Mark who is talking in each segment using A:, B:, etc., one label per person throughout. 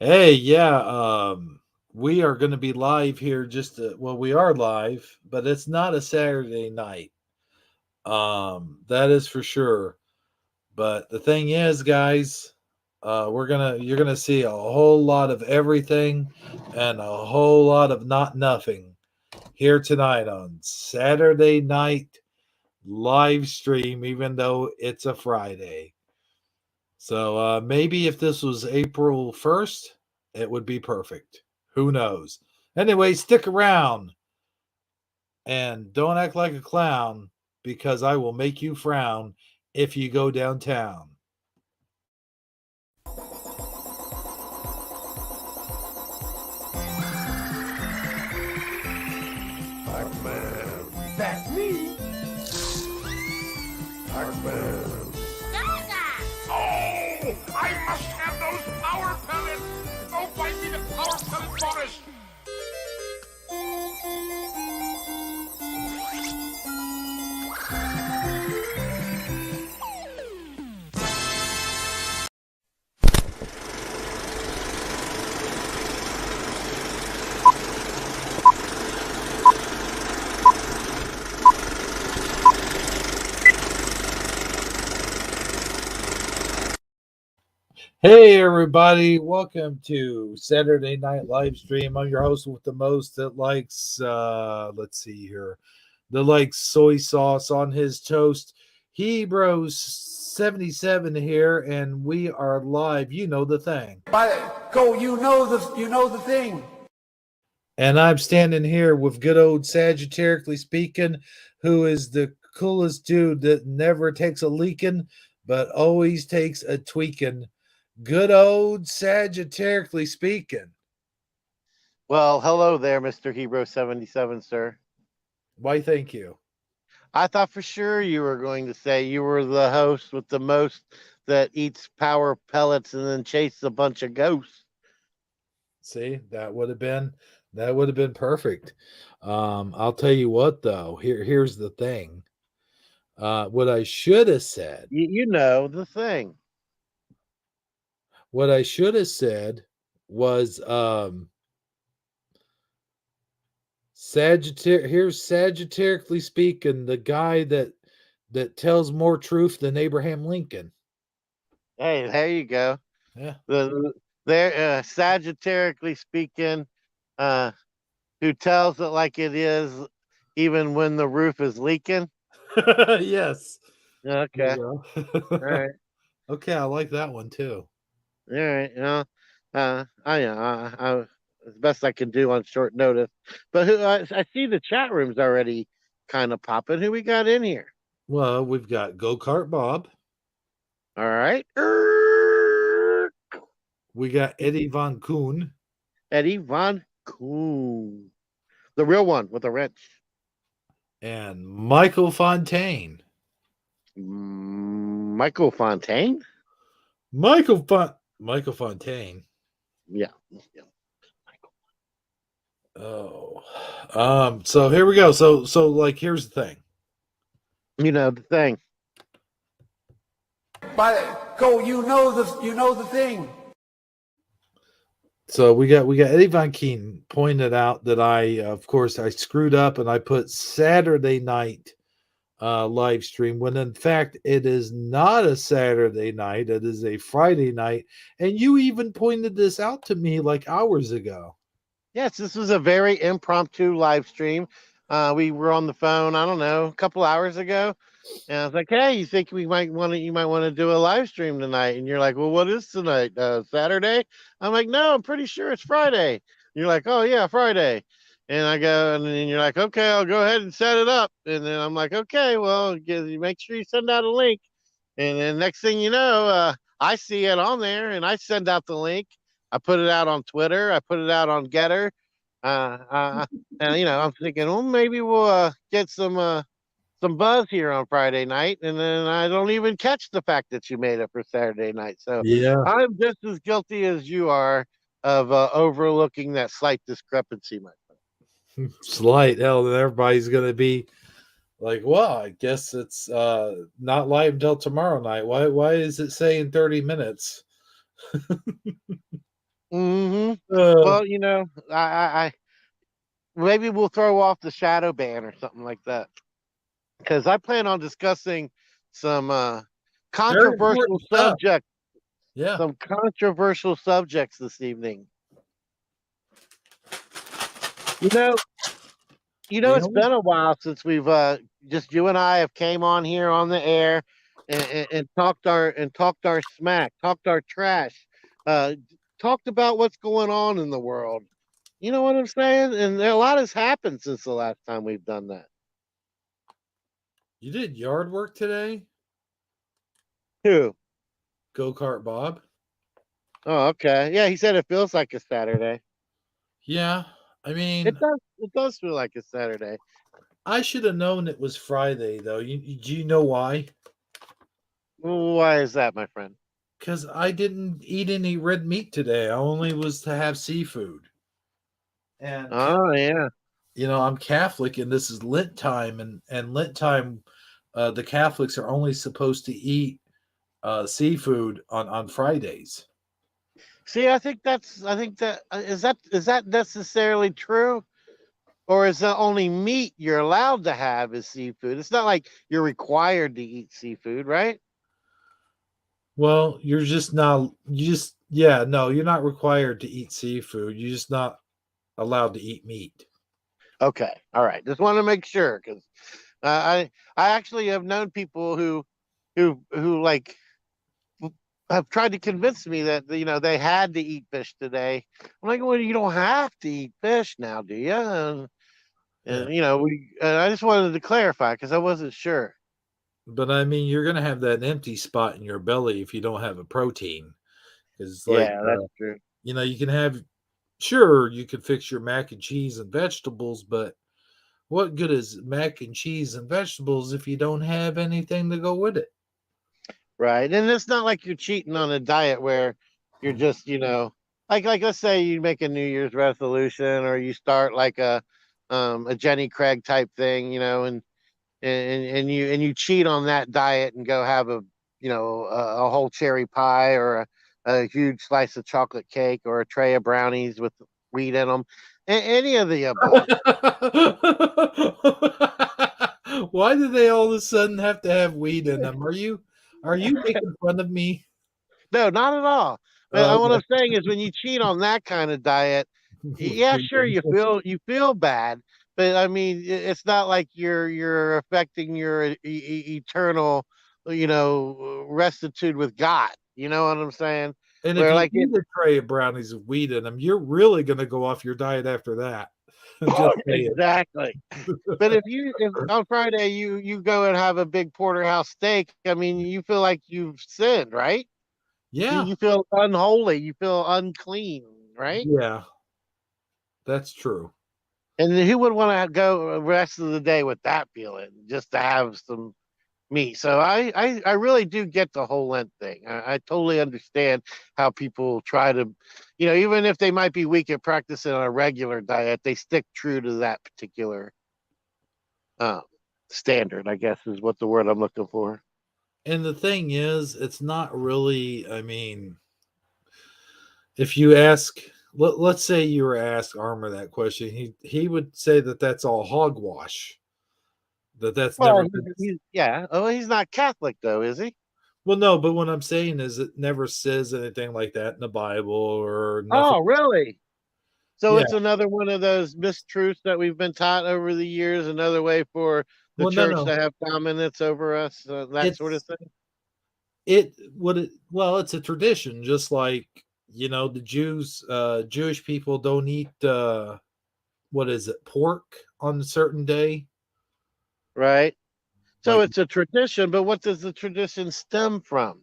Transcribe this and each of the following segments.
A: Hey, yeah, we are going to be live here. Well, we are live, but it's not a Saturday night. That is for sure. But the thing is, guys, you're gonna see a whole lot of everything and a whole lot of not nothing here tonight on Saturday night live stream, even though it's a Friday. So maybe if this was April 1st, it would be perfect. Who knows? Anyway, stick around and don't act like a clown because I will make you frown if you go downtown.
B: Pac-Man. That's me. Pac-Man. Oh! I must have those power pellets! Go find me the power pellet bonus!
A: Hey, everybody, welcome to Saturday Night Live Stream. I'm your host with the most that likes, let's see here, that likes soy sauce on his toast. Hebrews 77 here, and we are live. You know the thing.
B: You know the thing.
A: And I'm standing here with good old Sagittarically speaking, who is the coolest dude that never takes a leaking, but always takes a tweaking. Good old Sagittarically speaking.
C: Well, hello there, Mr. Hebrew 77, sir.
A: Why, thank you.
C: I thought for sure you were going to say you were the host with the most that eats power pellets and then chases a bunch of ghosts.
A: See, that would have been perfect. I'll tell you what though. Here's the thing. What I should have said.
C: You know the thing.
A: What I should have said was here's Sagittarically speaking, the guy that tells more truth than Abraham Lincoln.
C: Hey, there you go.
A: Yeah.
C: There, Sagittarically speaking, uh, who tells it like it is, even when the roof is leaking.
A: Yes. There
C: Okay,
A: you
C: all
A: go.
C: right,
A: Okay, I like that one too.
C: all right. As best I can do on short notice. But I see the chat room's already kind of popping. Who we got in here?
A: Well, we've got Go Kart Bob.
C: All right.
A: We got Eddie Von Kuhn.
C: Eddie Von Kuhn. The real one with a wrench.
A: And Michael Fontaine.
C: Michael Fontaine?
A: Michael Fontaine.
C: Yeah.
A: Oh. So here we go. So like here's the thing.
C: You know the thing.
B: You know the thing.
A: So we got Eddie Von Kuhn pointed out that I screwed up and I put Saturday night live stream when in fact it is not a Saturday night, it is a Friday night. And you even pointed this out to me like hours ago.
C: Yes, this was a very impromptu live stream. We were on the phone, I don't know, a couple hours ago. And I was like, "Hey, you think you might want to do a live stream tonight?" And you're like, "Well, what is tonight? Saturday?" I'm like, "No, I'm pretty sure it's Friday." You're like, "Oh yeah, Friday." And I go, and then you're like, "Okay, I'll go ahead and set it up." And then I'm like, "Okay, well, make sure you send out a link." And then next thing you know, I see it on there, and I send out the link. I put it out on Twitter. I put it out on Getter. Uh, uh, and I'm thinking, well, maybe we'll get some buzz here on Friday night, and then I don't even catch the fact that you made it for Saturday night. So
A: Yeah.
C: I'm just as guilty as you are of overlooking that slight discrepancy, my friend.
A: Slight. Hell, then everybody's gonna be like, well, I guess it's not live until tomorrow night. Why is it saying 30 minutes?
C: Hmm.
A: Uh,
C: Well, I maybe we'll throw off the shadow ban or something like that because I plan on discussing some
A: Very
C: controversial
A: important stuff.
C: subjects,
A: Yeah.
C: some controversial subjects this evening. You know,
A: The
C: it's
A: only
C: been a while since we've just you and I have came on here on the air and talked our smack, talked our trash, uh, talked about what's going on in the world. You know what I'm saying? And a lot has happened since the last time we've done that.
A: you did yard work today,
C: Who?
A: go kart Bob.
C: Oh, okay. Yeah, he said it feels like a Saturday.
A: Yeah, I
C: It
A: mean,
C: does. It does feel like a Saturday.
A: I should have known it was Friday though. Do you know why?
C: Why is that, my friend?
A: Because I didn't eat any red meat today. I only was to have seafood. And
C: Oh, yeah.
A: I'm Catholic, and this is Lent time, and Lent time, the Catholics are only supposed to eat seafood on Fridays.
C: See, I think that is that necessarily true? Or is the only meat you're allowed to have is seafood? It's not like you're required to eat seafood, right?
A: Well, you're just not. You just yeah. No, you're not required to eat seafood. You're just not allowed to eat meat.
C: Okay, all right. Just want to make sure because I actually have known people who like have tried to convince me that they had to eat fish today. I'm like, well, you don't have to eat fish now, do you?
A: Yeah,
C: I just wanted to clarify because I wasn't sure.
A: but I mean, you're gonna have that empty spot in your belly if you don't have a protein. Because
C: Yeah, that's true.
A: you can have. Sure, you could fix your mac and cheese and vegetables, but what good is mac and cheese and vegetables if you don't have anything to go with it?
C: Right. And it's not like you're cheating on a diet where you're just, like let's say you make a New Year's resolution or you start like a Jenny Craig type thing, and you cheat on that diet and go have a whole cherry pie or a huge slice of chocolate cake or a tray of brownies with wheat in them. Any of the above.
A: Why do they all of a sudden have to have weed in them? Are you making fun of me?
C: No, not at all. But what
A: Okay.
C: I'm saying is, when you cheat on that kind of diet,
A: With
C: yeah,
A: weed
C: sure,
A: in them.
C: you feel bad, but I mean, it's not like you're affecting your eternal, restitude with God. You know what I'm saying?
A: And if
C: Where
A: you
C: like it
A: eat a tray of brownies with weed in them, you're really going to go off your diet after that. Just saying.
C: exactly. But if on Friday you go and have a big porterhouse steak, I mean, you feel like you've sinned, right?
A: Yeah,
C: You feel unholy, you feel unclean, right?
A: yeah, that's true.
C: And who would want to go the rest of the day with that feeling just to have some meat? So I really do get the whole Lent thing. I totally understand how people try to, even if they might be weak at practicing on a regular diet, they stick true to that particular uh, standard, I guess is what the word I'm looking for.
A: And the thing is, it's not really, I mean, if you ask, let's say you were asked Armor that question, he would say that that's all hogwash. That's
C: Well,
A: never been.
C: yeah. Oh, he's not Catholic though, is he?
A: Well, no, but what I'm saying is it never says anything like that in the Bible or nothing.
C: Oh, really? So
A: Yeah.
C: it's another one of those mistruths that we've been taught over the years, another way for the
A: Well, no,
C: church
A: no.
C: to have dominance over us, that sort of
A: It's
C: thing.
A: well, it's a tradition, just like the Jewish people don't eat what is it, pork on a certain day.
C: Right. So
A: Like
C: it's a tradition, but what does the tradition stem from?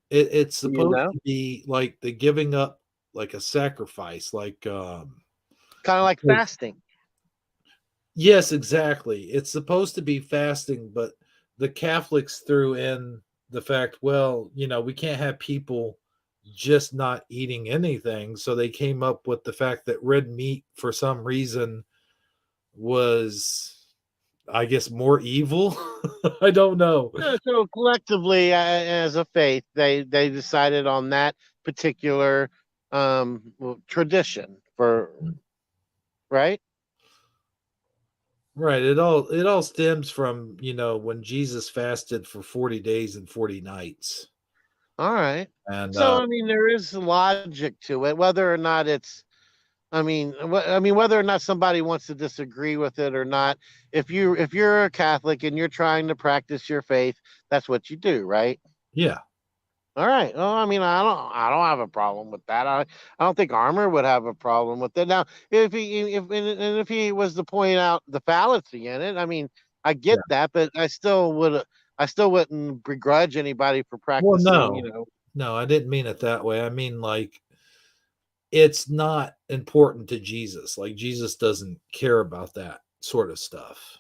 A: it's
C: Do you
A: supposed
C: know?
A: to be like the giving up, like a sacrifice, like
C: Kind of like fasting.
A: yes, exactly. It's supposed to be fasting, but the Catholics threw in the fact, well, we can't have people just not eating anything. So they came up with the fact that red meat, for some reason, was, I guess, more evil. I don't know.
C: So collectively, as a faith, they decided on that particular tradition for right.
A: Right. It all stems from, when Jesus fasted for 40 days and 40 nights.
C: All right.
A: And
C: So I mean, there is logic to it, whether or not it's. I mean, whether or not somebody wants to disagree with it or not. If you're a Catholic and you're trying to practice your faith, that's what you do, right?
A: yeah.
C: All right. Well, I mean, I don't have a problem with that. I don't think Armor would have a problem with it. Now, if he was to point out the fallacy in it, I mean, I get
A: Yeah.
C: that, but I still wouldn't begrudge anybody for
A: Well,
C: practicing.
A: no. No, I didn't mean it that way. I mean, like, it's not important to Jesus. Like, Jesus doesn't care about that sort of stuff.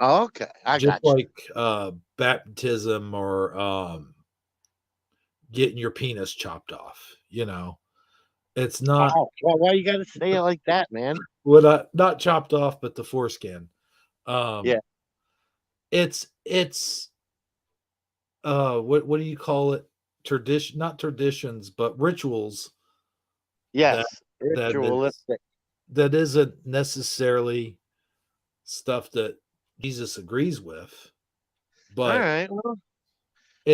C: Okay, I
A: Just
C: got you.
A: like baptism or getting your penis chopped off, It's not
C: Oh, well, why you got to say it like that, man?
A: not chopped off, but the foreskin.
C: Yeah.
A: Um, it's what do you call it? Tradition, not traditions, but rituals that
C: Yes.
A: that is
C: Ritualistic.
A: that isn't necessarily stuff that Jesus agrees with,
C: All
A: but
C: right. Well,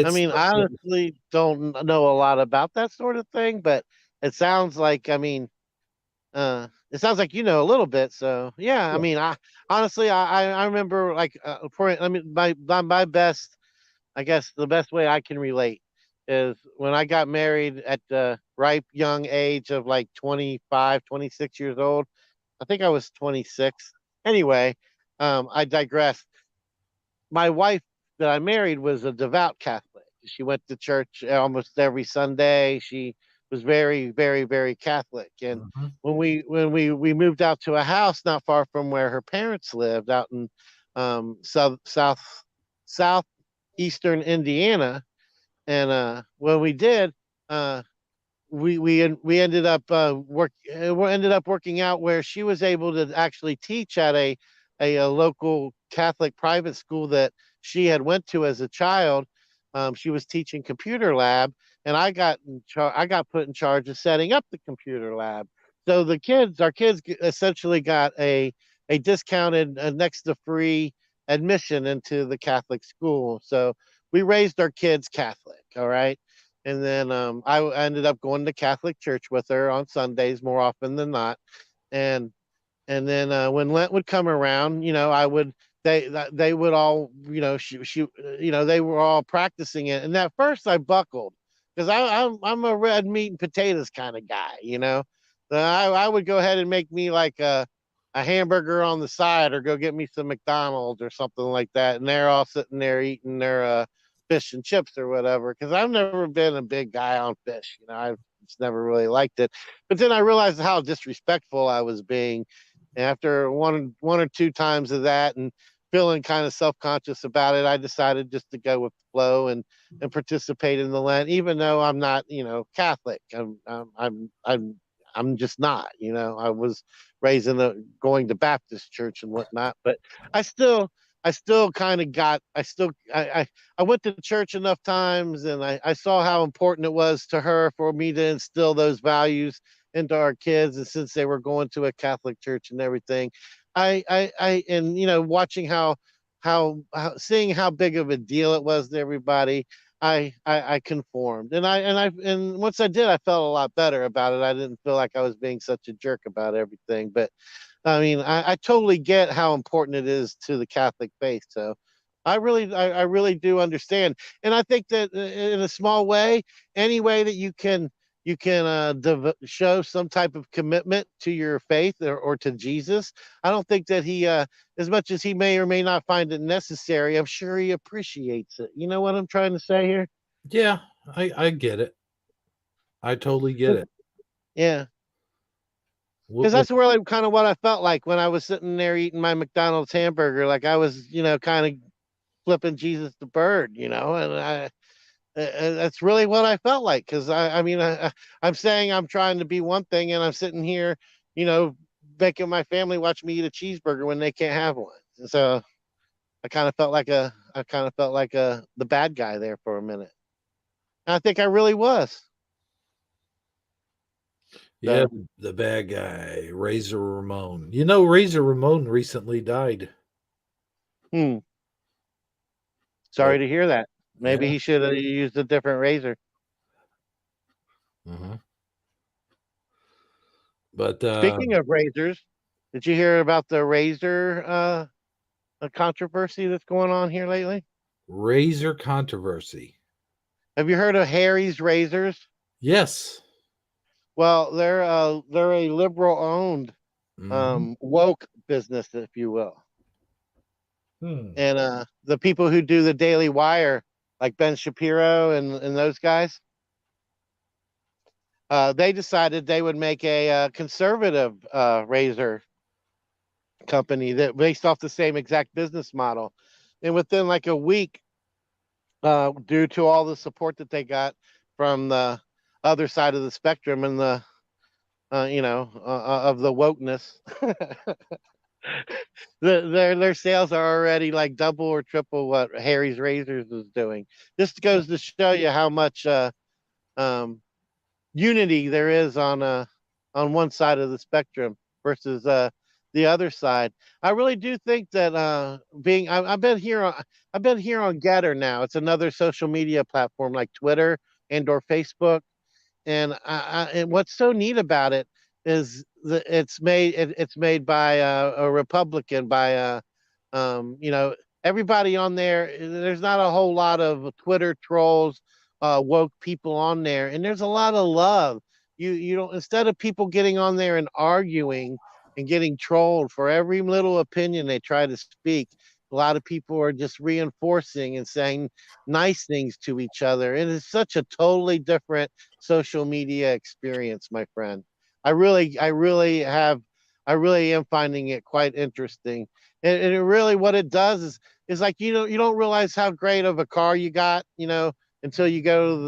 C: I
A: it's
C: mean,
A: stuff
C: I
A: that
C: honestly don't know a lot about that sort of thing, but it sounds like, I mean, it sounds like you know a little bit. So yeah, I
A: yeah,
C: mean, I honestly, I remember like, I mean, my best, I guess the best way I can relate is when I got married at the ripe young age of like 25, 26 years old. I think I was 26. Anyway, I digress. My wife that I married was a devout Catholic. She went to church almost every Sunday. She was very, very, very Catholic. And
A: mhm,
C: when we moved out to a house not far from where her parents lived, out in southeastern Indiana, and when we did, uh, we ended up we ended up working out where she was able to actually teach at a local Catholic private school that she had went to as a child. She was teaching computer lab, and I got put in charge of setting up the computer lab. So our kids essentially got a discounted next to free admission into the Catholic school. So we raised our kids Catholic. All right. And then I ended up going to Catholic church with her on Sundays more often than not. And and then when Lent would come around, I would they would all they were all practicing it. And at first I buckled because I'm a red meat and potatoes kind of guy. I would go ahead and make me like a hamburger on the side or go get me some McDonald's or something like that. And they're all sitting there eating their fish and chips or whatever. Because I've never been a big guy on fish. I've just never really liked it. But then I realized how disrespectful I was being after one or two times of that and feeling kind of self-conscious about it. I decided just to go with the flow and participate in the Lent, even though I'm not, Catholic. I'm just not. I was raised in going to Baptist church and whatnot, but I still I still kind of got I went to church enough times, and I saw how important it was to her for me to instill those values into our kids. And since they were going to a Catholic church and everything, and watching how seeing how big of a deal it was to everybody, I conformed. And once I did, I felt a lot better about it. I didn't feel like I was being such a jerk about everything. But I mean, I totally get how important it is to the Catholic faith. So I really do understand. And I think that in a small way, any way that you can show some type of commitment to your faith, or to Jesus. I don't think that he, as much as he may or may not find it necessary, I'm sure he appreciates it. You know what I'm trying to say here?
A: yeah, I get it. I totally get it.
C: Yeah. Because
A: What, what,
C: that's really kind of what I felt like when I was sitting there eating my McDonald's hamburger. Like I was, kind of flipping Jesus the bird, and that's really what I felt like. Because I mean, I'm saying I'm trying to be one thing, and I'm sitting here, you know, making my family watch me eat a cheeseburger when they can't have one. So I kind of felt like the bad guy there for a minute. And I think I really was.
A: Yeah,
C: So,
A: the bad guy, Razor Ramon. You know, Razor Ramon recently died.
C: hmm,
A: But
C: sorry to hear that. Maybe
A: yeah.
C: he should have used a different razor.
A: Hmm. But
C: Speaking of razors, did you hear about the razor controversy that's going on here lately?
A: Razor controversy.
C: Have you heard of Harry's Razors?
A: Yes.
C: Well, they're a liberal owned
A: Hmm.
C: woke business, if you will.
A: Hmm.
C: And the people who do the Daily Wire, like Ben Shapiro and those guys, they decided they would make a conservative razor company that based off the same exact business model. And within like a week, due to all the support that they got from the other side of the spectrum and the of the wokeness, their sales are already like double or triple what Harry's Razors is doing. This goes to show you how much um, unity there is on one side of the spectrum versus the other side. I really do think that I've been here on Getter now. It's another social media platform like Twitter and or Facebook, and what's so neat about it is that it's made by a Republican by everybody on there. There's not a whole lot of Twitter trolls, woke people on there, and there's a lot of love. You don't instead of people getting on there and arguing and getting trolled for every little opinion they try to speak. A lot of people are just reinforcing and saying nice things to each other. It is such a totally different social media experience, my friend. I really am finding it quite interesting. And it really, what it does is like, you don't realize how great of a car you got, until you go to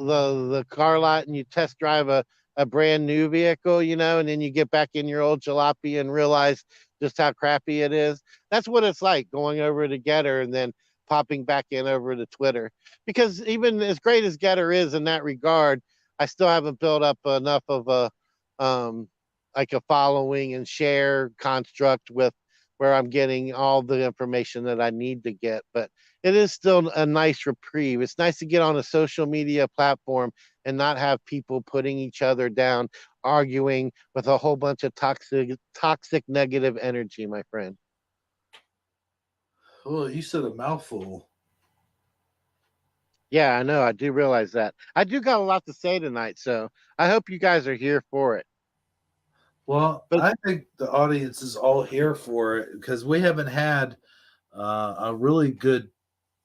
C: the car lot and you test drive a brand new vehicle, and then you get back in your old jalopy and realize just how crappy it is. That's what it's like going over to Getter and then popping back in over to Twitter. Because even as great as Getter is in that regard, I still haven't built up enough of a um like a following and share construct with where I'm getting all the information that I need to get. But it is still a nice reprieve. It's nice to get on a social media platform and not have people putting each other down, arguing with a whole bunch of toxic negative energy, my friend.
A: Well, you said a mouthful.
C: Yeah, I know. I do realize that. I do got a lot to say tonight, so I hope you guys are here for it.
A: Well,
C: But
A: I think the audience is all here for it because we haven't had a really good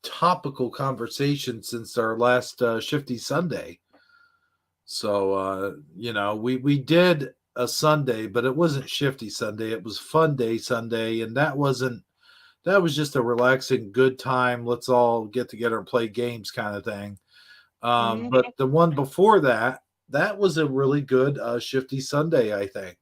A: topical conversation since our last Shifty Sunday. So we did a Sunday, but it wasn't Shifty Sunday. It was Fun Day Sunday, and that was just a relaxing, good time. Let's all get together and play games kind of thing.
C: Mhm.
A: But the one before that, that was a really good Shifty Sunday, I think.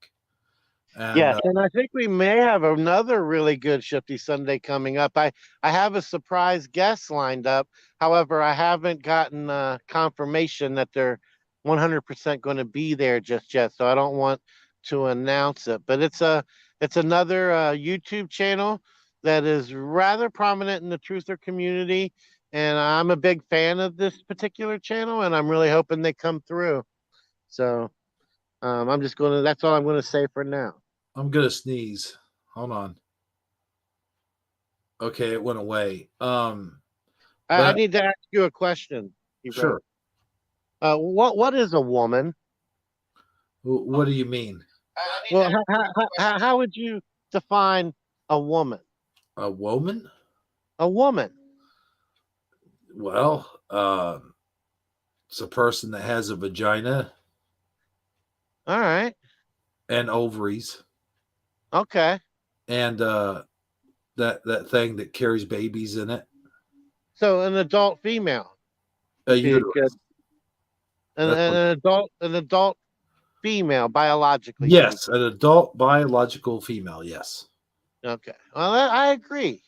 A: And
C: Yes, and I think we may have another really good Shifty Sunday coming up. I have a surprise guest lined up. However, I haven't gotten confirmation that they're 100% going to be there just yet, so I don't want to announce it. But it's another YouTube channel that is rather prominent in the truther community, and I'm a big fan of this particular channel, and I'm really hoping they come through. So I'm just going to. That's all I'm going to say for now.
A: I'm gonna sneeze. Hold on. Okay, it went away.
C: I
A: But
C: need to ask you a question, Ebro.
A: sure.
C: What is a woman?
A: What do you mean?
C: Well, how would you define a woman?
A: A woman?
C: A woman.
A: Well, it's a person that has a vagina
C: All right.
A: and ovaries
C: Okay.
A: and that thing that carries babies in it.
C: So an adult female
A: A
C: would be a good
A: uterus. That's what.
C: an adult female, biologically
A: Yes,
C: speaking.
A: an adult biological female. Yes.
C: Okay. Well, I agree.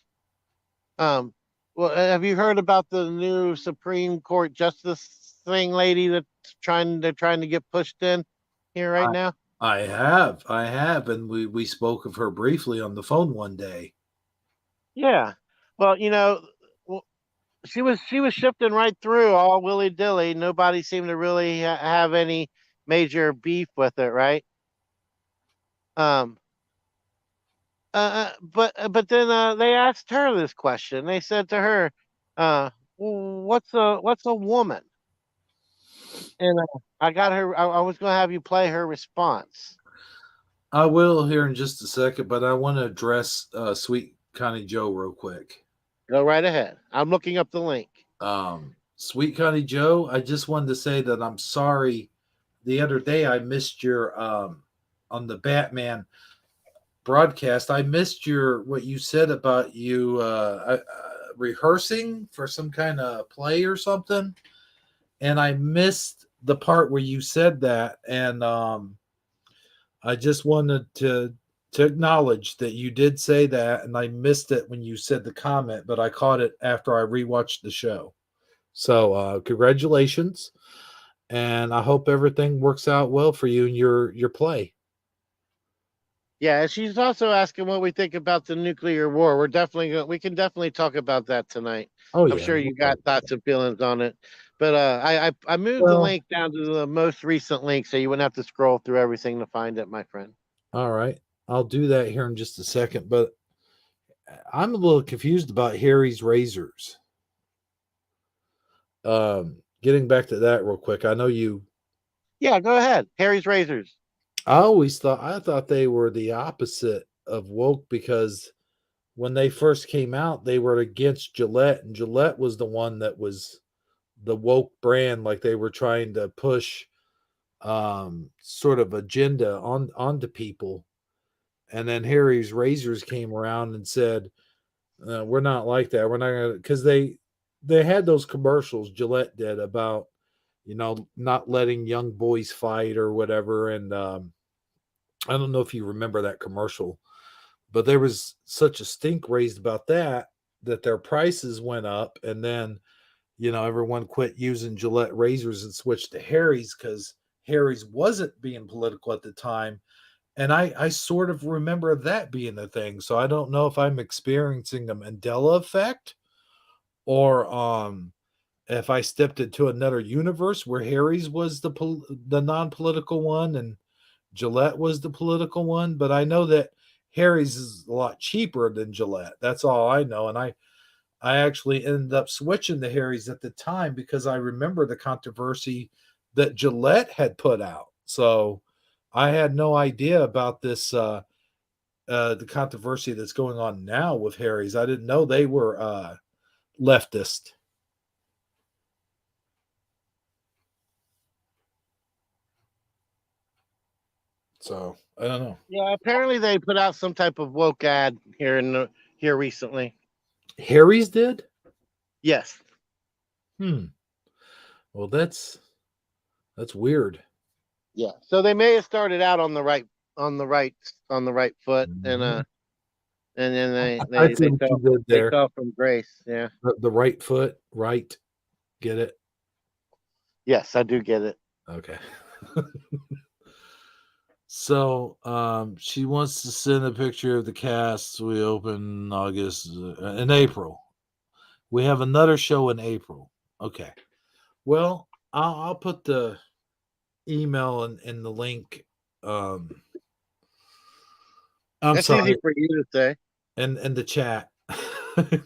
C: Um. Well, have you heard about the new Supreme Court justice thing, lady? They're trying to get pushed in. here right now?
A: I have, and we spoke of her briefly on the phone one day.
C: Yeah. Well, w- she was shifting right through all willy dilly. Nobody seemed to really have any major beef with it, right? Um, but then they asked her this question. They said to her, "What's a woman?" And I got her. I was going to have you play her response.
A: I will here in just a second, but I want to address Sweet Connie Joe real quick.
C: Go right ahead. I'm looking up the link.
A: Sweet Connie Joe, I just wanted to say that I'm sorry. The other day, I missed your on the Batman broadcast. I missed your what you said about you rehearsing for some kind of play or something, and I missed the part where you said that, and I just wanted to acknowledge that you did say that, and I missed it when you said the comment, but I caught it after I rewatched the show. So, congratulations, and I hope everything works out well for you in your play.
C: Yeah, and she's also asking what we think about the nuclear war. We can definitely talk about that tonight.
A: Oh
C: I'm
A: yeah,
C: sure
A: no
C: you got
A: problem.
C: thoughts and feelings on it, but I moved the
A: Well,
C: link down to the most recent link, so you wouldn't have to scroll through everything to find it, my friend.
A: all right, I'll do that here in just a second. But I'm a little confused about Harry's razors. Getting back to that real quick, I know you.
C: Yeah, go ahead. Harry's razors.
A: I thought they were the opposite of woke because when they first came out, they were against Gillette, and Gillette was the one that was the woke brand, like they were trying to push sort of agenda onto people. And then Harry's Razors came around and said, "We're not like that. We're not gonna," because they had those commercials Gillette did about not letting young boys fight or whatever. And I don't know if you remember that commercial, but there was such a stink raised about that their prices went up, and then everyone quit using Gillette razors and switched to Harry's because Harry's wasn't being political at the time. And I sort of remember that being the thing. So I don't know if I'm experiencing the Mandela effect or if I stepped into another universe where Harry's was the non-political one and Gillette was the political one. But I know that Harry's is a lot cheaper than Gillette. That's all I know. And I actually ended up switching to Harry's at the time because I remember the controversy that Gillette had put out. So I had no idea about this the controversy that's going on now with Harry's. I didn't know they were leftist. So I don't know.
C: Yeah, apparently they put out some type of woke ad here recently.
A: Harry's did?
C: Yes.
A: Hmm. Well, that's weird.
C: Yeah. So they may have started out on the right foot,
A: Mhm.
C: and then
A: I see what you did
C: they
A: there.
C: fell from grace. Yeah.
A: The right foot, right. Get it?
C: Yes, I do get it.
A: Okay. So, she wants to send a picture of the cast. We open August in April. We have another show in April. Okay. Well, I'll put the email and the link. Um, I'm
C: That's easy
A: sorry,
C: for you to say.
A: and the chat.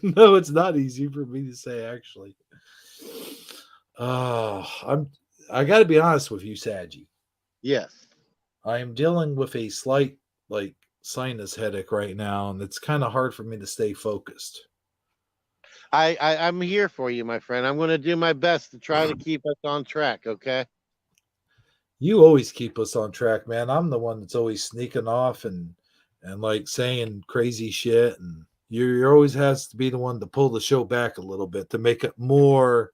A: No, it's not easy for me to say actually. I got to be honest with you, Sagi.
C: Yes.
A: I am dealing with a slight like sinus headache right now, and it's kind of hard for me to stay focused.
C: I'm here for you, my friend. I'm going to do my best to try to keep us on track. Okay.
A: You always keep us on track, man. I'm the one that's always sneaking off and like saying crazy shit, and you always has to be the one to pull the show back a little bit to make it more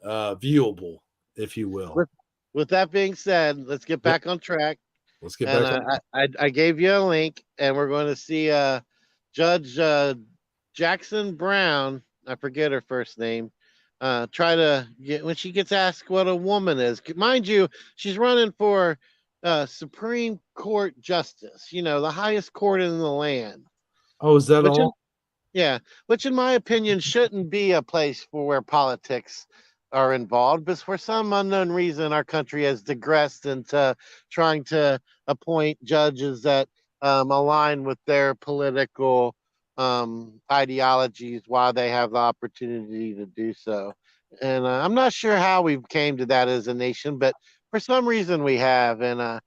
A: viewable, if you will.
C: With with that being said, let's get
A: Yep.
C: back on track.
A: Let's get
C: And
A: back on.
C: I gave you a link, and we're going to see Judge Jackson Brown. I forget her first name. Try to get when she gets asked what a woman is. Mind you, she's running for Supreme Court justice. You know, the highest court in the land.
A: Oh, is that
C: Which, in,
A: all?
C: yeah, which in my opinion shouldn't be a place for where politics are involved. But for some unknown reason, our country has digressed into trying to appoint judges that align with their political ideologies while they have the opportunity to do so. And I'm not sure how we came to that as a nation, but for some reason we have. And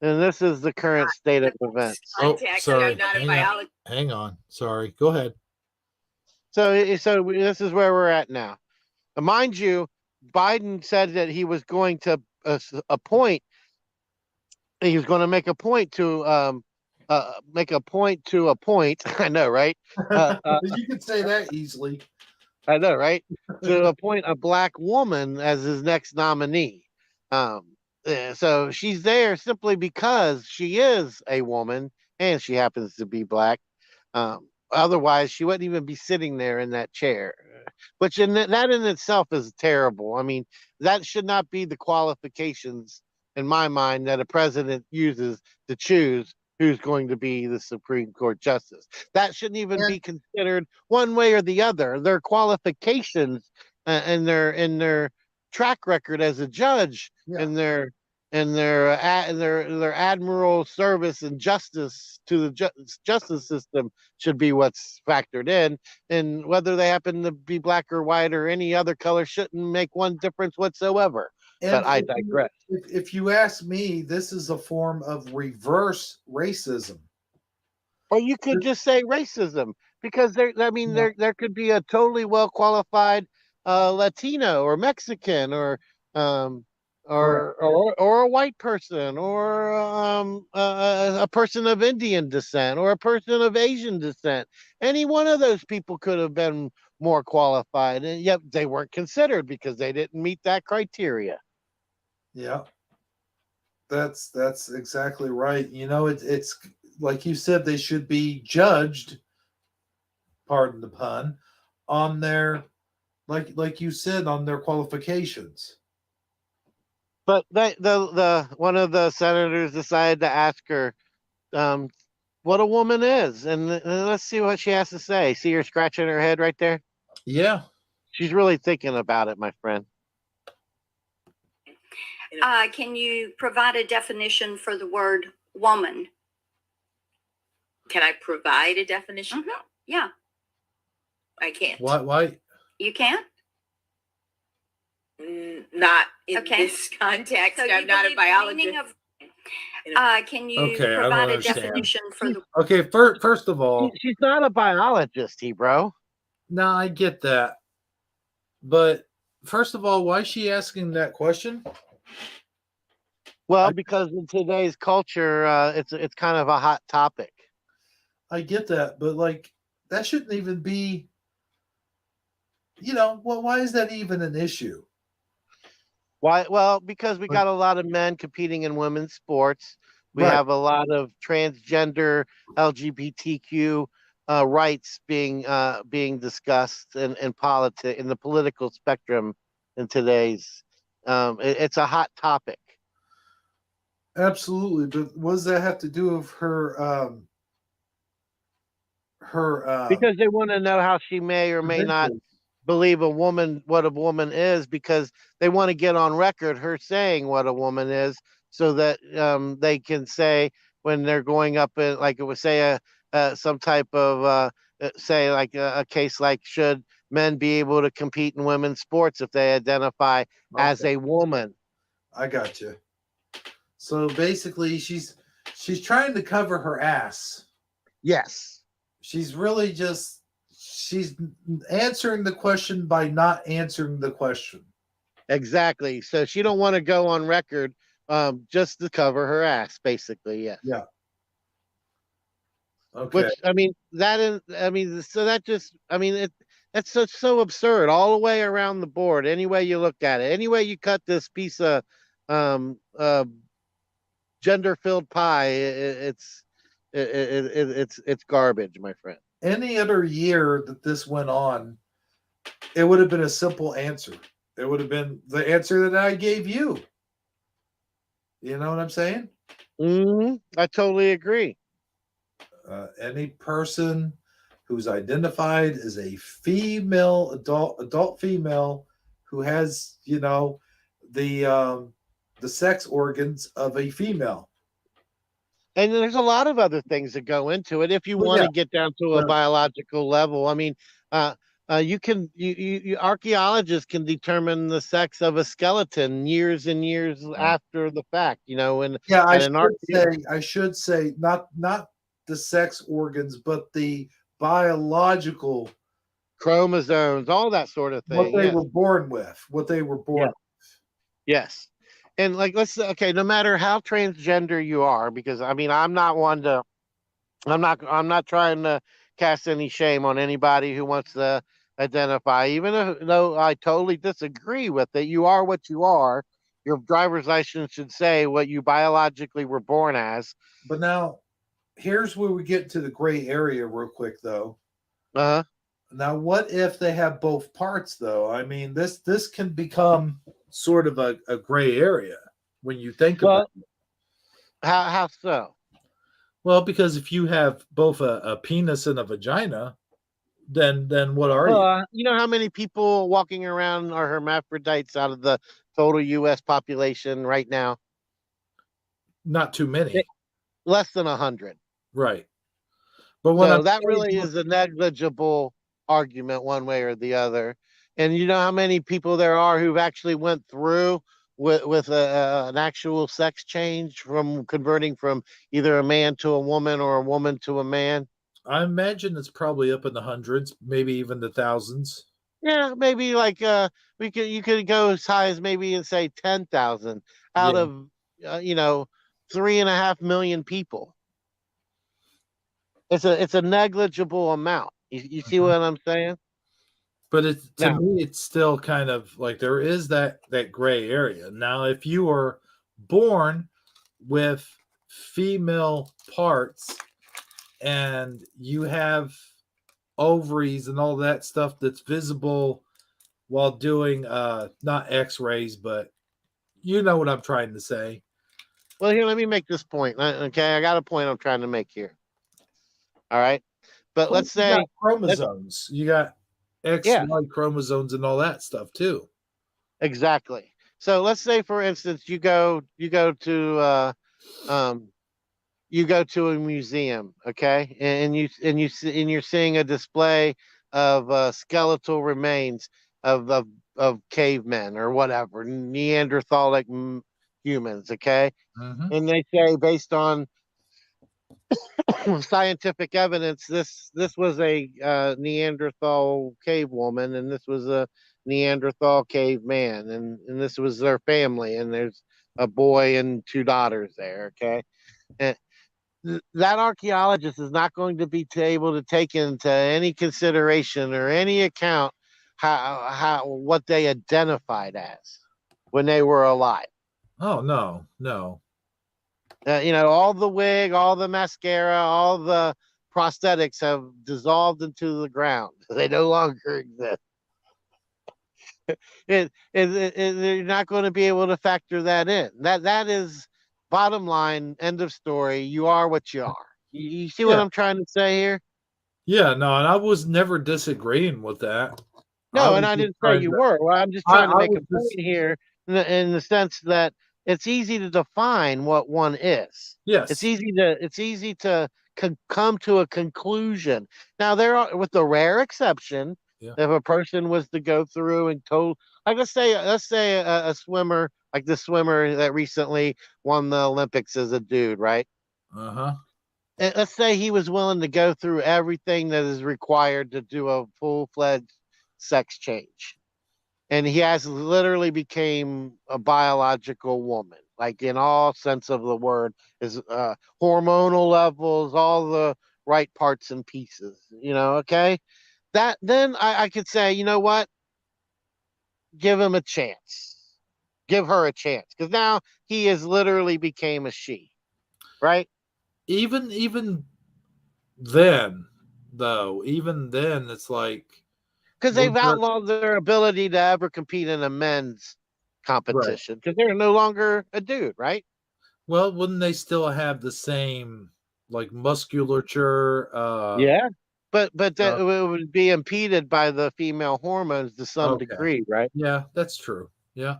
C: this is the current state of events.
A: Oh, sorry. Hang on. Sorry. Go ahead.
C: So this is where we're at now. Mind you, Biden said that he was going to appoint. He was going to make a point to appoint. I know, right? Uh, uh,
A: You could say that easily.
C: I know, right? To appoint a black woman as his next nominee. So she's there simply because she is a woman and she happens to be black. Otherwise, she wouldn't even be sitting there in that chair, which that in itself is terrible. I mean, that should not be the qualifications in my mind that a president uses to choose who's going to be the Supreme Court justice. That shouldn't even
A: And
C: be considered one way or the other. Their qualifications and their track record as a judge
A: yeah.
C: and their admiral service and justice to the justice system should be what's factored in, and whether they happen to be black or white or any other color shouldn't make one difference whatsoever.
A: And
C: But I digress.
A: if you ask me, this is a form of reverse racism.
C: Or you could just say racism, because I mean,
A: No,
C: there could be a totally well qualified Latino or Mexican um,
A: correct.
C: or a white person or a person of Indian descent or a person of Asian descent. Any one of those people could have been more qualified, and yet they weren't considered because they didn't meet that criteria.
A: Yeah, that's exactly right. You know, it's like you said, they should be judged, pardon the pun, on their like you said, on their qualifications.
C: But the one of the senators decided to ask her um, what a woman is, and let's see what she has to say. See her scratching her head right there.
A: Yeah.
C: She's really thinking about it, my friend.
D: Can you provide a definition for the word woman?
E: Can I provide a definition?
D: Mm-hmm. Yeah.
E: I can't.
A: Why?
D: You can't?
E: Not in
D: Okay.
E: this context.
D: So
E: I'm
D: you
E: not a
D: believe the meaning
E: biologist.
D: can you
A: Okay, I don't
D: provide a
A: understand.
D: definition for the
A: Okay, first of all,
C: She's not a biologist, bro.
A: no, I get that. But first of all, why is she asking that question?
C: Well,
A: I-
C: because in today's culture, it's kind of a hot topic.
A: I get that, but like that shouldn't even be, well, why is that even an issue?
C: Why? Well, because we got a lot of men competing in women's sports. We
A: Right.
C: have a lot of transgender LGBTQ rights being discussed in politics in the political spectrum in today's. It's a hot topic.
A: Absolutely, but what does that have to do with her
C: Because they want to know how she may or may not
A: credentials?
C: believe what a woman is, because they want to get on record her saying what a woman is, so that they can say when they're going up in, like it would say some type of say like a case like, should men be able to compete in women's sports if they identify as
A: Okay,
C: a woman?
A: I got you. So basically, she's trying to cover her ass.
C: Yes.
A: She's really just she's answering the question by not answering the question.
C: Exactly. So she don't want to go on record just to cover her ass, basically. Yes.
A: Yeah. Okay.
C: Which I mean, that is, I mean, so that just, I mean, that's so absurd all the way around the board. Any way you look at it, any way you cut this piece of um, uh, gender-filled pie, it's garbage, my friend.
A: Any other year that this went on, it would have been a simple answer. It would have been the answer that I gave you. You know what I'm saying?
C: I totally agree.
A: Any person who's identified as a female adult female who has the sex organs of a female.
C: And there's a lot of other things that go into it if you
A: Well,
C: want
A: yeah,
C: to get down to a
A: but
C: biological level. I mean, uh, archaeologists can determine the sex of a skeleton years and years after the fact. And
A: yeah,
C: and an
A: I should say not the sex organs, but the biological
C: chromosomes, all that sort of
A: what
C: thing.
A: they
C: Yes,
A: were born with, what they were born.
C: yes, yes. And like, let's okay, no matter how transgender you are, because I mean, I'm not one to I'm not trying to cast any shame on anybody who wants to identify, even though I totally disagree with it. You are what you are. Your driver's license should say what you biologically were born as.
A: But now here's where we get to the gray area real quick though.
C: Uh-huh.
A: Now what if they have both parts though? I mean this can become sort of a gray area when you think about
C: Well,
A: it.
C: how so?
A: Well, because if you have both a penis and a vagina, then what are
C: Well,
A: you?
C: you know how many people walking around are hermaphrodites out of the total U.S. population right now?
A: Not too
C: Eh,
A: many.
C: Less than 100.
A: Right. But what I'm
C: So that
A: saying,
C: really is a negligible argument one way or the other. And you know how many people there are who've actually went through with an actual sex change from converting from either a man to a woman or a woman to a man?
A: I imagine it's probably up in the hundreds, maybe even the thousands.
C: Yeah, maybe like you could go as high as maybe and say 10,000 out
A: Yeah.
C: of 3.5 million people. It's a negligible amount. You see
A: Mhm.
C: what I'm saying?
A: But it's to
C: Now,
A: me, it's still kind of like there is that gray area. Now, if you are born with female parts and you have ovaries and all that stuff that's visible while doing not x-rays, but you know what I'm trying to say.
C: well, here, let me make this point. Okay, I got a point I'm trying to make here. All right, but
A: Plus
C: let's
A: you got
C: say, let's
A: chromosomes. You got
C: yeah,
A: XY chromosomes and all that stuff too.
C: exactly. So let's say, for instance, um you go to a museum, okay, and you're seeing a display of skeletal remains of cavemen or whatever Neanderthalic humans, okay,
A: Hmm.
C: and they say based on scientific evidence, this was a Neanderthal cave woman, and this was a Neanderthal cave man, and this was their family, and there's a boy and two daughters there. Okay, and that archaeologist is not going to be able to take into any consideration or any account how what they identified as when they were alive.
A: Oh no, no.
C: All the wig, all the mascara, all the prosthetics have dissolved into the ground. They no longer exist. They're not going to be able to factor that in. That is bottom line. End of story. You are what you are. You see what
A: Yeah,
C: I'm trying to say here?
A: yeah, no, and I was never disagreeing with that. I
C: No,
A: was
C: and I
A: just
C: didn't say
A: trying
C: you
A: to.
C: were. Well, I'm just trying to
A: I
C: make
A: was
C: a point
A: just
C: here in the sense that it's easy to define what one is.
A: yes,
C: It's easy to come to a conclusion. Now there are, with the rare exception,
A: yeah,
C: if a person was to go through and told, like let's say a swimmer, like the swimmer that recently won the Olympics as a dude, right?
A: uh huh.
C: And let's say he was willing to go through everything that is required to do a full-fledged sex change, and he has literally became a biological woman, like in all sense of the word, his hormonal levels, all the right parts and pieces, okay, that then I could say, you know what, give him a chance, give her a chance, because now he has literally became a she, right?
A: Even then, though, even then, it's like
C: Because
A: was
C: they've
A: there
C: outlawed their ability to ever compete in a men's
A: right?
C: competition because they're no longer a dude, right?
A: Well, wouldn't they still have the same like musculature?
C: Yeah, but that
A: Uh,
C: it would be impeded by the female hormones to some
A: okay.
C: degree, right?
A: Yeah, that's true. Yeah.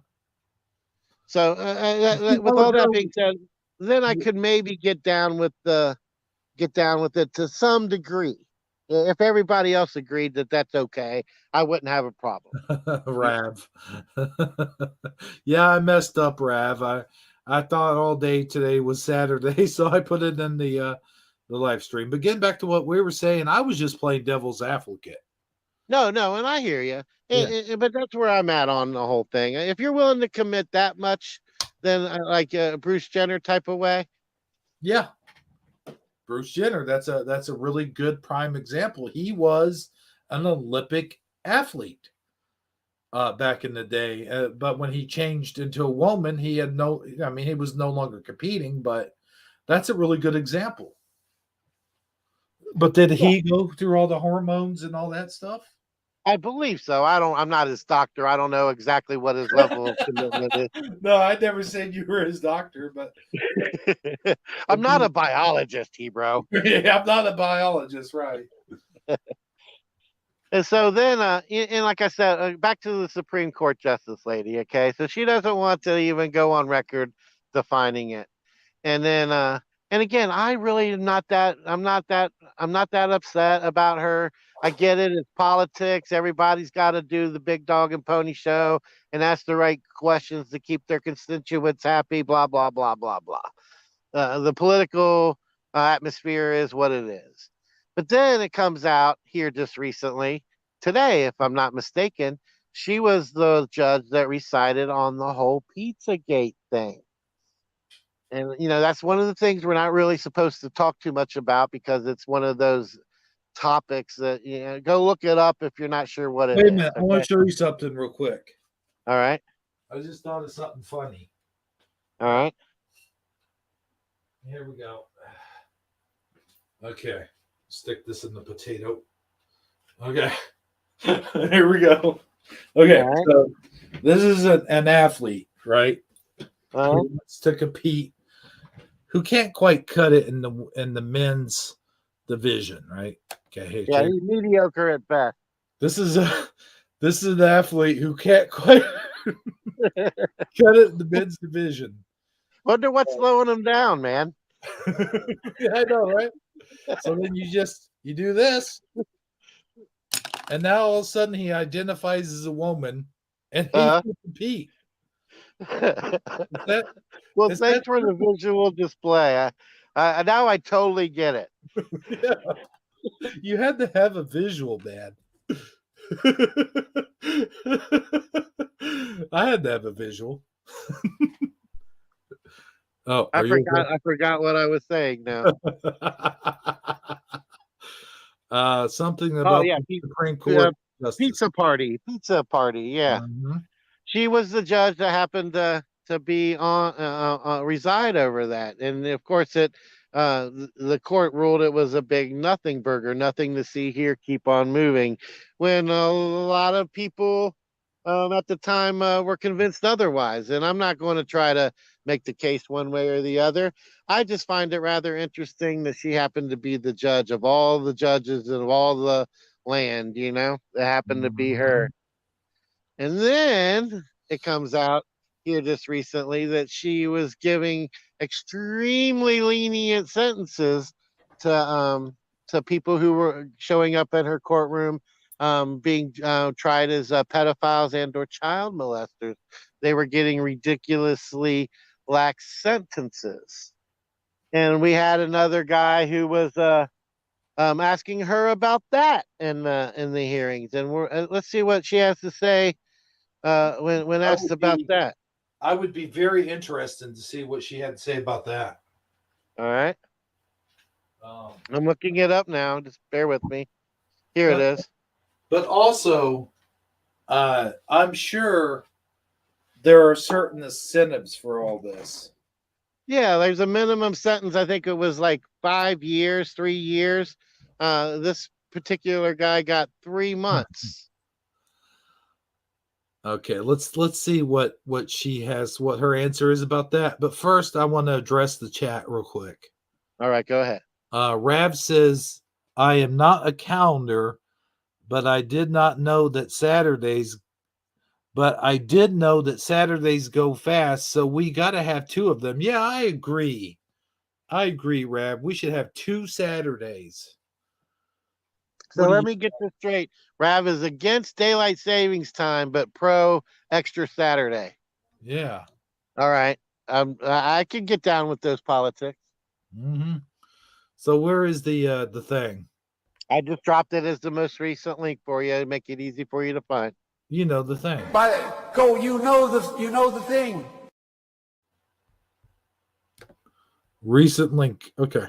C: So,
A: See,
C: with all that
A: no,
C: being said, then I could maybe get down with it to some degree. If everybody else agreed that that's okay, I wouldn't have a problem.
A: Rav. Yeah, I messed up, Rav. I thought all day today was Saturday, so I put it in the live stream. But getting back to what we were saying, I was just playing devil's advocate.
C: No, no, and I hear you.
A: Yeah.
C: But that's where I'm at on the whole thing. If you're willing to commit that much, then like a Bruce Jenner type of way.
A: Yeah. Bruce Jenner, that's a really good prime example. He was an Olympic athlete back in the day, but when he changed into a woman, he had no. I mean, he was no longer competing. But that's a really good example. But did
C: Yeah,
A: he go through all the hormones and all that stuff?
C: I believe so. I'm not his doctor. I don't know exactly what his level of commitment is.
A: No, I never said you were his doctor, but
C: I'm not a biologist, Hebrew.
A: yeah, I'm not a biologist, right?
C: And so then, and like I said, back to the Supreme Court justice lady. Okay, so she doesn't want to even go on record defining it. And then, and again, I really am not that. I'm not that upset about her. I get it. It's politics. Everybody's got to do the big dog and pony show and ask the right questions to keep their constituents happy. Blah blah blah blah blah. The political atmosphere is what it is. But then it comes out here just recently, today, if I'm not mistaken, she was the judge that recited on the whole Pizzagate thing. And, that's one of the things we're not really supposed to talk too much about because it's one of those topics that, go look it up if you're not sure what it
A: Wait a
C: is.
A: minute, I want
C: Okay.
A: to show you something real quick.
C: All right.
A: I just thought of something funny.
C: All right.
A: Here we go. Okay, stick this in the potato. Okay, here we go. Okay,
C: All right.
A: so this is an athlete, right?
C: All
A: Who
C: right.
A: wants to compete, who can't quite cut it in the men's division, right? Okay, hey,
C: Yeah,
A: check.
C: he's mediocre at best.
A: This is a this is an athlete who can't quite cut it in the men's division.
C: Wonder what's slowing him down, man.
A: Yeah, I know, right? So then you do this, and now all of a sudden he identifies as a woman, and he
C: Uh,
A: can compete. That
C: well,
A: is
C: thanks
A: that
C: for the visual display. Now I totally get it.
A: yeah. You had to have a visual, man. I had to have a visual. Oh,
C: I
A: are you
C: forgot. I forgot what I was saying now.
A: okay? Something
C: Oh
A: about
C: yeah,
A: the Supreme
C: uh,
A: Court justice.
C: pizza party. Pizza party. Yeah,
A: Mhm.
C: she was the judge that happened to be on reside over that, and of course the court ruled it was a big nothing burger, nothing to see here, keep on moving. When a lot of people at the time were convinced otherwise, and I'm not going to try to make the case one way or the other. I just find it rather interesting that she happened to be the judge of all the judges and of all the land, that happened to be her.
A: Mhm.
C: And then it comes out here just recently that she was giving extremely lenient sentences to people who were showing up in her courtroom being tried as pedophiles and or child molesters. They were getting ridiculously lax sentences. And we had another guy who was asking her about that in the hearings. And let's see what she has to say when
A: I
C: asked
A: would
C: about
A: be
C: that.
A: I would be very interested to see what she had to say about that.
C: All right.
A: Um,
C: I'm looking it up now. Just bear with me. Here it
A: but
C: is.
A: but also, I'm sure there are certain incentives for all this.
C: Yeah, there's a minimum sentence. I think it was like 5 years, 3 years. This particular guy got 3 months.
A: Okay, let's see what she has, what her answer is about that. But first, I want to address the chat real quick.
C: All right, go ahead.
A: Rav says, "I am not a calendar, but I did not know that Saturdays. But I did know that Saturdays go fast, so we got to have two of them." Yeah, I agree. I agree, Rav. We should have two Saturdays. What
C: So
A: do
C: let
A: you?
C: me get this straight. Rav is against daylight savings time, but pro extra Saturday.
A: Yeah.
C: All right. I can get down with those politics.
A: Mm-hmm. So where is the thing?
C: I just dropped it as the most recent link for you to make it easy for you to find.
A: You know the thing.
B: But go, you know the thing.
A: Recent link. Okay.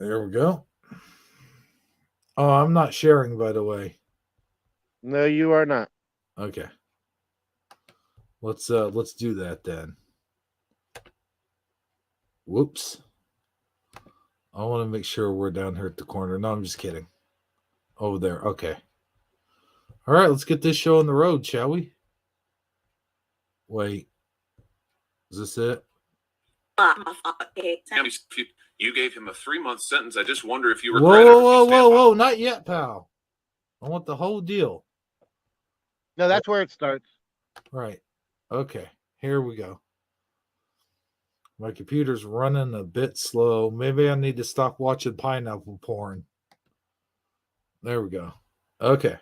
A: There we go. Oh, I'm not sharing, by the way.
C: No, you are not.
A: Okay. Let's do that then. Whoops. I want to make sure we're down here at the corner. No, I'm just kidding. Over there. Okay. All right, let's get this show on the road, shall we? Wait. Is this it?
E: Okay.
F: You gave him a 3-month sentence. I just wonder if you
A: Whoa,
F: regret it.
A: whoa,
F: Or if you
A: whoa,
F: stand
A: whoa,
F: by
A: whoa! Not yet, pal. I want the whole deal.
C: No, that's where it starts.
A: Right. Okay. Here we go. My computer's running a bit slow. Maybe I need to stop watching pineapple porn. There we go. Okay.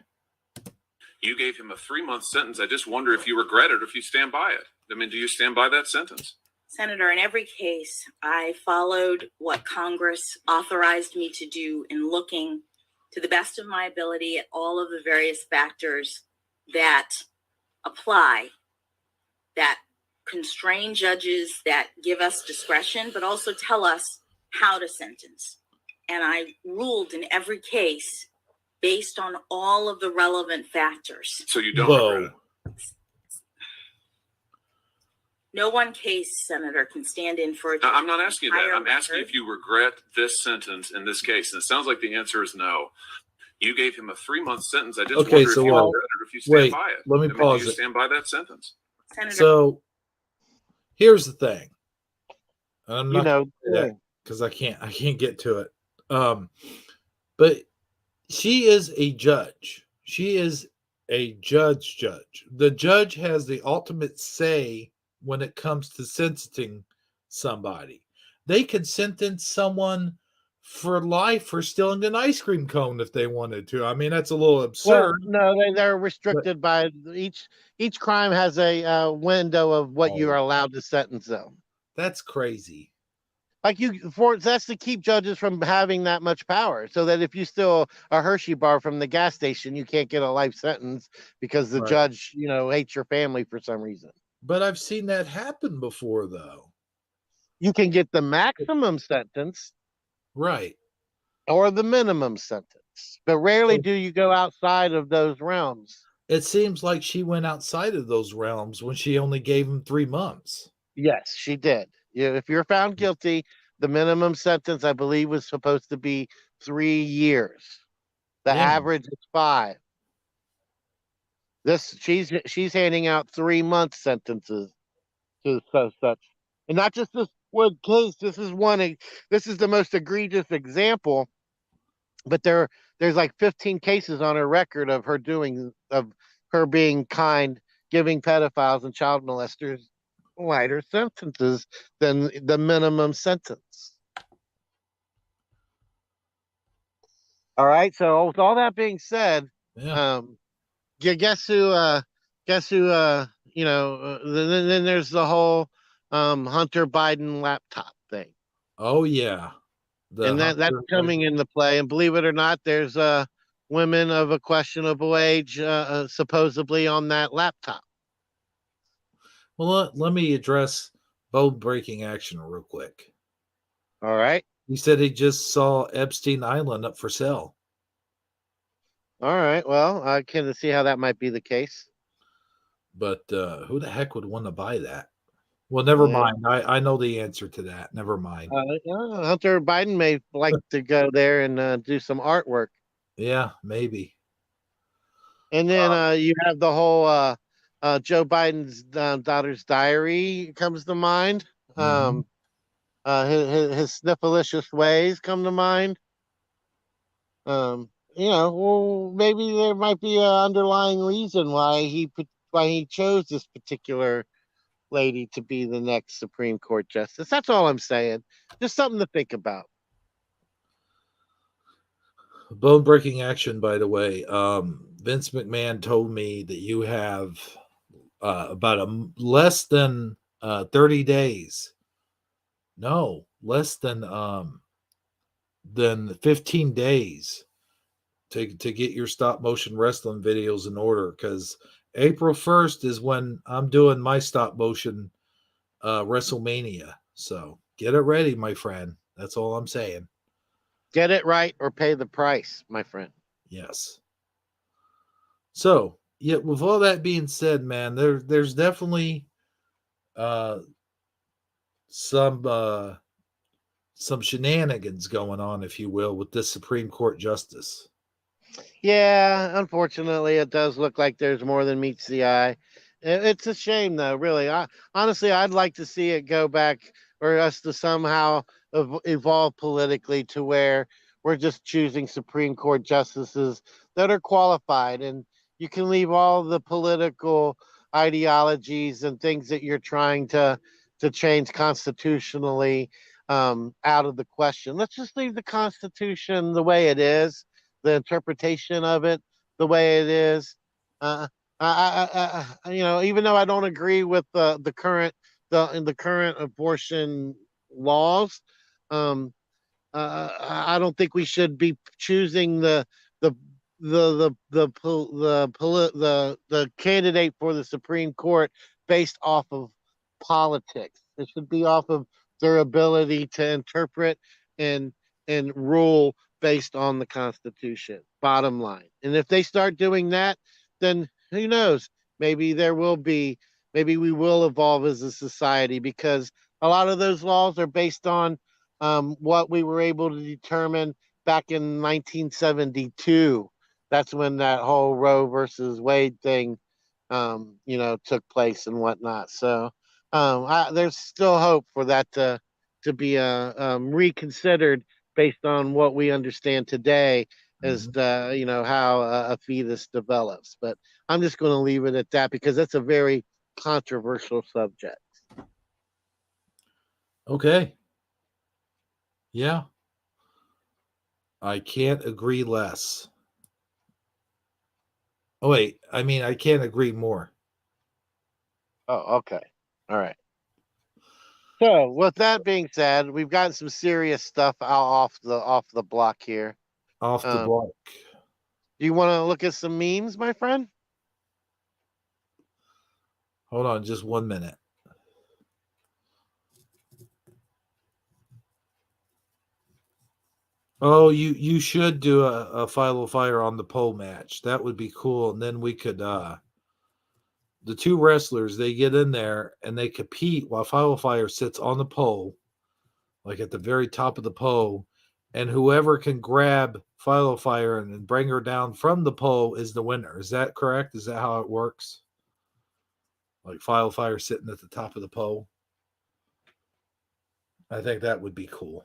F: You gave him a 3-month sentence. I just wonder if you regret it or if you stand by it. I mean, do you stand by that sentence?
E: Senator, in every case, I followed what Congress authorized me to do in looking to the best of my ability at all of the various factors that apply, that constrain judges, that give us discretion, but also tell us how to sentence. And I ruled in every case based on all of the relevant factors.
F: So you don't regret it?
E: No one case, Senator, can stand in for a
F: Now, I'm not asking you that.
E: entire
F: I'm asking
E: record.
F: if you regret this sentence in this case. And it sounds like the answer is no. You gave him a 3-month sentence. I just
A: Okay,
F: wonder
A: so
F: if you
A: well,
F: regret it or if you stand
A: wait,
F: by it.
A: let me
F: I mean,
A: pause
F: do you
A: it.
F: stand by that sentence?
E: Senator,
A: So here's the thing. I'm
C: You
A: not
C: know,
A: because I can't get to it. But she is a judge. She is a judge. The judge has the ultimate say when it comes to sentencing somebody. They could sentence someone for life for stealing an ice cream cone if they wanted to. I mean, that's a little
C: well,
A: absurd.
C: no, they're restricted by each crime has a window of what you are
A: Oh,
C: allowed to sentence them.
A: that's crazy.
C: Like that's to keep judges from having that much power, so that if you steal a Hershey bar from the gas station, you can't get a life sentence because the
A: Right.
C: judge, hates your family for some reason.
A: But I've seen that happen before, though.
C: You can get the maximum sentence
A: Right.
C: or the minimum sentence, but rarely do you go outside of those realms.
A: It seems like she went outside of those realms when she only gave him 3 months.
C: Yes, she did. If you're found guilty, the minimum sentence, I believe, was supposed to be 3 years. The
A: Yeah.
C: average is 5. She's handing out 3-month sentences to such, and not just this one case. This is one. This is the most egregious example, but there's like 15 cases on her record of her being kind, giving pedophiles and child molesters lighter sentences than the minimum sentence. All right. So with all that being said,
A: Yeah.
C: guess who? Then there's the whole Hunter Biden laptop thing,
A: Oh yeah.
C: and that's coming into play. And believe it or not, there's women of a questionable age supposedly on that laptop.
A: Well, let me address bold breaking action real quick.
C: All right.
A: He said he just saw Epstein Island up for sale.
C: All right. Well, I can see how that might be the case.
A: But who the heck would want to buy that? Well, never mind. I know the answer to that. Never mind.
C: Hunter Biden may like to go there and do some artwork.
A: Yeah, maybe.
C: And then you have the whole Joe Biden's daughter's diary comes to mind.
A: Mhm.
C: His sniffalicious ways come to mind. Well, maybe there might be an underlying reason why he chose this particular lady to be the next Supreme Court justice. That's all I'm saying. Just something to think about.
A: Bone breaking action, by the way. Vince McMahon told me that you have about less than 30 days. No, less than 15 days to get your stop motion wrestling videos in order, because April 1st is when I'm doing my stop motion WrestleMania. So get it ready, my friend. That's all I'm saying.
C: Get it right or pay the price, my friend.
A: Yes. So, yeah, with all that being said, man, there's definitely uh some uh some shenanigans going on, if you will, with this Supreme Court justice.
C: Yeah, unfortunately, it does look like there's more than meets the eye. It's a shame, though. Really, honestly, I'd like to see it go back, or us to somehow evolve politically to where we're just choosing Supreme Court justices that are qualified, and you can leave all the political ideologies and things that you're trying to change constitutionally out of the question. Let's just leave the Constitution the way it is, the interpretation of it the way it is. Uh, even though I don't agree with the current abortion laws, um, I don't think we should be choosing the the candidate for the Supreme Court based off of politics. It should be off of their ability to interpret and rule based on the Constitution. Bottom line. And if they start doing that, then who knows? Maybe there will be. Maybe we will evolve as a society, because a lot of those laws are based on what we were able to determine back in 1972. That's when that whole Roe versus Wade thing, took place and whatnot. So there's still hope for that to be reconsidered based on what we understand today as
A: Mhm.
C: how a fetus develops. But I'm just going to leave it at that because that's a very controversial subject.
A: Okay. Yeah, I can't agree less. Oh wait, I mean I can't agree more.
C: Oh, okay. All right. So, with that being said, we've gotten some serious stuff out off the block here.
A: Off the
C: Um,
A: block.
C: do you want to look at some memes, my friend?
A: Hold on just 1 minute. Oh, you should do a Philo Fire on the pole match. That would be cool. And then we could the two wrestlers, they get in there and they compete while Philo Fire sits on the pole, like at the very top of the pole, and whoever can grab Philo Fire and then bring her down from the pole is the winner. Is that correct? Is that how it works? Like Philo Fire sitting at the top of the pole. I think that would be cool.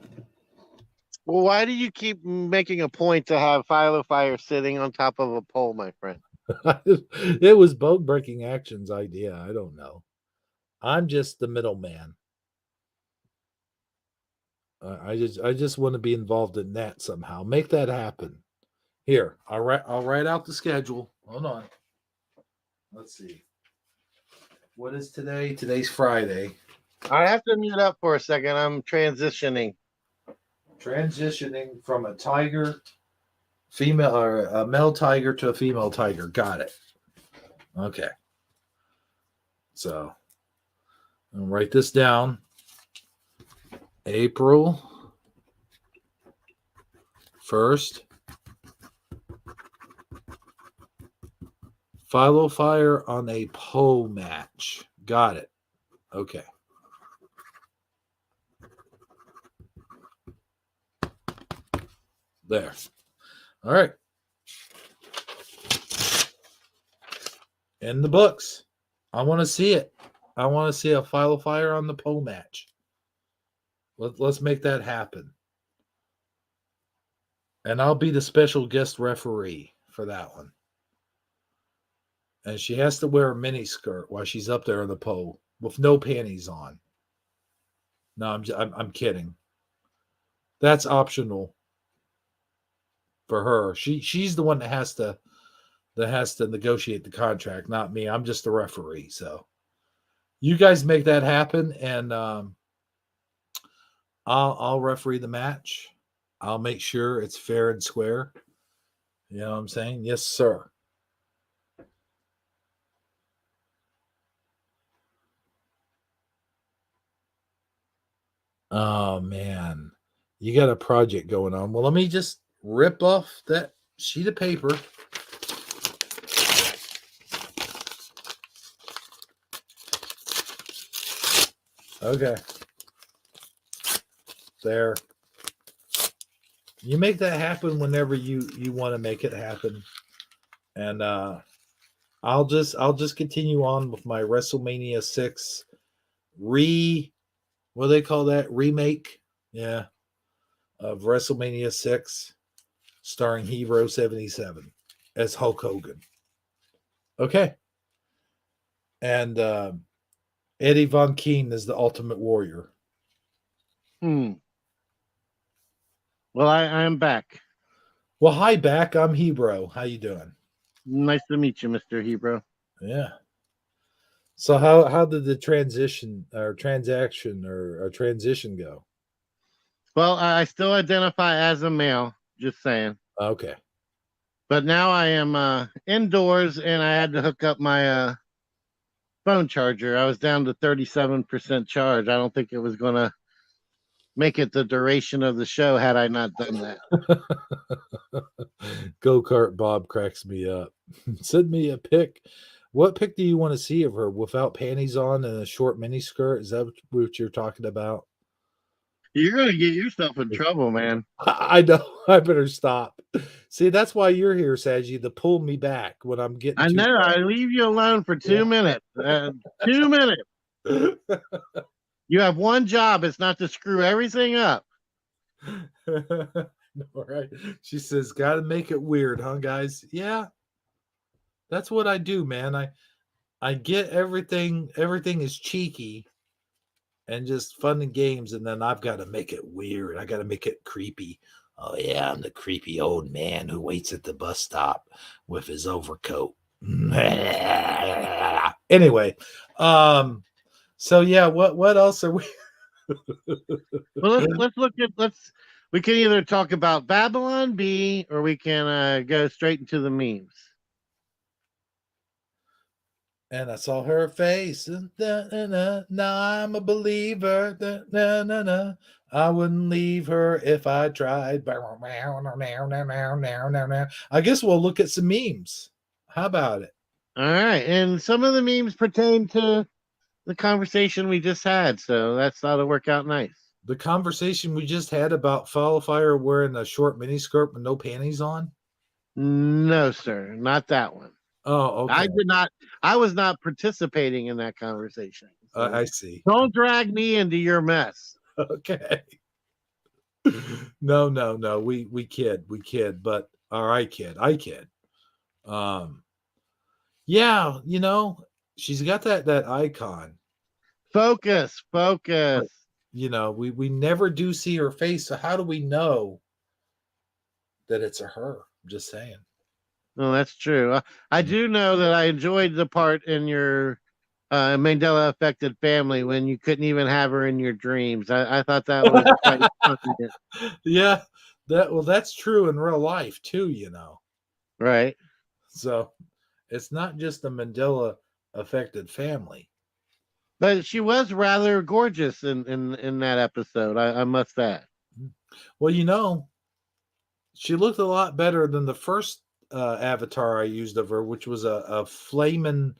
C: Well, why do you keep making a point to have Philo Fire sitting on top of a pole, my friend?
A: It was Bone Breaking Action's idea. I don't know. I'm just the middleman. I just want to be involved in that somehow. Make that happen. Here, I'll write out the schedule. Hold on. Let's see. What is today? Today's Friday.
C: I have to mute up for a second. I'm transitioning.
A: Transitioning from a tiger, female or a male tiger to a female tiger. Got it. Okay. So I'll write this down. April 1st. Philo Fire on a pole match. Got it. Okay. There. All right. in the books. I want to see it. I want to see a File of Fire on the pole match. Let's make that happen. And I'll be the special guest referee for that one. And she has to wear a mini skirt while she's up there on the pole with no panties on. No, I'm kidding. That's optional for her. She's the one that has to negotiate the contract, not me. I'm just the referee. So you guys make that happen, and I'll referee the match. I'll make sure it's fair and square. You know what I'm saying? Yes, sir. Oh man, you got a project going on. Well, let me just rip off that sheet of paper. Okay. There. You make that happen whenever you want to make it happen. And I'll just continue on with my WrestleMania 6 what do they call that? Remake? Yeah. Of WrestleMania 6 starring Hero 77 as Hulk Hogan. Okay. And Eddie Von Keen is the Ultimate Warrior.
C: Well, I am back.
A: Well, hi back. I'm Hebro. How you doing?
C: Nice to meet you, Mr. Hebrew.
A: Yeah. So how did the transaction or transition go?
C: Well, I still identify as a male, just saying.
A: Okay.
C: But now I am indoors, and I had to hook up my phone charger. I was down to 37% charge. I don't think it was going to make it the duration of the show had I not done that.
A: Go-kart Bob cracks me up. Send me a pic. What pic do you want to see of her without panties on and a short mini skirt? Is that what you're talking about?
C: You're going to get yourself in trouble, man.
A: I know. I better stop. See, that's why you're here, Sagi, to pull me back when I'm getting
C: I
A: too
C: know.
A: far.
C: I leave you alone for 2 minutes. 2 minutes. You have one job. It's not to screw everything up.
A: All right. She says, "Got to make it weird, huh, guys?" Yeah, that's what I do, man. I get everything. Everything is cheeky and just fun and games, and then I've got to make it weird. I got to make it creepy. Oh yeah, I'm the creepy old man who waits at the bus stop with his overcoat. Anyway, so yeah, what else are we?
C: Well, we can either talk about Babylon B or we can go straight into the memes.
A: And I saw her face. Now I'm a believer. I wouldn't leave her if I tried. I guess we'll look at some memes. How about it?
C: All right. And some of the memes pertain to the conversation we just had. So that's ought to work out nice.
A: The conversation we just had about Fall Fire wearing a short miniskirt with no panties on?
C: No, sir. Not that one.
A: Oh, okay.
C: I did not. I was not participating in that conversation. So
A: I see.
C: don't drag me into your mess.
A: Okay. No. We kid, but all right, kid. I kid. Yeah, she's got that icon.
C: Focus.
A: But, we never do see her face. So how do we know that it's a her? I'm just saying.
C: No, that's true. I do know that I enjoyed the part in your Mandela affected family when you couldn't even have her in your dreams. I thought that was quite funny.
A: Yeah, that's true in real life too,
C: Right.
A: So it's not just the Mandela affected family.
C: But she was rather gorgeous in that episode. I must say.
A: Well, she looked a lot better than the first avatar I used of her, which was a flaming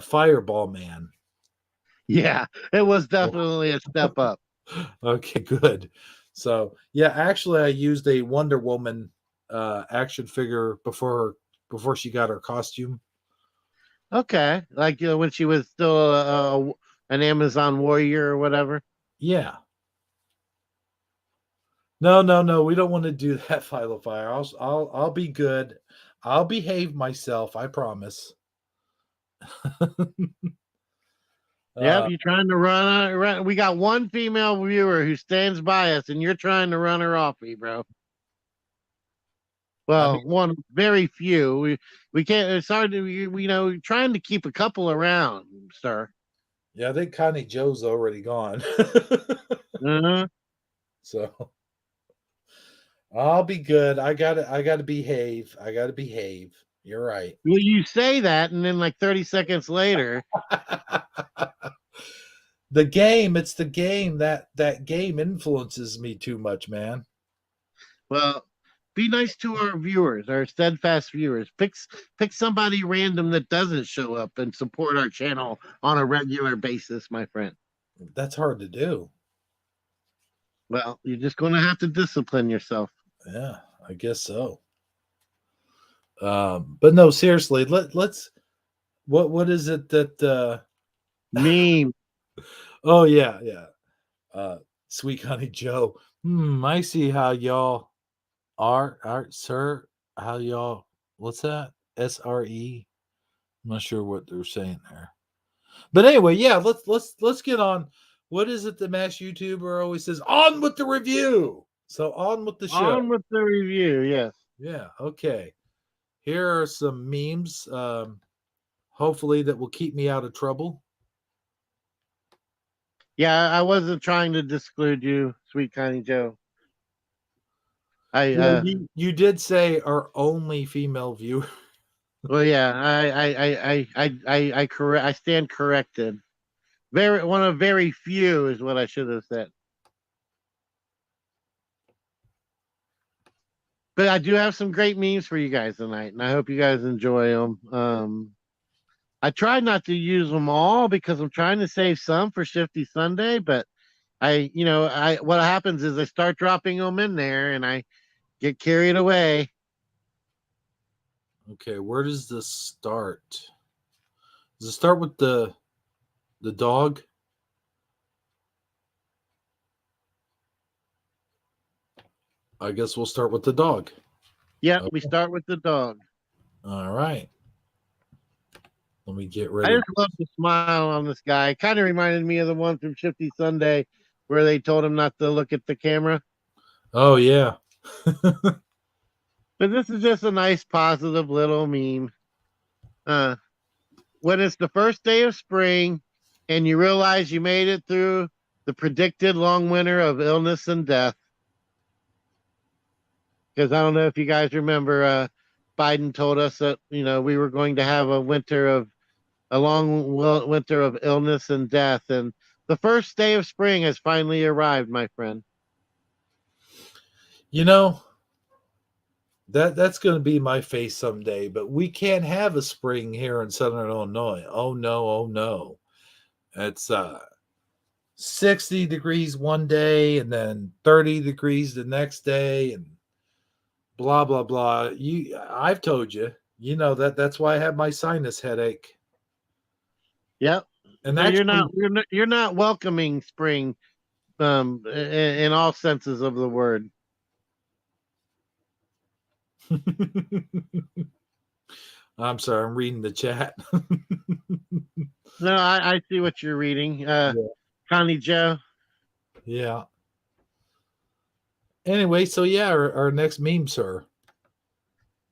A: fireball man.
C: Yeah, it was definitely a step up.
A: Okay, good. So yeah, actually, I used a Wonder Woman action figure before she got her costume.
C: Okay, like when she was still an Amazon warrior or whatever.
A: Yeah. No. We don't want to do that, Philo Fire. I'll be good. I'll behave myself. I promise.
C: Yep,
A: uh,
C: you're trying to run. We got one female viewer who stands by us, and you're trying to run her off me, bro.
A: I mean,
C: Well, one very few. We can't. It's hard to trying to keep a couple around, sir.
A: yeah, I think Connie Joe's already gone.
C: Uh-huh.
A: So I'll be good. I gotta behave. I gotta behave. You're right.
C: Well, you say that, and then like 30 seconds later,
A: It's the game that game influences me too much, man.
C: well, be nice to our viewers, our steadfast viewers. Pick somebody random that doesn't show up and support our channel on a regular basis, my friend.
A: That's hard to do.
C: Well, you're just going to have to discipline yourself.
A: Yeah, I guess so. But no, seriously, let's what is it that
C: Meme.
A: oh yeah. Sweet Honey Joe. I see how y'all are, sir. How y'all what's that? SRE? I'm not sure what they're saying there. But anyway, yeah, let's get on. What is it the mass YouTuber always says? On with the review. So on with the show.
C: On with the review, yes.
A: Yeah, okay. Here are some memes. Hopefully that will keep me out of trouble.
C: Yeah, I wasn't trying to disclude you, sweet Connie Joe. I
A: Well, you did say our only female viewer.
C: well, yeah, I stand corrected. One of very few is what I should have said. But I do have some great memes for you guys tonight, and I hope you guys enjoy them. I tried not to use them all because I'm trying to save some for Shifty Sunday, but what happens is I start dropping them in there and I get carried away.
A: Okay, where does this start? Does it start with the dog? I guess we'll start with the dog.
C: Yep,
A: Okay.
C: we start with the dog.
A: All right. Let me get
C: I
A: ready.
C: just love the smile on this guy. Kind of reminded me of the one from Shifty Sunday where they told him not to look at the camera.
A: Oh yeah.
C: But this is just a nice, positive little meme. When it's the first day of spring and you realize you made it through the predicted long winter of illness and death. Because I don't know if you guys remember, Biden told us that we were going to have a long winter of illness and death, and the first day of spring has finally arrived, my friend.
A: You know, that's going to be my face someday, but we can't have a spring here in Southern Illinois. Oh no. It's 60 degrees one day and then 30 degrees the next day and blah blah blah. I've told you, that's why I have my sinus headache.
C: Yep.
A: And
C: So
A: actually,
C: you're not welcoming spring in all senses of the word.
A: I'm sorry, I'm reading the chat.
C: No, I see what you're reading.
A: Yeah.
C: Connie Joe.
A: Yeah. Anyway, so yeah, our next meme, sir.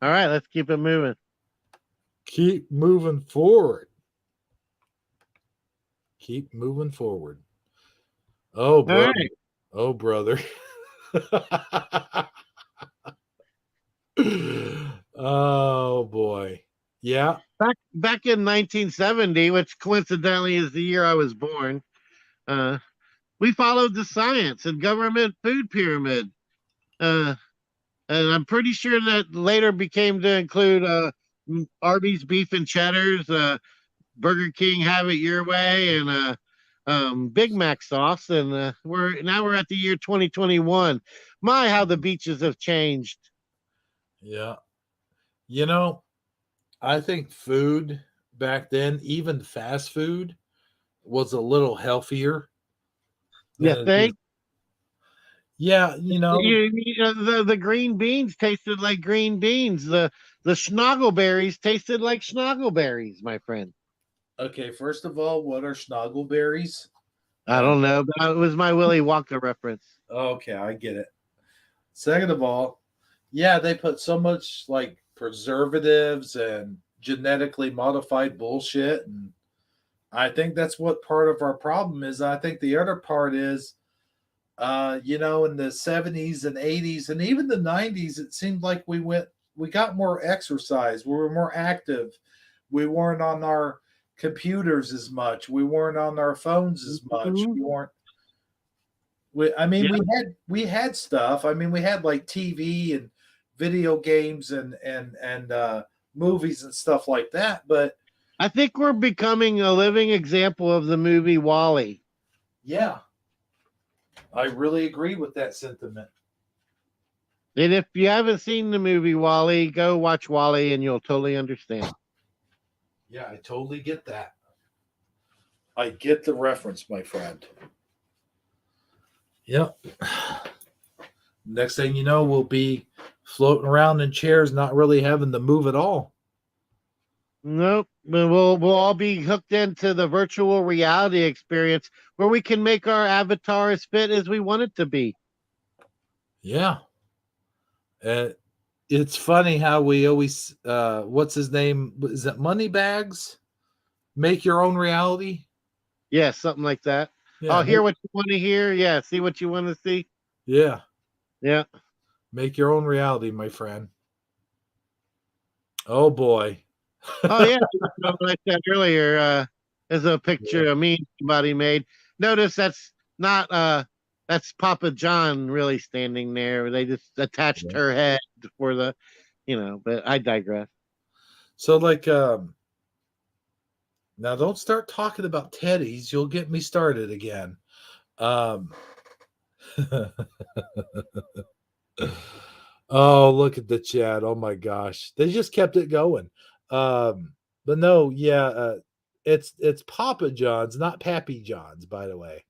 C: All right, let's keep it moving.
A: Keep moving forward. Keep moving forward. Oh, brother.
C: Right.
A: Oh, brother. Oh, boy. Yeah.
C: Back in 1970, which coincidentally is the year I was born, we followed the science and government food pyramid. And I'm pretty sure that later became to include Arby's beef and cheddars, Burger King have it your way, and Big Mac sauce. And we're at the year 2021. My, how the beaches have changed.
A: Yeah. I think food back then, even fast food was a little healthier
C: You
A: than it is.
C: think?
A: Yeah,
C: The green beans tasted like green beans. The schnoggleberries tasted like schnoggleberries, my friend.
A: okay, first of all, what are schnoggleberries?
C: I don't know. But it was my Willy Wonka reference.
A: Okay, I get it. Second of all, yeah, they put so much like preservatives and genetically modified bullshit. And I think that's what part of our problem is. I think the other part is, in the 70s and 80s and even the 90s, it seemed like we got more exercise. We were more active. We weren't on our computers as much. We weren't on our phones as much.
C: Mhm.
A: We weren't I mean,
C: Yeah.
A: we had stuff. I mean, we had like TV and video games and movies and stuff like that. But
C: I think we're becoming a living example of the movie Wally.
A: yeah, I really agree with that sentiment.
C: And if you haven't seen the movie Wally, go watch Wally and you'll totally understand.
A: Yeah, I totally get that. I get the reference, my friend. Yep. Next thing you know, we'll be floating around in chairs, not really having to move at all.
C: Nope. But we'll all be hooked into the virtual reality experience where we can make our avatar as fit as we want it to be.
A: Yeah. It's funny how we always, what's his name? Is it Moneybags? Make your own reality?
C: Yeah, something like that.
A: Yeah.
C: I'll hear what you want to hear. Yeah, see what you want to see.
A: Yeah.
C: Yeah.
A: Make your own reality, my friend. Oh, boy.
C: Oh yeah, what I said earlier is a picture of me somebody made. Notice that's Papa John really standing there. They just attached
A: Yeah.
C: her head for the, but I digress.
A: So, like, now don't start talking about teddies. You'll get me started again. Um, oh, look at the chat. Oh my gosh. They just kept it going. But no, yeah, it's Papa John's, not Pappy John's, by the way.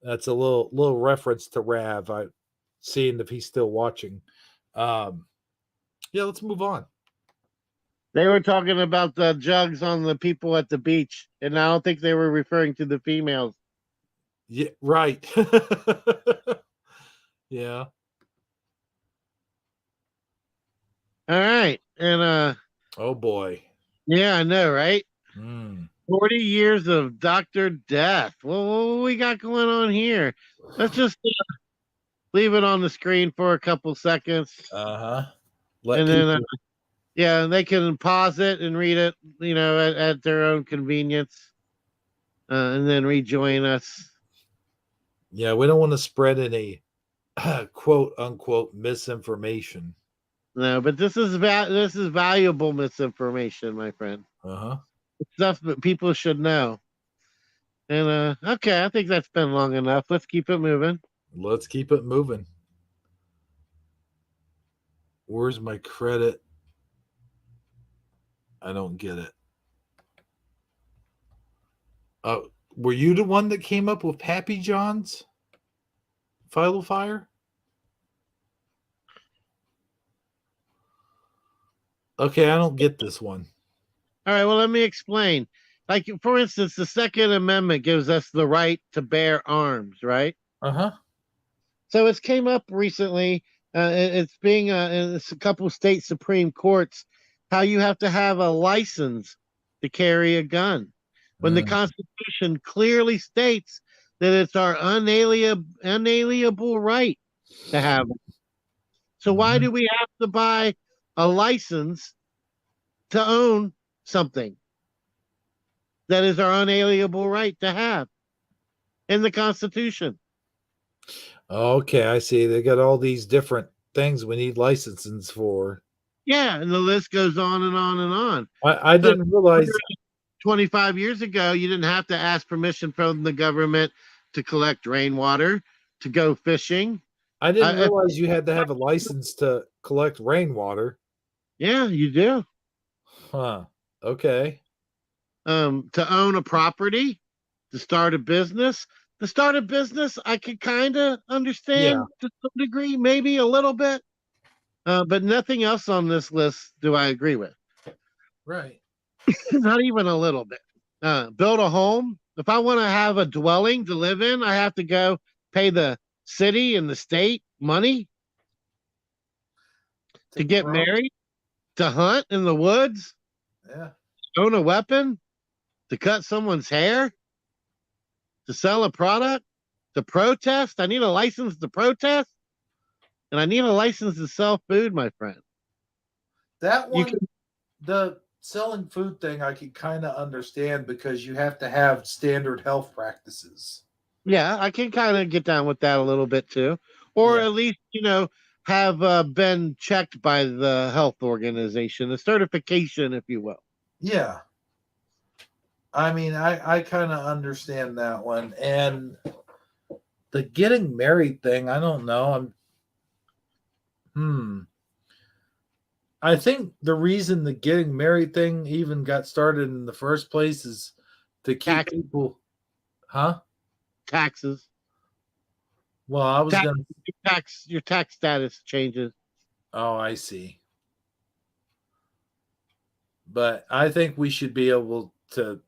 A: That's a little reference to Rav. I seeing if he's still watching. Yeah, let's move on.
C: They were talking about the jugs on the people at the beach, and I don't think they were referring to the females.
A: Yeah, right. Yeah.
C: All right, and
A: Oh boy.
C: yeah, I know, right?
A: Mm.
C: 40 years of Dr. Death. Well, what we got going on here? Let's just leave it on the screen for a couple seconds.
A: Uh-huh. Let
C: And then,
A: people
C: yeah, they can pause it and read it, at their own convenience, and then rejoin us.
A: Yeah, we don't want to spread any quote unquote misinformation.
C: No, but this is valuable misinformation, my friend.
A: Uh-huh.
C: Stuff that people should know. And okay, I think that's been long enough. Let's keep it moving.
A: Let's keep it moving. Where's my credit? I don't get it. Were you the one that came up with Pappy John's Philo Fire? Okay, I don't get this one.
C: All right, well, let me explain. Like, for instance, the Second Amendment gives us the right to bear arms, right?
A: Uh-huh.
C: So it's came up recently. It's being in a couple of state Supreme Courts how you have to have a license to carry a gun when the Constitution clearly states that it's our unalienable right to have it. So why do we have to buy a license to own something that is our unalienable right to have in the Constitution?
A: Okay, I see. They got all these different things we need licenses for.
C: Yeah, and the list goes on and on and on.
A: I didn't realize
C: 25 years ago, you didn't have to ask permission from the government to collect rainwater, to go fishing.
A: I didn't realize you had to have a license to collect rainwater.
C: Yeah, you do.
A: Huh. Okay.
C: To own a property, to start a business. To start a business, I could kind of
A: Yeah.
C: understand to some degree, maybe a little bit, but nothing else on this list do I agree with.
A: Right.
C: Not even a little bit. Build a home. If I want to have a dwelling to live in, I have to go pay the city and the state money to get
A: Pro.
C: married, to hunt in the woods,
A: Yeah.
C: own a weapon, to cut someone's hair, to sell a product, to protest. I need a license to protest, and I need a license to sell food, my friend.
A: That
C: You
A: one,
C: can,
A: the selling food thing, I can kind of understand because you have to have standard health practices.
C: yeah, I can kind of get down with that a little bit too, or
A: Yeah.
C: at least have been checked by the health organization, a certification, if you will.
A: Yeah. I mean, I kind of understand that one. And the getting married thing, I don't know. I think the reason the getting married thing even got started in the first place is to keep
C: Tax,
A: people, huh?
C: taxes,
A: Well, I was
C: tax,
A: going to,
C: your tax status changes.
A: oh, I see. But I think we should be able to,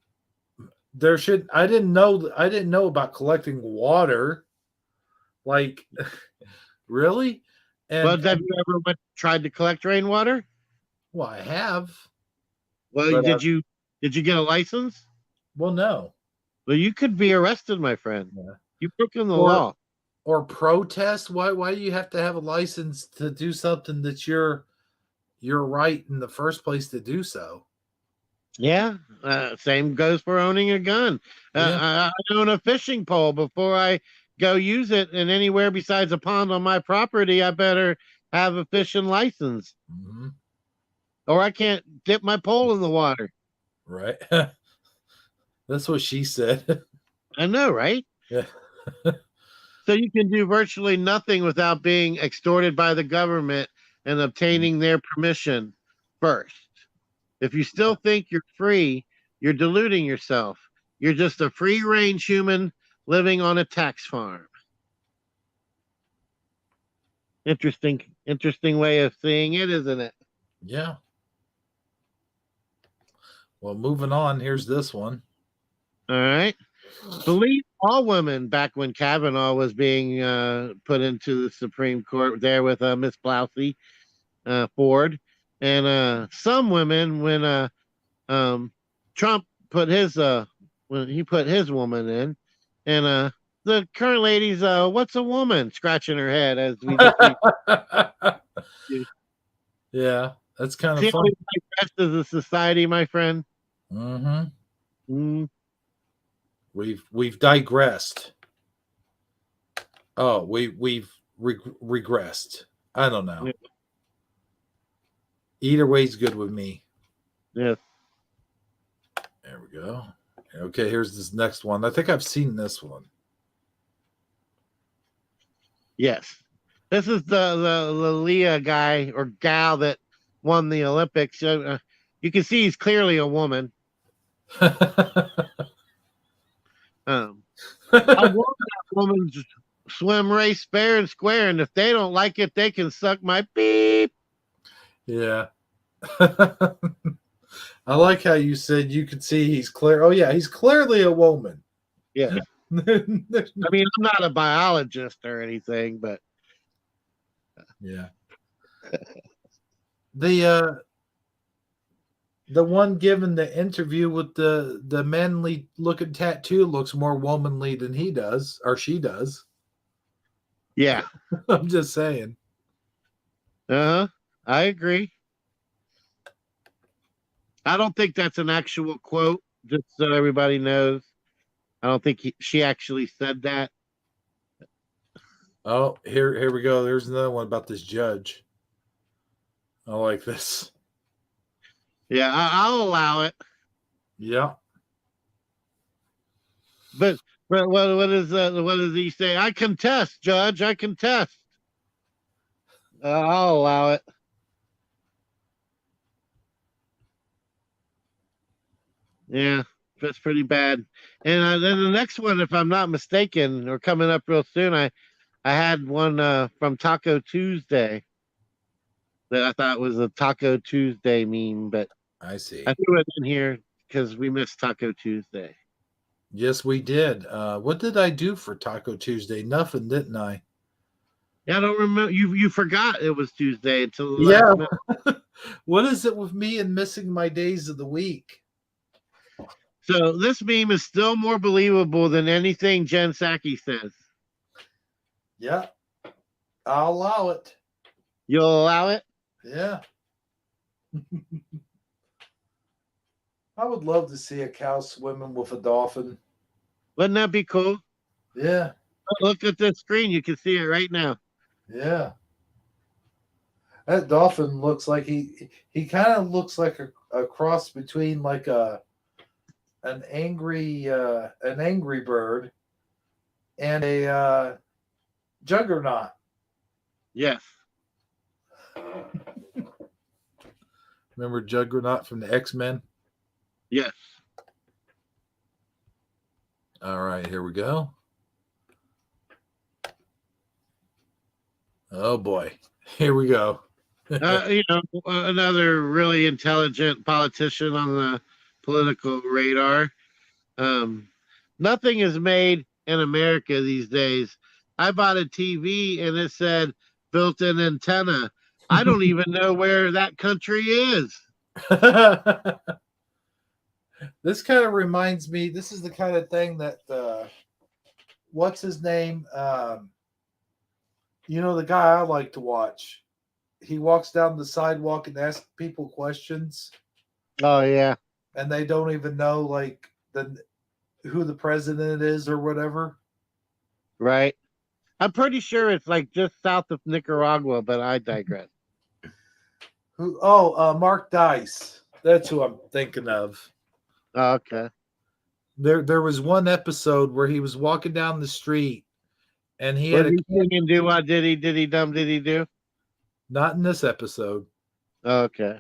A: I didn't know about collecting water. Like, really?
C: Well,
A: And,
C: have you ever tried to collect rainwater?
A: well, I have,
C: Well,
A: but,
C: did you get a license?
A: well, no.
C: Well, you could be arrested, my friend.
A: Yeah.
C: You broken the
A: Or,
C: law.
A: or protest. Why do you have to have a license to do something that you're right in the first place to do so?
C: Yeah, same goes for owning a gun.
A: Yeah.
C: I own a fishing pole. Before I go use it in anywhere besides a pond on my property, I better have a fishing license,
A: Hmm.
C: or I can't dip my pole in the water.
A: Right. That's what she said.
C: I know, right?
A: Yeah.
C: So you can do virtually nothing without being extorted by the government and obtaining their permission first. If you still think you're free, you're deluding yourself. You're just a free range human living on a tax farm. Interesting way of seeing it, isn't it?
A: Yeah. Well, moving on. Here's this one.
C: All right. Believe all women back when Kavanaugh was being put into the Supreme Court there with Miss Blousy Ford, and some women when Trump put his when he put his woman in, and the current lady's what's a woman scratching her head as we just read.
A: Yeah, that's kind of
C: See how
A: fun.
C: we digress as a society, my friend.
A: Hmm.
C: Mm,
A: We've digressed. Oh, we've regressed. I don't know.
C: yeah,
A: Either way's good with me.
C: yes,
A: There we go. Okay, here's this next one. I think I've seen this one.
C: yes. This is the Leah guy or gal that won the Olympics. You can see he's clearly a woman. I won that woman's swim race fair and square, and if they don't like it, they can suck my beep.
A: Yeah. I like how you said you could see he's clear. Oh yeah, he's clearly a woman.
C: Yeah. I mean, I'm not a biologist or anything, but
A: Yeah. The one given the interview with the manly looking tattoo looks more womanly than he does or she does.
C: yeah.
A: I'm just saying.
C: Uh-huh. I agree. I don't think that's an actual quote, just so everybody knows. I don't think she actually said that.
A: Oh, here we go. There's another one about this judge. I like this.
C: Yeah, I'll allow it.
A: Yeah.
C: But what does he say? I contest, Judge. I contest. I'll allow it. Yeah, that's pretty bad. And then the next one, if I'm not mistaken, or coming up real soon, I had one from Taco Tuesday that I thought was a Taco Tuesday meme, but
A: I
C: I
A: see.
C: threw it in here because we missed Taco Tuesday.
A: Yes, we did. What did I do for Taco Tuesday? Nothing, didn't I?
C: Yeah, I don't remember. You forgot it was Tuesday until the
A: Yeah.
C: last minute.
A: What is it with me and missing my days of the week?
C: So this meme is still more believable than anything Jen Psaki says.
A: Yeah, I'll allow it.
C: You'll allow it?
A: Yeah. I would love to see a cow swimming with a dolphin.
C: Wouldn't that be cool?
A: Yeah.
C: Look at the screen. You can see it right now.
A: Yeah. That dolphin looks like he kind of looks like a cross between like an angry bird and a juggernaut.
C: Yes.
A: Remember Juggernaut from the X-Men?
C: Yes.
A: All right, here we go. Oh boy. Here we go.
C: Another really intelligent politician on the political radar. Um, Nothing is made in America these days. I bought a TV and it said built-in antenna. I don't even know where that country is.
A: This kind of reminds me, this is the kind of thing that what's his name? The guy I like to watch. He walks down the sidewalk and asks people questions,
C: Oh yeah,
A: and they don't even know like who the president is or whatever.
C: right. I'm pretty sure it's like just south of Nicaragua, but I digress.
A: Who? Oh, Mark Dice. That's who I'm thinking of.
C: Oh, okay.
A: There was one episode where he was walking down the street and he
C: Was
A: had a
C: he singing "Do What Did He Dum Did He Do"?
A: not in this episode.
C: Okay.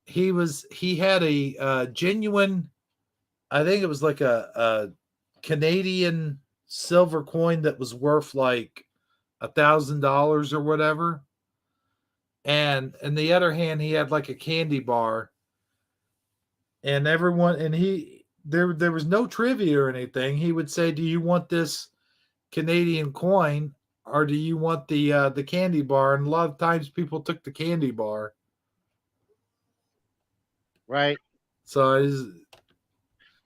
A: He had a genuine, I think it was like a Canadian silver coin that was worth like $1,000 or whatever. And in the other hand, he had like a candy bar. And everyone and there was no trivia or anything. He would say, "Do you want this Canadian coin or do you want the candy bar?" And a lot of times people took the candy bar.
C: Right.
A: So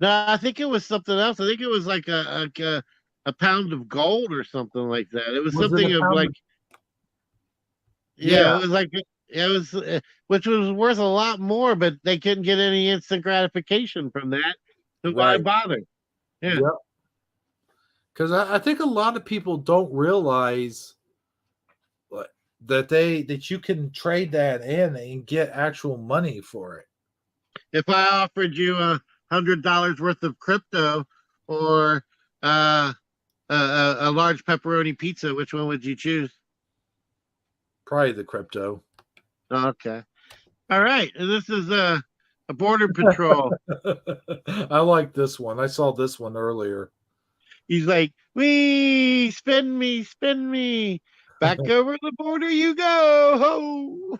C: No, I think it was something else. I think it was like a pound of gold or something like that. It was
A: was it
C: something
A: a
C: of
A: pound
C: like,
A: of-
C: yeah,
A: yeah,
C: it was like it was, which was worth a lot more, but they couldn't get any instant gratification from that. So why
A: right.
C: bother? Yeah.
A: Yep. Because I think a lot of people don't realize that you can trade that in and get actual money for it.
C: If I offered you $100 worth of crypto or a large pepperoni pizza, which one would you choose?
A: Probably the crypto.
C: Okay. All right. And this is a border patrol.
A: I like this one. I saw this one earlier.
C: He's like, "Wee, spin me. Back over the border you go.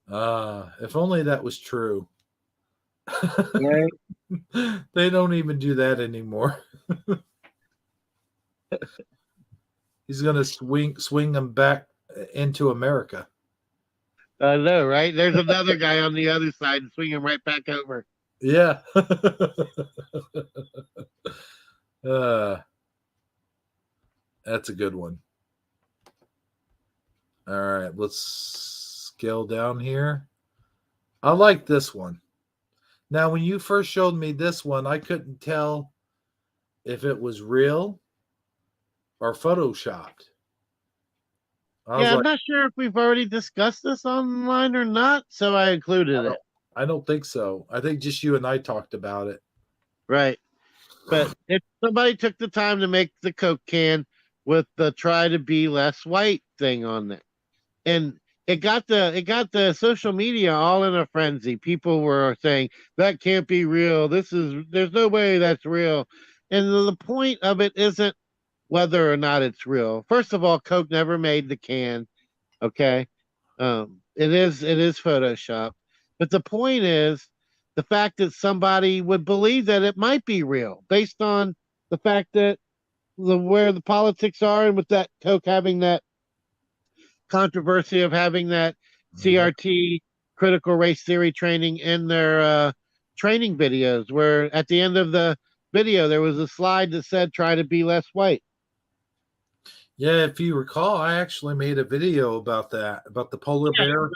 C: Ho."
A: If only that was true.
C: Right.
A: They don't even do that anymore. He's gonna swing them back into America.
C: I know, right? There's another guy on the other side and swing him right back over.
A: Yeah. uh, that's a good one. All right, let's scale down here. I like this one. Now, when you first showed me this one, I couldn't tell if it was real or photoshopped.
C: Yeah, I'm not sure if we've already discussed this online or not, so I included it.
A: I don't think so. I think just you and I talked about it.
C: Right. But if somebody took the time to make the Coke can with the try to be less white thing on it. And it got the social media all in a frenzy. People were saying that can't be real. There's no way that's real. And the point of it isn't whether or not it's real. First of all, Coke never made the can. Okay. It is Photoshop. But the point is the fact that somebody would believe that it might be real based on the fact that where the politics are, and with that Coke having that controversy of having that
A: Yeah.
C: CRT, critical race theory training in their training videos, where at the end of the video there was a slide that said try to be less white.
A: Yeah, if you recall, I actually made a video about that, about the polar bear.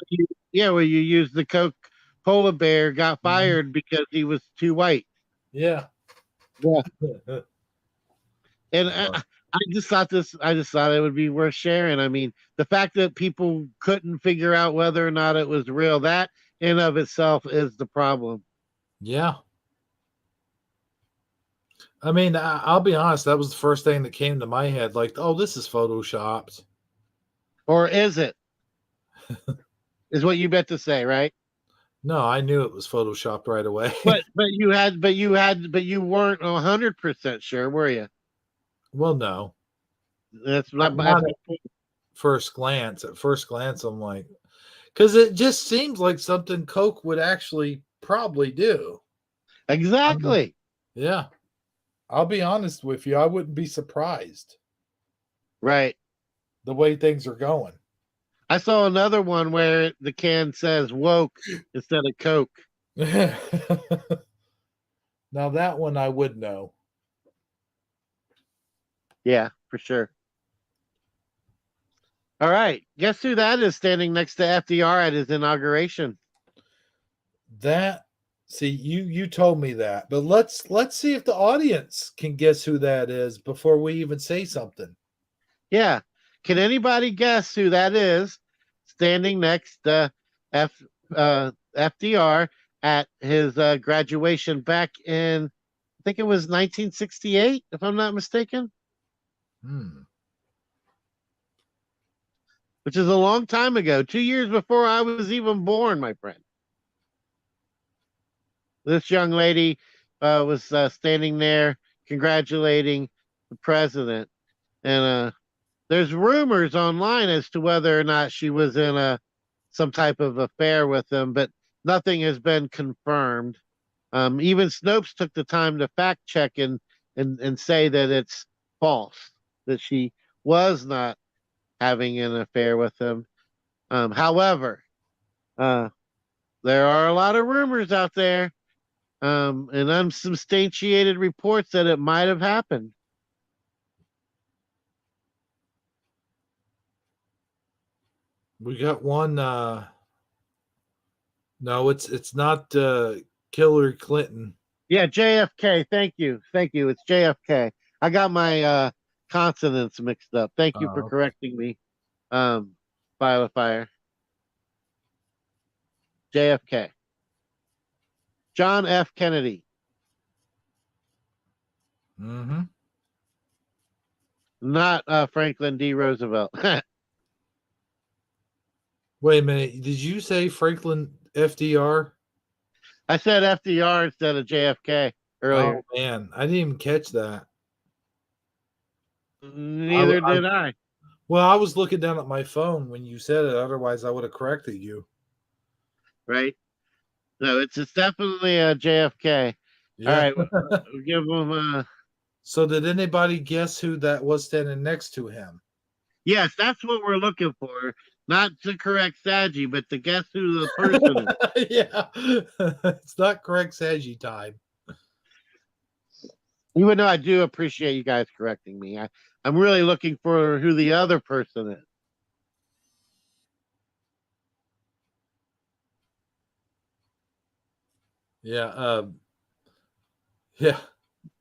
C: Yeah, where you use the Coke polar bear got fired because he was too white.
A: Yeah.
C: Yeah. And I just thought it would be worth sharing. I mean, the fact that people couldn't figure out whether or not it was real, that in of itself is the problem.
A: Yeah. I mean, I'll be honest, that was the first thing that came to my head. Like, oh, this is photoshopped.
C: Or is it? Is what you meant to say, right?
A: No, I knew it was photoshopped right away.
C: But you weren't 100% sure, were you?
A: Well, no.
C: That's
A: Not
C: not.
A: at first glance. At first glance, I'm like, because it just seems like something Coke would actually probably do.
C: Exactly.
A: Yeah. I'll be honest with you. I wouldn't be surprised
C: Right.
A: the way things are going.
C: I saw another one where the can says woke instead of Coke.
A: Now, that one I would know.
C: Yeah, for sure. All right. Guess who that is standing next to FDR at his inauguration?
A: That, see, you told me that, but let's see if the audience can guess who that is before we even say something.
C: Yeah. Can anybody guess who that is standing next to FDR at his graduation back in, I think it was 1968, if I'm not mistaken, which is a long time ago, 2 years before I was even born, my friend. This young lady was standing there congratulating the president. And there's rumors online as to whether or not she was in some type of affair with him, but nothing has been confirmed. Even Snopes took the time to fact check and say that it's false, that she was not having an affair with him. However, there are a lot of rumors out there, and unsubstantiated reports that it might have happened.
A: We got one. No, it's not Hillary Clinton.
C: Yeah, JFK. Thank you. It's JFK. I got my consonants mixed up. Thank you for
A: Oh.
C: correcting me. File fire. JFK. John F. Kennedy.
A: Mm-hmm.
C: Not Franklin D. Roosevelt.
A: Wait a minute. Did you say Franklin FDR?
C: I said FDR instead of JFK earlier.
A: Oh man, I didn't even catch that.
C: Neither did I.
A: Well, I was looking down at my phone when you said it. Otherwise, I would have corrected you.
C: Right? No, it's definitely a JFK.
A: Yeah.
C: All right, we'll give him.
A: So, did anybody guess who that was standing next to him?
C: Yes, that's what we're looking for. Not to correct Sagi, but to guess who the person is.
A: Yeah, it's not correct Sagi time.
C: Even though I do appreciate you guys correcting me, I'm really looking for who the other person is.
A: Yeah. Yeah.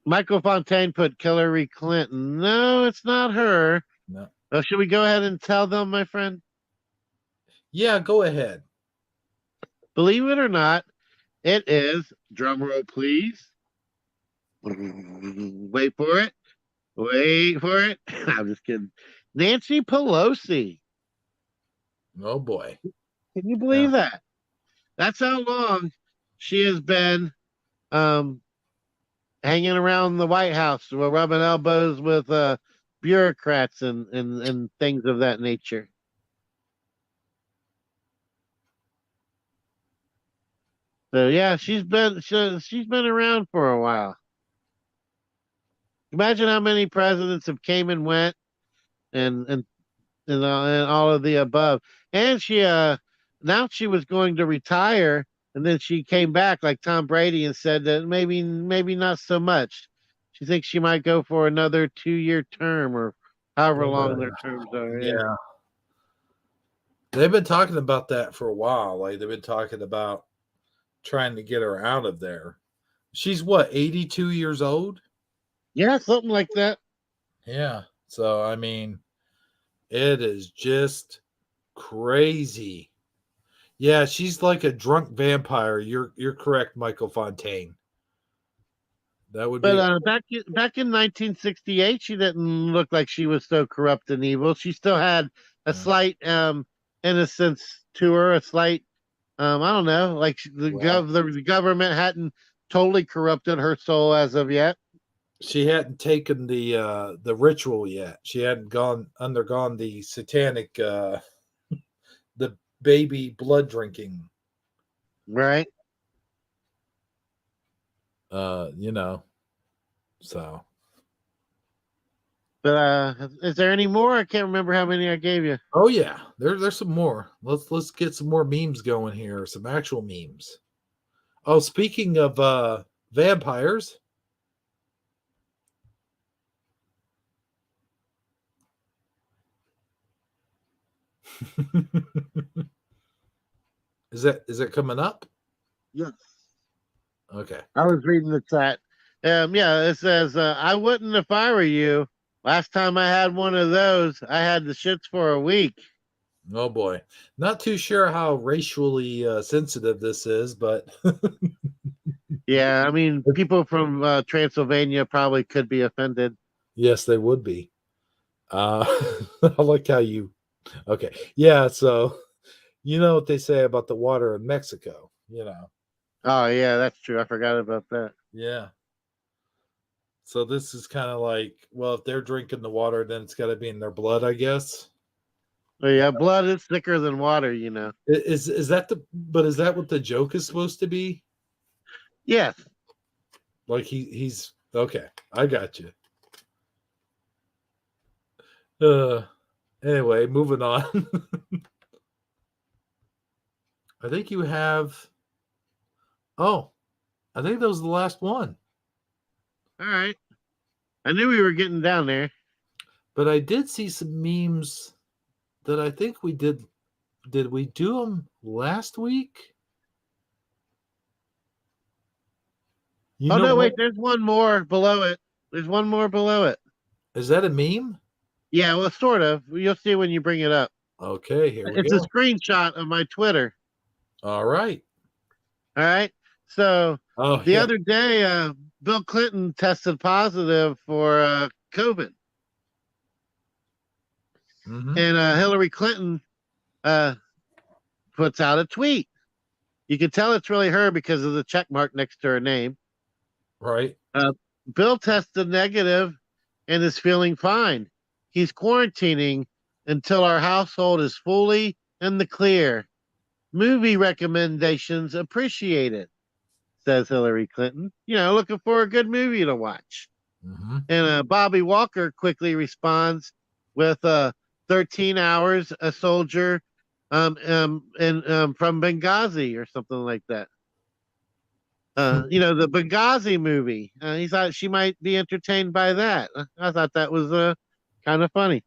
C: Michael Fontaine put Hillary Clinton. No, it's not her.
A: No.
C: Should we go ahead and tell them, my friend?
A: Yeah, go ahead.
C: Believe it or not, it is, drum roll please. Wait for it. I'm just kidding. Nancy Pelosi.
A: Oh boy.
C: Can you
A: Yeah.
C: believe that? That's how long she has been um, hanging around the White House, rubbing elbows with bureaucrats and things of that nature. So yeah, she's been around for a while. Imagine how many presidents have came and went, and and all of the above. And she now she was going to retire, and then she came back like Tom Brady and said that maybe not so much. She thinks she might go for another 2-year term or however long their terms are. Yeah.
A: Yeah. They've been talking about that for a while. Like they've been talking about trying to get her out of there. She's what, 82 years old?
C: Yeah, something like that.
A: Yeah. So I mean, it is just crazy. Yeah, she's like a drunk vampire. You're correct, Michael Fontaine. That would
C: But
A: be
C: back in 1968, she didn't look like she was so corrupt and evil. She still had a slight innocence to her, a slight I don't know, like
A: well,
C: the government hadn't totally corrupted her soul as of yet.
A: she hadn't taken the ritual yet. She hadn't gone undergone the satanic the baby blood drinking.
C: Right.
A: You know. So
C: But is there any more? I can't remember how many I gave you.
A: oh yeah, there's some more. Let's get some more memes going here, some actual memes. Oh, speaking of vampires, is that coming up?
C: Yes.
A: Okay.
C: I was reading the chat. Yeah, it says, I wouldn't if I were you. Last time I had one of those, I had the shits for a week.
A: Oh boy. Not too sure how racially sensitive this is, but
C: Yeah, I mean, people from Transylvania probably could be offended.
A: yes, they would be. I like how you okay. Yeah, so you know what they say about the water in Mexico, you know.
C: Oh, yeah, that's true. I forgot about that.
A: Yeah. So this is kind of like, well, if they're drinking the water, then it's got to be in their blood, I guess.
C: But yeah, blood is thicker than water, you know.
A: Is that but is that what the joke is supposed to be?
C: Yes.
A: Like he's okay. I got you. Uh anyway, moving on. I think you have oh, I think that was the last one.
C: All right. I knew we were getting down there.
A: But I did see some memes that I think we did we do them last week? You
C: Oh
A: know
C: no,
A: what?
C: wait, there's one more below it. There's one more below it.
A: Is that a meme?
C: Yeah, well, sort of. You'll see when you bring it up.
A: Okay, here we
C: It's a
A: go.
C: screenshot of my Twitter.
A: All right.
C: All right. So
A: Oh
C: the
A: yeah.
C: other day, Bill Clinton tested positive for COVID,
A: Mm-hmm.
C: and Hillary Clinton uh, puts out a tweet. You can tell it's really her because of the check mark next to her name.
A: Right.
C: Bill tested negative and is feeling fine. He's quarantining until our household is fully in the clear. Movie recommendations appreciated, says Hillary Clinton. You know, looking for a good movie to watch.
A: Mm-hmm.
C: And Bobby Walker quickly responds with 13 hours, a soldier from Benghazi or something like that. You know, the Benghazi movie. He thought she might be entertained by that. I thought that was kind of funny.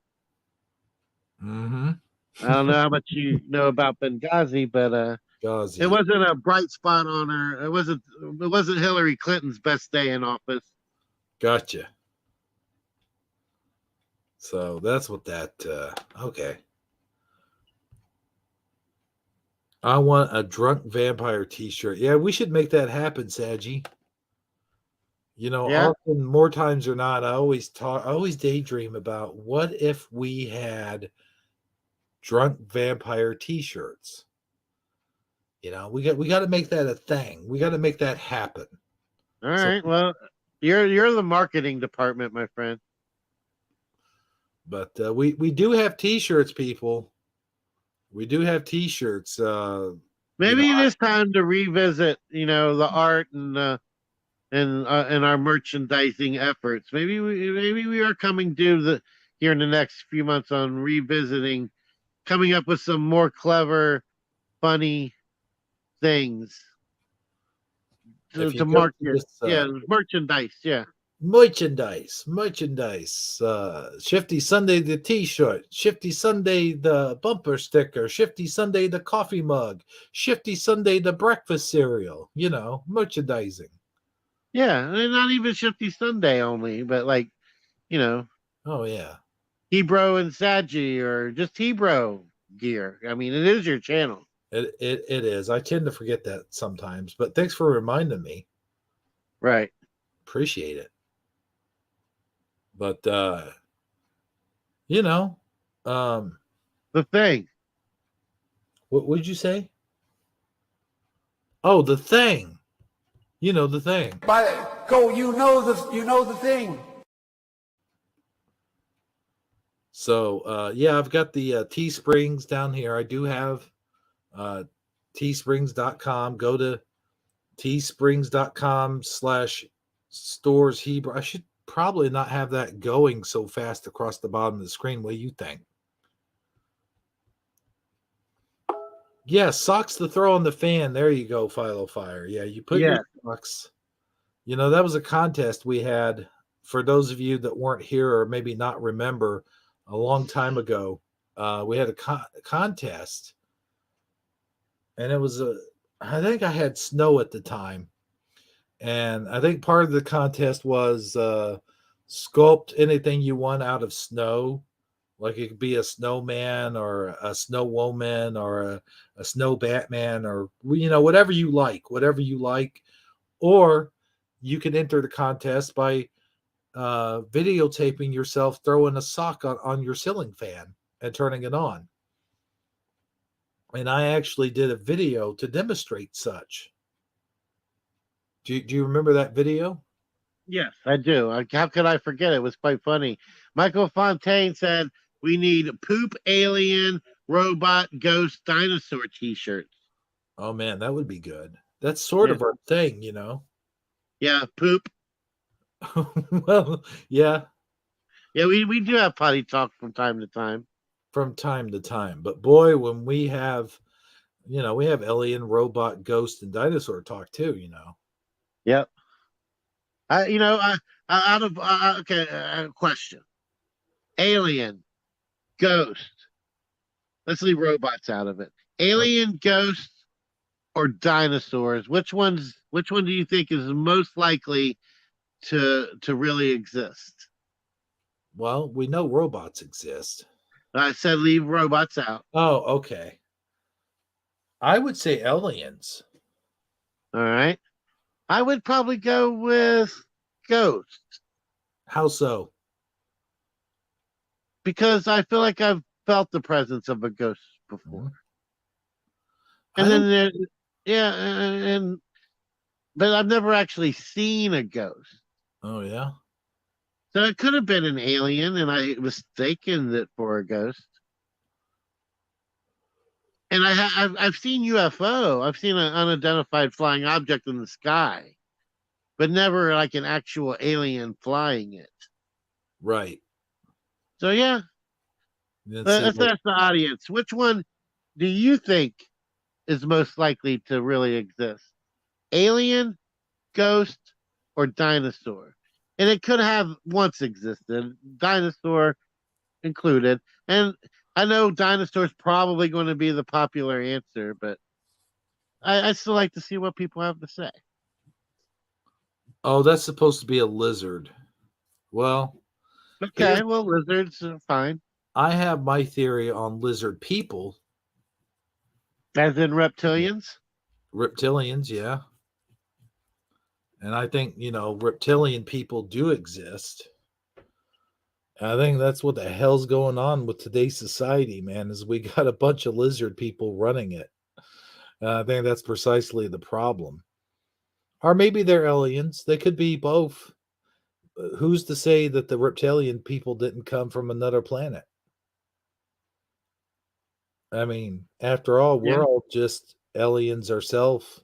A: Mm-hmm.
C: I don't know how much you know about Benghazi, but it
A: Ghazi.
C: wasn't a bright spot on her. It wasn't Hillary Clinton's best day in office.
A: Gotcha. So that's what that okay. I want a drunk vampire t-shirt. Yeah, we should make that happen, Sagi. You know,
C: Yeah.
A: often more times or not, I always daydream about what if we had drunk vampire T-shirts. You know, we got to make that a thing. We got to make that happen.
C: All
A: So-
C: right. Well, you're the marketing department, my friend.
A: But we do have T-shirts, people. We do have T-shirts.
C: Maybe it is time to revisit, the art and our merchandising efforts. Maybe we are coming due here in the next few months on revisiting, coming up with some more clever, funny things
A: If you
C: to
A: go to
C: market.
A: this,
C: Merchandise. Yeah.
A: merchandise. Shifty Sunday the T-shirt, Shifty Sunday the bumper sticker, Shifty Sunday the coffee mug, Shifty Sunday the breakfast cereal. You know, merchandising.
C: Yeah, and not even Shifty Sunday only, but like, you know,
A: Oh yeah,
C: Hebrew and Sagi or just Hebrew gear. I mean, it is your channel.
A: it is. I tend to forget that sometimes, but thanks for reminding me.
C: Right.
A: Appreciate it. But you know,
C: The thing.
A: what would you say? Oh, the thing. You know the thing.
B: You know the thing.
A: So yeah, I've got the Teesprings down here. I do have teesprings.com. Go to teesprings.com/stores Hebrew. I should probably not have that going so fast across the bottom of the screen. What do you think? Yeah, socks to throw on the fan. There you go, Philo Fire. Yeah, you put your socks. You know, that was a contest we had for those of you that weren't here or maybe not remember a long time ago. We had a contest, and it was I think I had snow at the time. And I think part of the contest was sculpt anything you want out of snow. Like it could be a snowman or a snow woman or a snow Batman or, you know, whatever you like. Or you can enter the contest by videotaping yourself throwing a sock on your ceiling fan and turning it on. And I actually did a video to demonstrate such. Do you remember that video?
C: Yes, I do. How could I forget? It was quite funny. Michael Fontaine said we need poop alien robot ghost dinosaur t-shirts.
A: Oh man, that would be good. That's sort of our thing, you know.
C: Yeah, poop.
A: Well, yeah,
C: Yeah, we do have potty talk from time to time.
A: from time to time. But boy, when we have, you know, we have alien, robot, ghost, and dinosaur talk too, you know.
C: Yep. Out of okay, question. Alien, ghost. Let's leave robots out of it. Alien, ghost, or dinosaurs? Which one do you think is most likely to really exist?
A: Well, we know robots exist.
C: I said leave robots out.
A: Oh, okay. I would say aliens.
C: All right. I would probably go with ghost
A: How so?
C: because I feel like I've felt the presence of a ghost before.
A: I
C: And
A: don't-
C: then and but I've never actually seen a ghost.
A: Oh yeah.
C: So it could have been an alien, and I mistaken it for a ghost. And I've seen UFO. I've seen an unidentified flying object in the sky, but never like an actual alien flying it.
A: Right.
C: So yeah, let's ask the audience: which one do you think is most likely to really exist? Alien, ghost, or dinosaur? And it could have once existed, dinosaur included. And I know dinosaur's probably going to be the popular answer, but I still like to see what people have to say.
A: Oh, that's supposed to be a lizard. Well,
C: Okay, well, lizards are fine.
A: I have my theory on lizard people.
C: As in reptilians?
A: Reptilians, yeah. And I think, you know, reptilian people do exist. I think that's what the hell's going on with today's society, man, is we got a bunch of lizard people running it. I think that's precisely the problem. Or maybe they're aliens. They could be both. Who's to say that the reptilian people didn't come from another planet? I mean, after all,
C: Yeah.
A: we're all just aliens ourselves.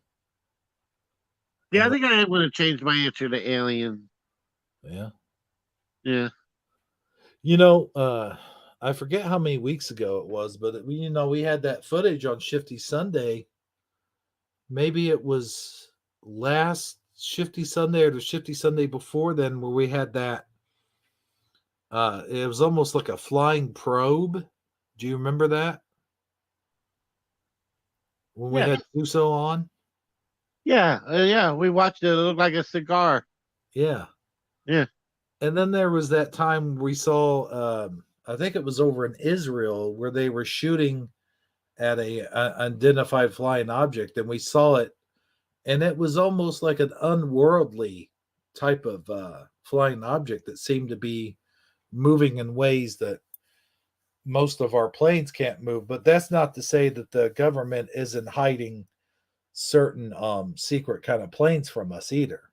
C: Yeah, I think I want to change my answer to alien.
A: Yeah.
C: Yeah.
A: You know, I forget how many weeks ago it was, but we had that footage on Shifty Sunday. Maybe it was last Shifty Sunday or the Shifty Sunday before then, where we had that. It was almost like a flying probe. Do you remember that when we
C: Yeah.
A: had Uso on?
C: Yeah. Yeah. We watched it. It looked like a cigar.
A: Yeah.
C: Yeah.
A: And then there was that time we saw. I think it was over in Israel where they were shooting at a unidentified flying object, and we saw it, and it was almost like an unworldly type of flying object that seemed to be moving in ways that most of our planes can't move. But that's not to say that the government isn't hiding certain secret kind of planes from us either.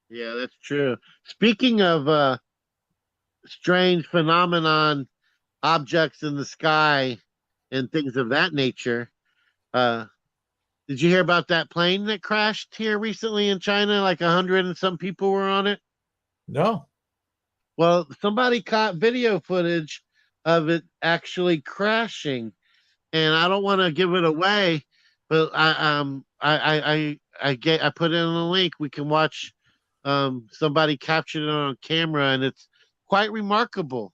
C: Yeah, that's true. Speaking of strange phenomenon, objects in the sky, and things of that nature, uh, did you hear about that plane that crashed here recently in China? Like 100 and some people were on it.
A: No.
C: Well, somebody caught video footage of it actually crashing, and I don't want to give it away, but I put in a link. We can watch. Somebody captured it on camera, and it's quite remarkable.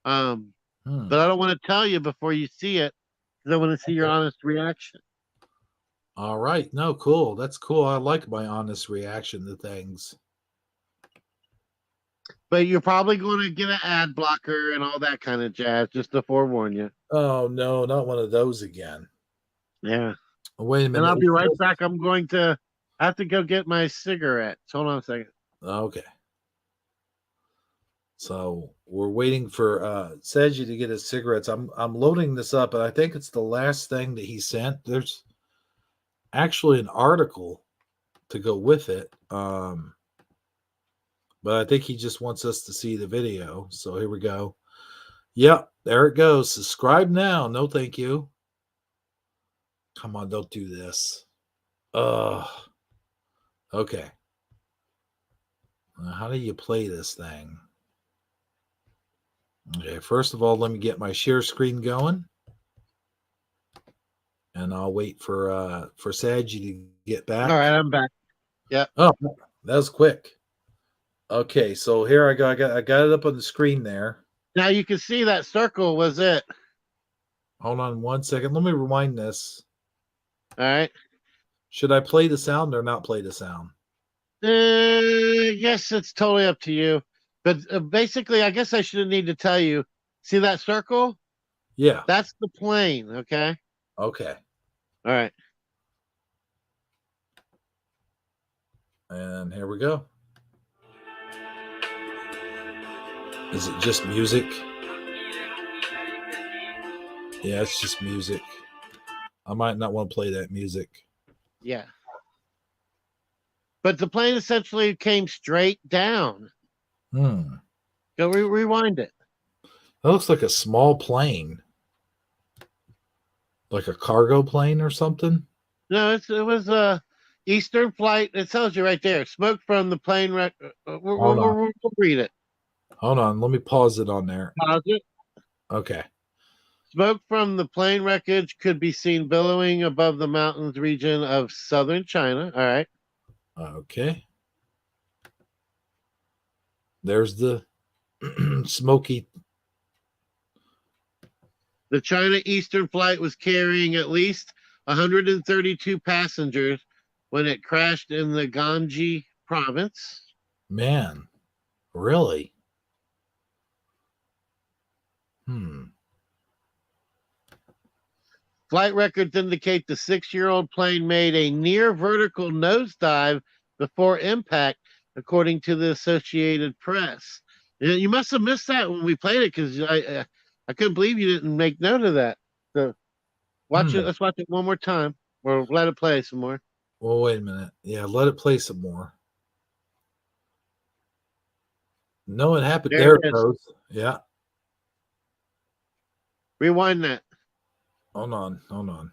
C: Um,
A: Hmm.
C: but I don't want to tell you before you see it because I want to see your
A: Okay.
C: honest reaction.
A: All right. No, cool. That's cool. I like my honest reaction to things.
C: But you're probably going to get an ad blocker and all that kind of jazz, just to forewarn you.
A: Oh no, not one of those again.
C: Yeah.
A: Wait a
C: And
A: minute.
C: I'll be right back. I have to go get my cigarettes. Hold on a second.
A: Okay. So we're waiting for Sagi to get his cigarettes. I'm loading this up, and I think it's the last thing that he sent. There's actually an article to go with it. But I think he just wants us to see the video. So here we go. Yep, there it goes. Subscribe now. No, thank you. Come on, don't do this. Okay. Now, how do you play this thing? Okay, first of all, let me get my share screen going. And I'll wait for Sagi to get back.
C: All right, I'm back. Yeah.
A: Oh, that was quick. Okay, so here I go. I got it up on the screen there.
C: Now you can see that circle was it.
A: Hold on 1 second. Let me rewind this.
C: All right.
A: Should I play the sound or not play the sound?
C: Yes, it's totally up to you. But basically, I guess I should need to tell you. See that circle?
A: Yeah.
C: That's the plane. Okay.
A: Okay.
C: All right.
A: And here we go. Is it just music? Yeah, it's just music. I might not want to play that music.
C: Yeah. But the plane essentially came straight down.
A: Hmm.
C: Go rewind it.
A: That looks like a small plane. Like a cargo plane or something?
C: No, it was a Eastern flight. It tells you right there. Smoke from the plane wreck. We'll read it.
A: Hold on. Let me pause it on there.
C: Pause it.
A: Okay.
C: Smoke from the plane wreckage could be seen billowing above the mountains region of southern China. All right.
A: Okay. There's the smoky.
C: The China Eastern flight was carrying at least 132 passengers when it crashed in the Ganji province.
A: Man, really?
C: Flight records indicate the 6-year-old plane made a near vertical nosedive before impact, according to the Associated Press. Yeah, you must have missed that when we played it because I couldn't believe you didn't make note of that. So watch it.
A: Hmm.
C: Let's watch it one more time, or let it play some more.
A: Well, wait a minute. Yeah, let it play some more. No, it happened.
C: There
A: There
C: it
A: it
C: is.
A: goes. Yeah.
C: Rewind that.
A: Hold on. Hold on.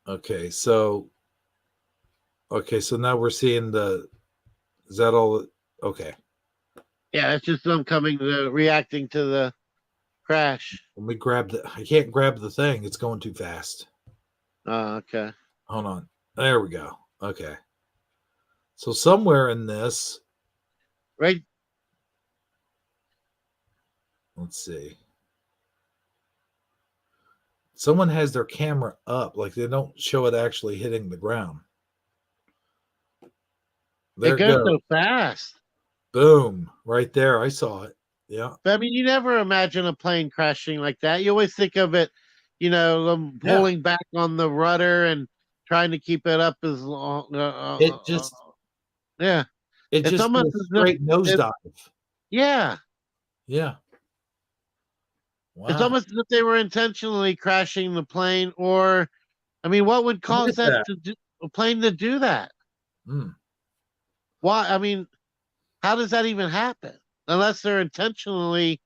A: Okay, so now we're seeing the. Is that all? Okay.
C: Yeah, it's just them coming to reacting to the crash.
A: Let me grab the. I can't grab the thing. It's going too fast.
C: Oh, okay.
A: Hold on. There we go. Okay. So somewhere in this,
C: Right.
A: let's see. Someone has their camera up, like they don't show it actually hitting the ground.
C: It
A: There it
C: goes
A: goes.
C: so fast.
A: Boom. Right there. I saw it. Yeah.
C: But I mean, you never imagine a plane crashing like that. You always think of it, them
A: Yeah.
C: pulling back on the rudder and trying to keep it up as long. Yeah,
A: It
C: it's
A: just did
C: almost
A: a
C: as if
A: straight nosedive.
C: yeah,
A: Yeah.
C: it's
A: Wow.
C: almost as if they were intentionally crashing the plane. Or, I mean, what would
A: Look
C: cause
A: at
C: that
A: that.
C: to do, a plane to do that?
A: Mm.
C: Why? I mean, how does that even happen? Unless they're intentionally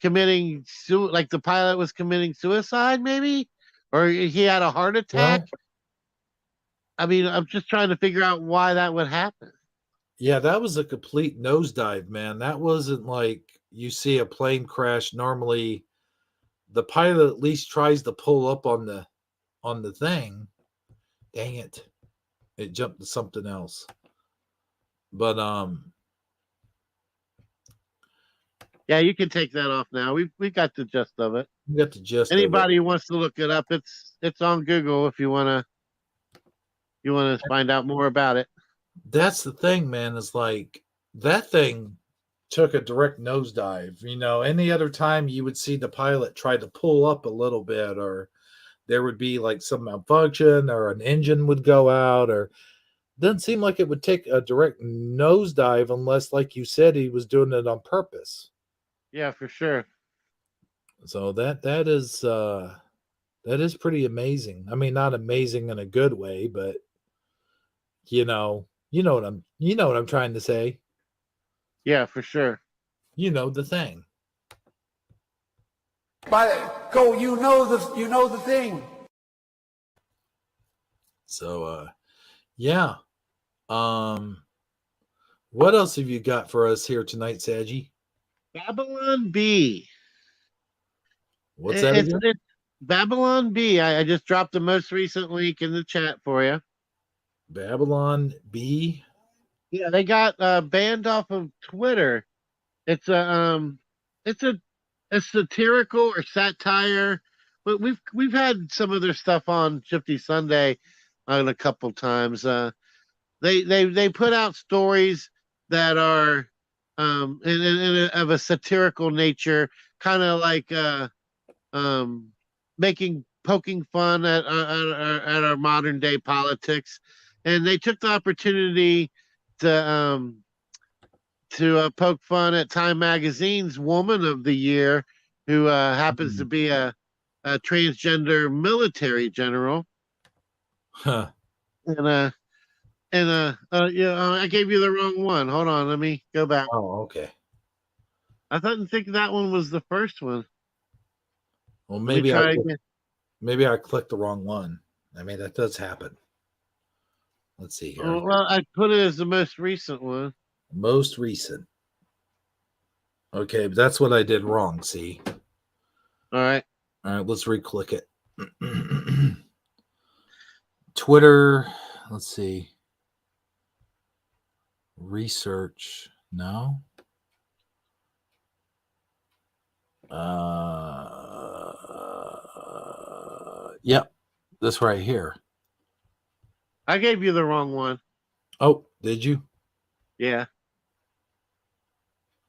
C: committing like the pilot was committing suicide, maybe, or he had a heart attack.
A: Well,
C: I mean, I'm just trying to figure out why that would happen.
A: yeah, that was a complete nosedive, man. That wasn't like you see a plane crash. Normally, the pilot at least tries to pull up on the thing. Dang it. It jumped to something else. But
C: Yeah, you can take that off now. We got the gist of it.
A: you got the gist of it.
C: Anybody who wants to look it up, it's on Google if you wanna find out more about it.
A: That's the thing, man, is like that thing took a direct nosedive. Any other time you would see the pilot try to pull up a little bit, or there would be like some malfunction, or an engine would go out, or doesn't seem like it would take a direct nosedive unless, like you said, he was doing it on purpose.
C: Yeah, for sure.
A: So that is pretty amazing. I mean, not amazing in a good way, but you know what I'm trying to say.
C: Yeah, for sure.
A: You know the thing.
B: You know the thing.
A: So yeah. Um what else have you got for us here tonight, Sagi?
C: Babylon B.
A: What's that again?
C: It's Babylon B. I just dropped the most recent link in the chat for you.
A: Babylon B.
C: Yeah, they got banned off of Twitter. It's it's a satirical or satire. But we've had some of their stuff on Shifty Sunday on a couple times. They put out stories that are of a satirical nature, kind of like poking fun at our modern day politics, and they took the opportunity to poke fun at Time Magazine's Woman of the Year, who happens to be a transgender military general.
A: Huh.
C: I gave you the wrong one. Hold on, let me go back.
A: Oh, okay.
C: I didn't think that one was the first one.
A: Well,
C: Let me try again.
A: maybe I clicked the wrong one. I mean, that does happen. Let's see here.
C: Oh, well, I put it as the most recent one.
A: Most recent. Okay, but that's what I did wrong, see?
C: All right.
A: All right, let's re-click it. Twitter, let's see. Research, no. Yep, this right here.
C: I gave you the wrong one.
A: Oh, did you?
C: Yeah.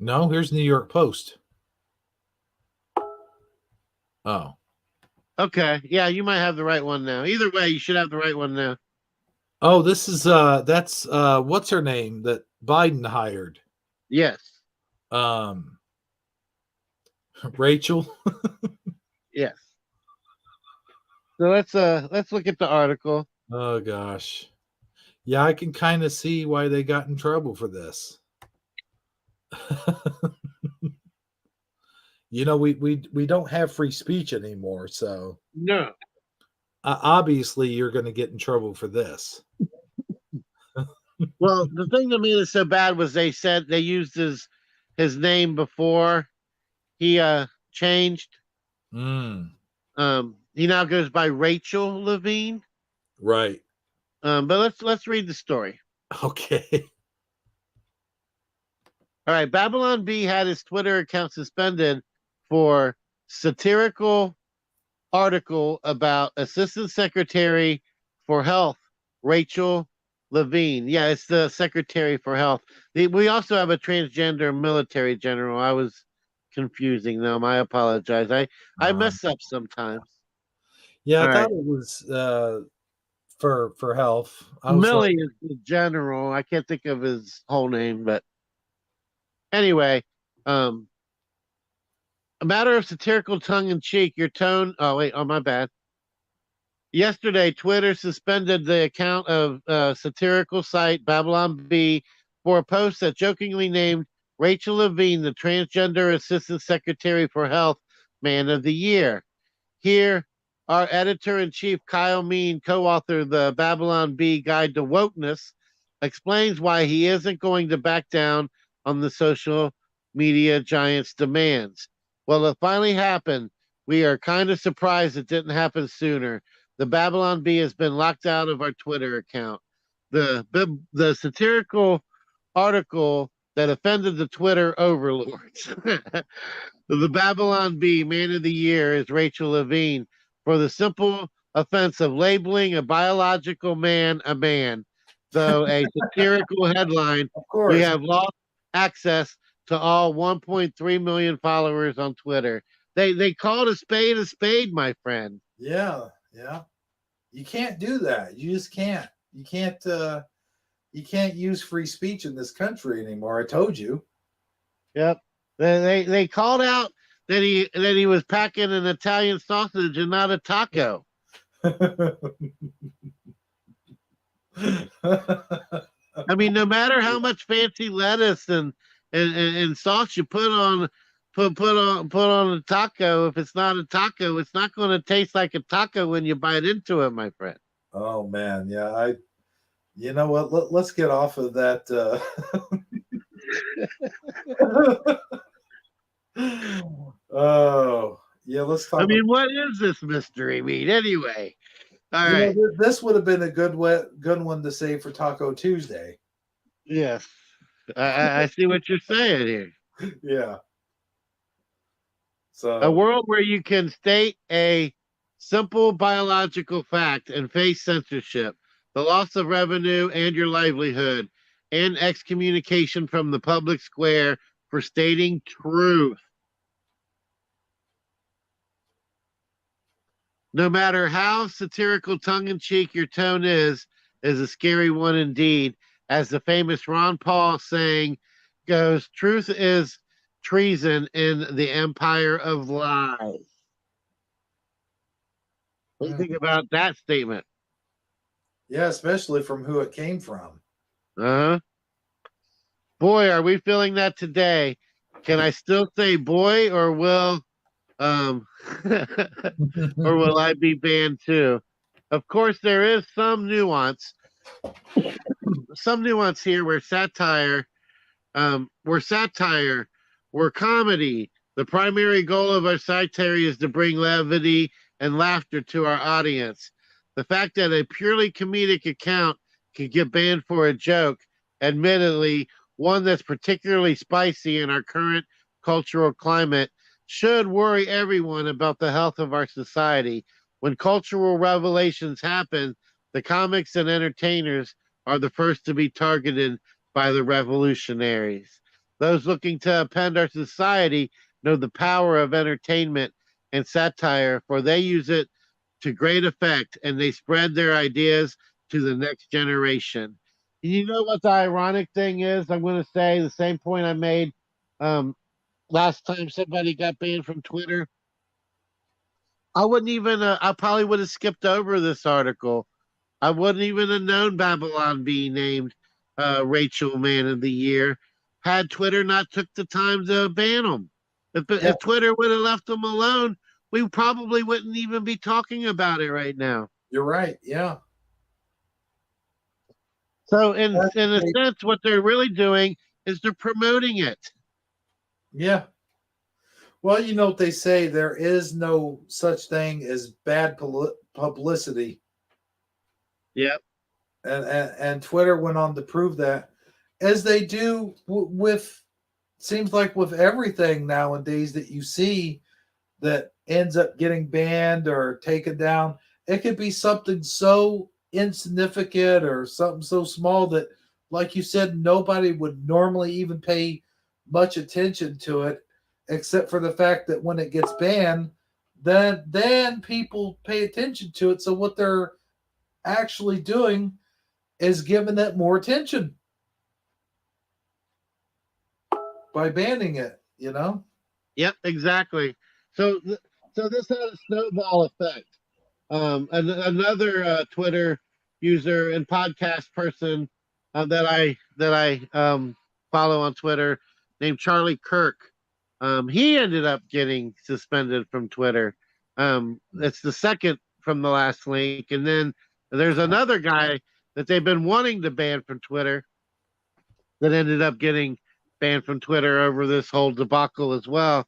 A: No, here's New York Post. Oh.
C: Okay. Yeah, you might have the right one now. Either way, you should have the right one now.
A: Oh, this is that's what's her name that Biden hired.
C: Yes.
A: Um, Rachel.
C: Yes. So let's look at the article.
A: Oh gosh. Yeah, I can kind of see why they got in trouble for this. we don't have free speech anymore, so
C: No.
A: obviously you're going to get in trouble for this.
C: Well, the thing that made it so bad was they said they used his name before he changed.
A: Mm,
C: He now goes by Rachel Levine.
A: right.
C: But let's read the story.
A: Okay.
C: All right, Babylon B had his Twitter account suspended for satirical article about Assistant Secretary for Health Rachel Levine. Yeah, it's the Secretary for Health. We also have a transgender military general. I was confusing them. I apologize. I
A: Um,
C: mess up sometimes.
A: yeah, I
C: All
A: thought
C: right.
A: it was for health. I was like,
C: Millie is the general. I can't think of his whole name, but anyway, um, a matter of satirical tongue in cheek. Your tone. Oh wait. Oh my bad. Yesterday, Twitter suspended the account of satirical site Babylon B for a post that jokingly named Rachel Levine the transgender assistant secretary for health man of the year. Here, our editor in chief, Kyle Mean, co author the Babylon B Guide to Wokeness, explains why he isn't going to back down on the social media giant's demands. Well, it finally happened. We are kind of surprised it didn't happen sooner. The Babylon Bee has been locked out of our Twitter account. The satirical article that offended the Twitter overlords. The Babylon Bee Man of the Year is Rachel Levine for the simple offense of labeling a biological man a man. Though a satirical headline,
A: of
C: we
A: course.
C: have lost access to all 1.3 million followers on Twitter. They called a spade, my friend.
A: Yeah, yeah. You can't do that. You just can't. You can't use free speech in this country anymore. I told you.
C: Yep. They called out that he was packing an Italian sausage and not a taco. I mean, no matter how much fancy lettuce and sauce you put on a taco, if it's not a taco, it's not going to taste like a taco when you bite into it, my friend.
A: Oh man, yeah. You know what? Let's get off of that. Oh yeah, let's
C: I
A: talk.
C: mean, what is this mystery meat anyway? All
A: You know,
C: right.
A: this would have been a good one to say for Taco Tuesday.
C: Yes. I see what you're saying here.
A: Yeah.
C: A
A: So
C: world where you can state a simple biological fact and face censorship, the loss of revenue and your livelihood, and excommunication from the public square for stating truth. No matter how satirical tongue in cheek your tone is a scary one indeed. As the famous Ron Paul saying goes, truth is treason in the empire of lies. What do you think about that statement?
A: yeah, especially from who it came from.
C: Uh-huh. Boy, are we feeling that today. Can I still say boy or will um or will I be banned too? Of course there is some nuance here where satire, where comedy. The primary goal of our satire is to bring levity and laughter to our audience. The fact that a purely comedic account can get banned for a joke, admittedly, one that's particularly spicy in our current cultural climate, should worry everyone about the health of our society. When cultural revelations happen, the comics and entertainers are the first to be targeted by the revolutionaries. Those looking to upend our society know the power of entertainment and satire, for they use it to great effect and they spread their ideas to the next generation. You know what the ironic thing is? I'm going to say the same point I made last time somebody got banned from Twitter. I wouldn't even. I probably would have skipped over this article. I wouldn't even have known Babylon being named Rachel Man of the Year had Twitter not took the time to ban them.
A: Yeah,
C: If Twitter would have left them alone, we probably wouldn't even be talking about it right now.
A: you're right. Yeah.
C: So,
A: That's
C: in a
A: great.
C: sense, what they're really doing is they're promoting it.
A: Yeah. Well, you know what they say, there is no such thing as bad publicity.
C: Yep.
A: And Twitter went on to prove that, as they do with, seems like with everything nowadays that you see that ends up getting banned or taken down. It could be something so insignificant or something so small that, like you said, nobody would normally even pay much attention to it, except for the fact that when it gets banned, then people pay attention to it. So what they're actually doing is giving it more attention by banning it, you know?
C: Yep. Exactly. So, so this had a snowball effect. Another Twitter user and podcast person that I follow on Twitter named Charlie Kirk. He ended up getting suspended from Twitter. It's the second from the last link, and then there's another guy that they've been wanting to ban from Twitter that ended up getting banned from Twitter over this whole debacle as well.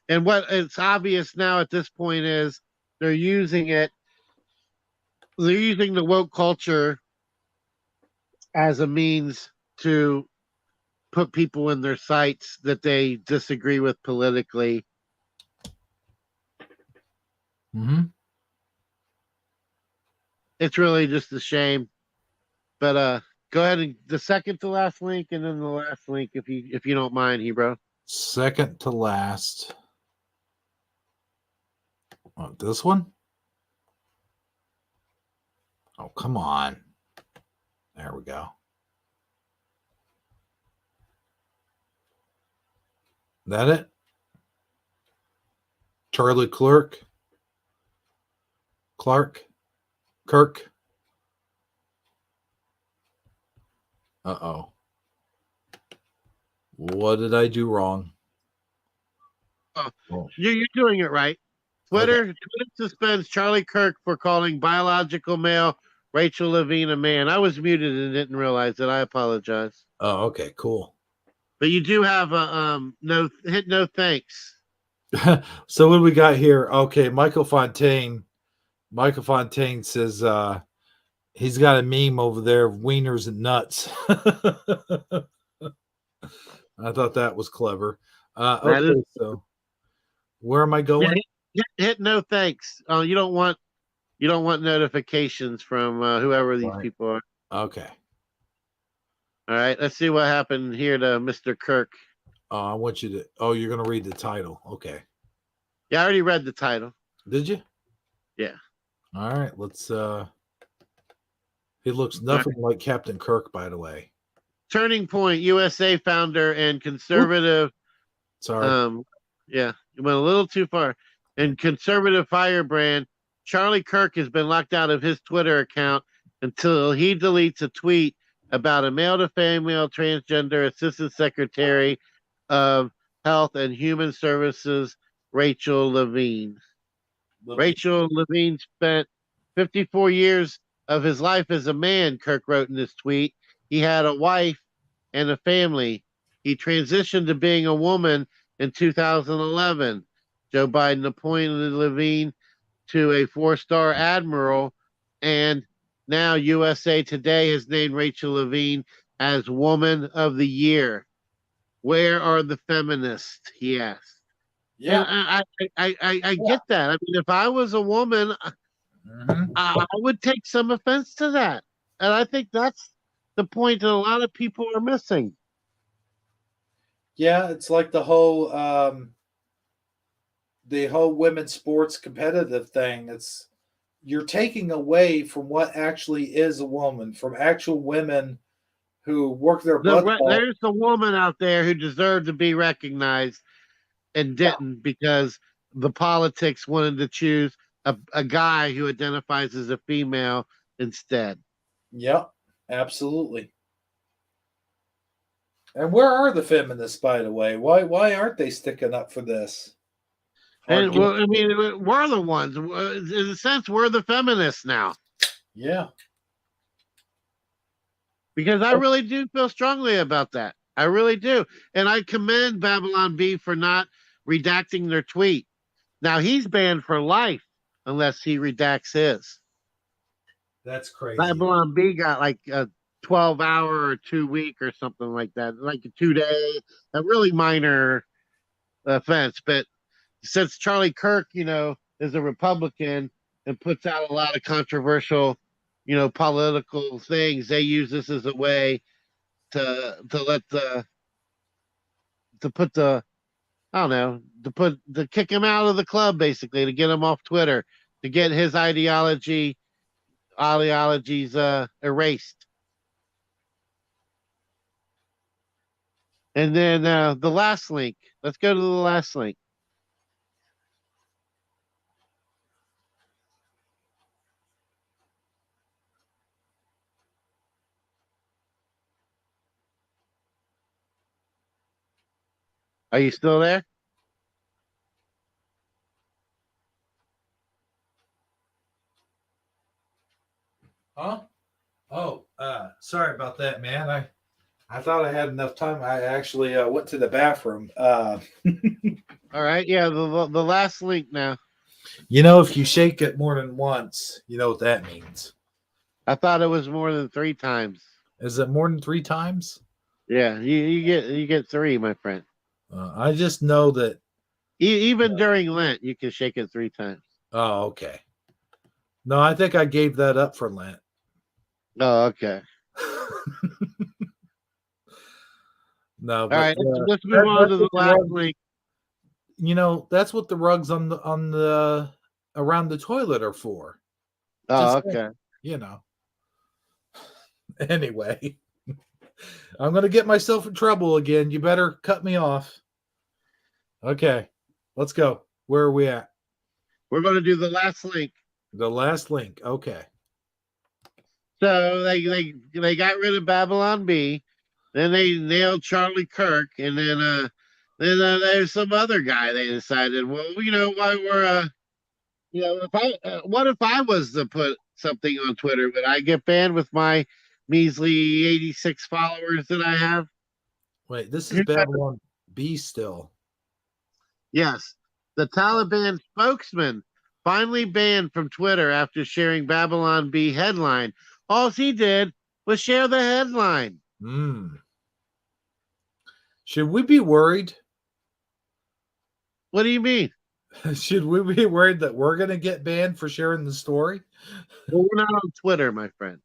C: And what it's obvious now at this point is they're using it they're using the woke culture as a means to put people in their sights that they disagree with politically.
A: Mm-hmm.
C: It's really just a shame. But go ahead and the second to last link and then the last link if you don't mind, Hebrew.
A: Second to last. Oh, this one? Oh, come on. There we go. That it? Charlie Kirk. Uh-oh. What did I do wrong?
C: Oh. You're doing it right. Twitter suspends Charlie Kirk for calling biological male Rachel Levine a man. I was muted and didn't realize it. I apologize.
A: Oh, okay, cool.
C: But you do have a no thanks.
A: So what do we got here? Okay, Michael Fontaine. Michael Fontaine says he's got a meme over there of wieners and nuts. I thought that was clever. Okay, so where am I going?
C: Hit no thanks. You don't want notifications from whoever these people are.
A: Okay.
C: All right, let's see what happened here to Mr. Kirk.
A: I want you to. Oh, you're going to read the title. Okay.
C: Yeah, I already read the title.
A: Did you?
C: Yeah.
A: All right. Let's. He looks nothing like Captain Kirk, by the way.
C: Turning Point USA founder and conservative.
A: Oops. Sorry.
C: Yeah, you went a little too far. And conservative firebrand Charlie Kirk has been locked out of his Twitter account until he deletes a tweet about a male to female transgender assistant secretary of Health and Human Services, Rachel Levine. Rachel Levine spent 54 years of his life as a man, Kirk wrote in this tweet. He had a wife and a family. He transitioned to being a woman in 2011. Joe Biden appointed Levine to a 4-star admiral, and now USA Today has named Rachel Levine as Woman of the Year. Where are the feminists? He asked.
A: Yeah,
C: and I get that. I mean, if I was a woman, I would take some offense to that, and I think that's the point that a lot of people are missing.
A: Yeah, it's like the whole women's sports competitive thing. It's you're taking away from what actually is a woman, from actual women who work their butts off.
C: There's the woman out there who deserved to be recognized and didn't because the politics wanted to choose a guy who identifies as a female instead.
A: Yep, absolutely. And where are the feminists, by the way? Why aren't they sticking up for this?
C: And well, I mean, we're the ones. In a sense, we're the feminists now.
A: Yeah.
C: Because I really do feel strongly about that. I really do. And I commend Babylon B for not redacting their tweet. Now he's banned for life unless he redacts his.
A: That's crazy.
C: Babylon B got like a 12-hour or 2-week or something like that, like a 2-day, a really minor offense. But since Charlie Kirk, is a Republican and puts out a lot of controversial, political things, they use this as a way to kick him out of the club, basically, to get him off Twitter, to get his ideologies erased. And then the last link. Let's go to the last link. Are you still there?
A: Huh? Oh, sorry about that, man. I thought I had enough time. I actually went to the bathroom.
C: All right, yeah, the last link now.
A: If you shake it more than once, you know what that means.
C: I thought it was more than 3 times.
A: Is it more than 3 times?
C: Yeah, you get 3, my friend.
A: I just know that
C: Even during Lent, you can shake it 3 times.
A: Oh, okay. No, I think I gave that up for Lent.
C: Oh, okay.
A: No,
C: all right. Let's move on to the last link.
A: That's what the rugs on the around the toilet are for.
C: Oh, okay.
A: Anyway, I'm gonna get myself in trouble again. You better cut me off. Okay, let's go. Where are we at?
C: We're going to do the last link.
A: The last link. Okay.
C: So they got rid of Babylon B, then they nailed Charlie Kirk, and then there's some other guy. They decided, well, why we're what if I was to put something on Twitter? Would I get banned with my measly 86 followers that I have?
A: Wait, this is Babylon B still.
C: Yes. The Taliban spokesman finally banned from Twitter after sharing Babylon B headline. All he did was share the headline.
A: Should we be worried?
C: What do you mean?
A: Should we be worried that we're going to get banned for sharing the story?
C: Well, we're not on Twitter, my friend.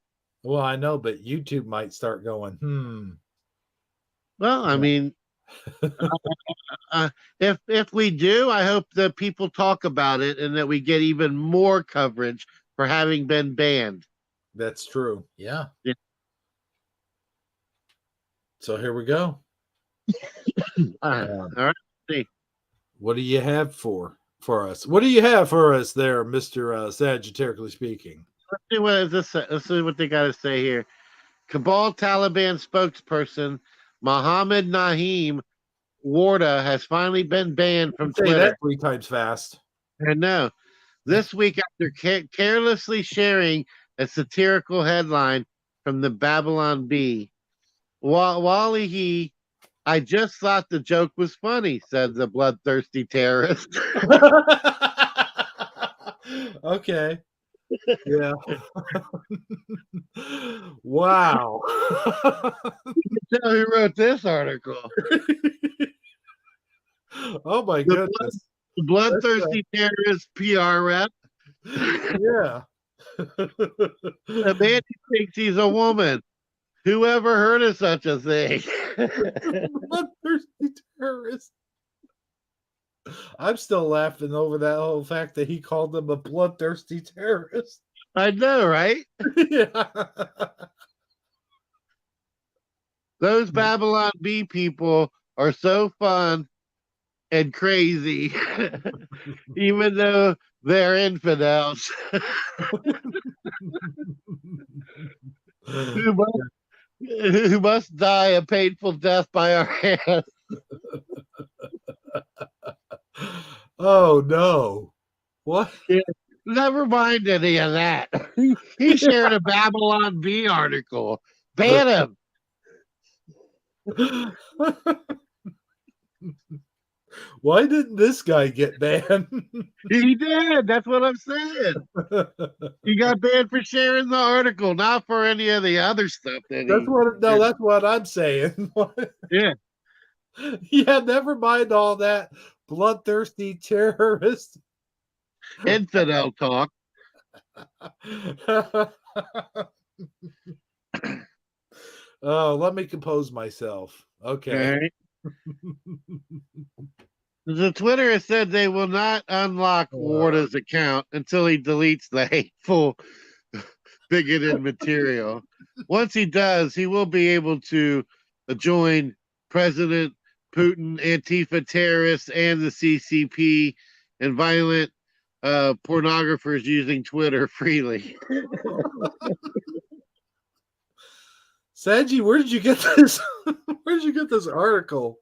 A: Well, I know, but YouTube might start going,
C: Well, I mean, if we do, I hope that people talk about it and that we get even more coverage for having been banned.
A: That's true. Yeah.
C: Yeah.
A: So here we go.
C: All right. See.
A: What do you have for us? What do you have for us there, Mr. Sagittariusly speaking?
C: Let's see what they got to say here. Kabul Taliban spokesperson Mohammed Naeem Warda has finally been banned from
A: Say
C: Twitter.
A: that 3 times fast.
C: I know. This week, after carelessly sharing a satirical headline from the Babylon Bee, Wally, I just thought the joke was funny, said the bloodthirsty terrorist.
A: Okay. Yeah. Wow.
C: You know who wrote this article?
A: Oh my goodness.
C: The bloodthirsty terrorist PR rep.
A: Yeah.
C: The man who thinks he's a woman. Who ever heard of such a thing?
A: Bloodthirsty terrorist. I'm still laughing over that whole fact that he called them a bloodthirsty terrorist.
C: I know, right?
A: Yeah.
C: Those Babylon Bee people are so fun and crazy, even though they're infidels who must, who must die a painful death by our hands.
A: Oh no. What?
C: Never mind any of that. He shared a Babylon Bee article. Ban him.
A: Why didn't this guy get banned?
C: He did. That's what I'm saying. He got banned for sharing the article, not for any of the other stuff that
A: That's what I'm saying.
C: Yeah.
A: Yeah, never mind all that bloodthirsty terrorist.
C: Infidel talk.
A: Oh, let me compose myself. Okay.
C: All right. The Twitter has said they will not unlock Warda's account until he deletes the hateful, bigoted material. Once he does, he will be able to join President Putin, Antifa terrorists, and the CCP and violent pornographers using Twitter freely.
A: Sagi, where did you get this? Where did you get this article?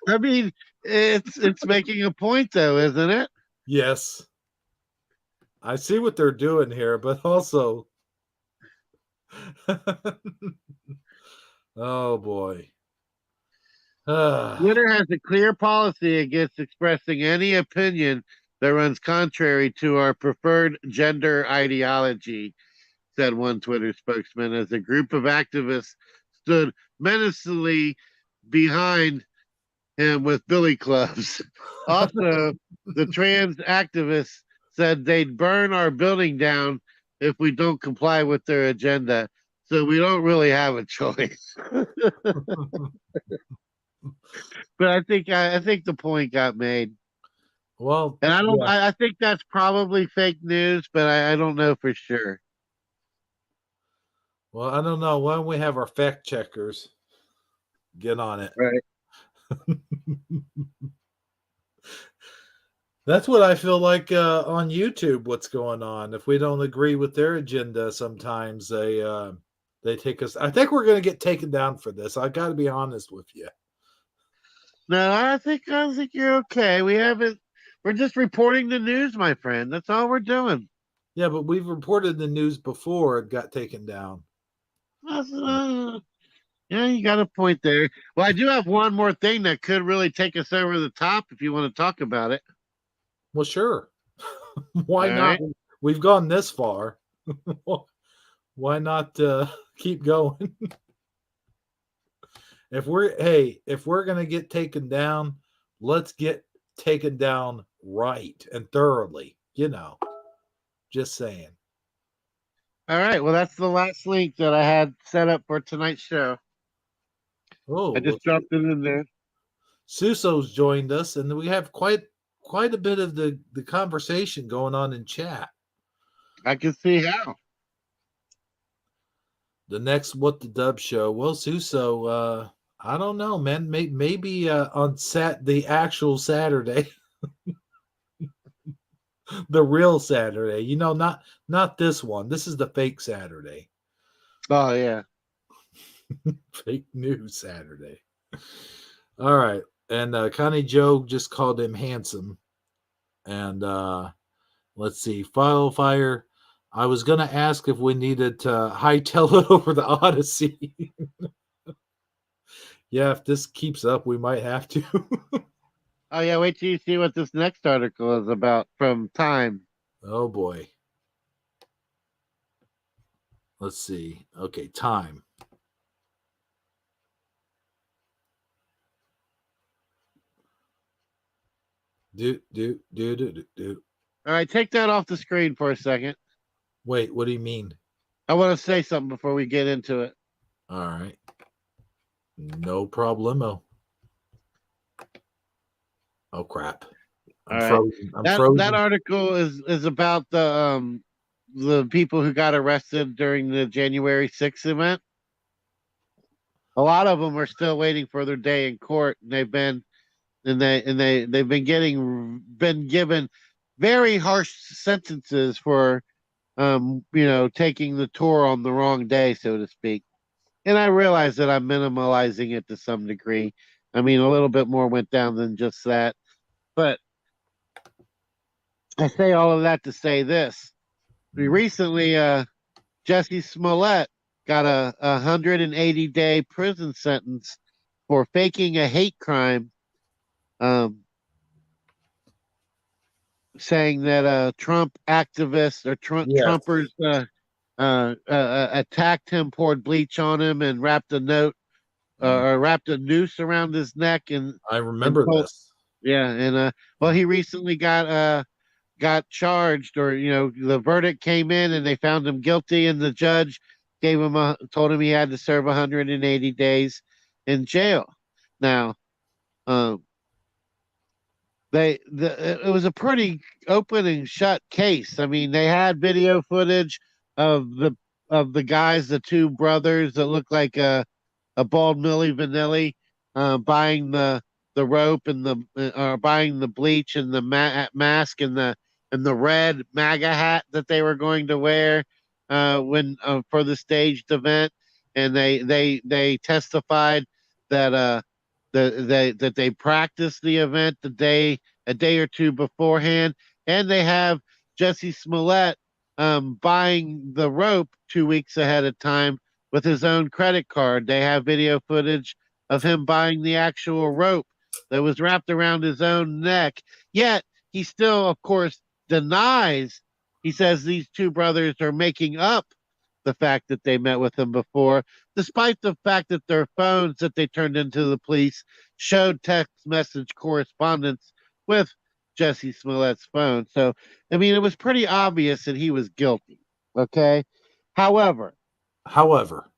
C: I mean, it's making a point, though, isn't it?
A: Yes. I see what they're doing here, but also oh boy.
C: Twitter has a clear policy against expressing any opinion that runs contrary to our preferred gender ideology, said one Twitter spokesman, as a group of activists stood menacingly behind him with billy clubs. Also, the trans activists said they'd burn our building down if we don't comply with their agenda. So we don't really have a choice. But I think the point got made.
A: Well,
C: And I don't.
A: yeah.
C: I think that's probably fake news, but I don't know for sure.
A: Well, I don't know. Why don't we have our fact checkers get on it?
C: Right.
A: That's what I feel like on YouTube. What's going on? If we don't agree with their agenda, sometimes they take us. I think we're going to get taken down for this. I got to be honest with you.
C: No, I think you're okay. We haven't. We're just reporting the news, my friend. That's all we're doing.
A: Yeah, but we've reported the news before it got taken down.
C: Yeah, you got a point there. Well, I do have one more thing that could really take us over the top if you want to talk about it.
A: Well, sure. Why
C: All
A: not?
C: right.
A: We've gone this far. Why not keep going? If we're gonna get taken down, let's get taken down right and thoroughly. Just saying.
C: All right. Well, that's the last link that I had set up for tonight's show.
A: Oh,
C: I just dropped it in there.
A: Suso's joined us, and we have quite a bit of the conversation going on in chat.
C: I can see how.
A: The next What the Dub show. Well, Suso, I don't know, man. Maybe on the actual Saturday, the real Saturday. Not this one. This is the fake Saturday.
C: Oh yeah.
A: Fake news Saturday. All right, and Connie Joe just called him handsome, and let's see, Fire. I was gonna ask if we needed to hightail it over the Odyssey. Yeah, if this keeps up, we might have to.
C: Oh yeah. Wait till you see what this next article is about from Time.
A: Oh boy. Let's see. Okay, Time. Do.
C: All right, take that off the screen for a second.
A: Wait, what do you mean?
C: I want to say something before we get into it.
A: All right. No problemo. Oh crap. I'm frozen. I'm frozen.
C: That article is about the people who got arrested during the January 6th event. a lot of them are still waiting for their day in court, and they've been given very harsh sentences for taking the tour on the wrong day, so to speak. And I realize that I'm minimalizing it to some degree. I mean, a little bit more went down than just that. But I say all of that to say this. Recently, Jesse Smollett got a 180-day prison sentence for faking a hate crime, saying that Trump activists or
A: Yes,
C: Trumpers attacked him, poured bleach on him, and wrapped a or wrapped a noose around his neck
A: I
C: and
A: remember
C: told,
A: this.
C: yeah, and well, he recently got charged, or the verdict came in and they found him guilty, and the judge told him he had to serve 180 days in jail. Now, um, it was a pretty open and shut case. I mean, they had video footage of the guys, the two brothers that look like a bald Milli Vanilli, buying the rope and buying the bleach and the mask and the red MAGA hat that they were going to wear when for the staged event, and they testified that that they practiced the event a day or two beforehand, and they have Jesse Smollett buying the rope 2 weeks ahead of time with his own credit card. They have video footage of him buying the actual rope that was wrapped around his own neck. Yet he still, of course, denies. He says these two brothers are making up the fact that they met with him before, despite the fact that their phones that they turned into the police showed text message correspondence with Jesse Smollett's phone. So, I mean, it was pretty obvious that he was guilty. Okay. However,
A: However,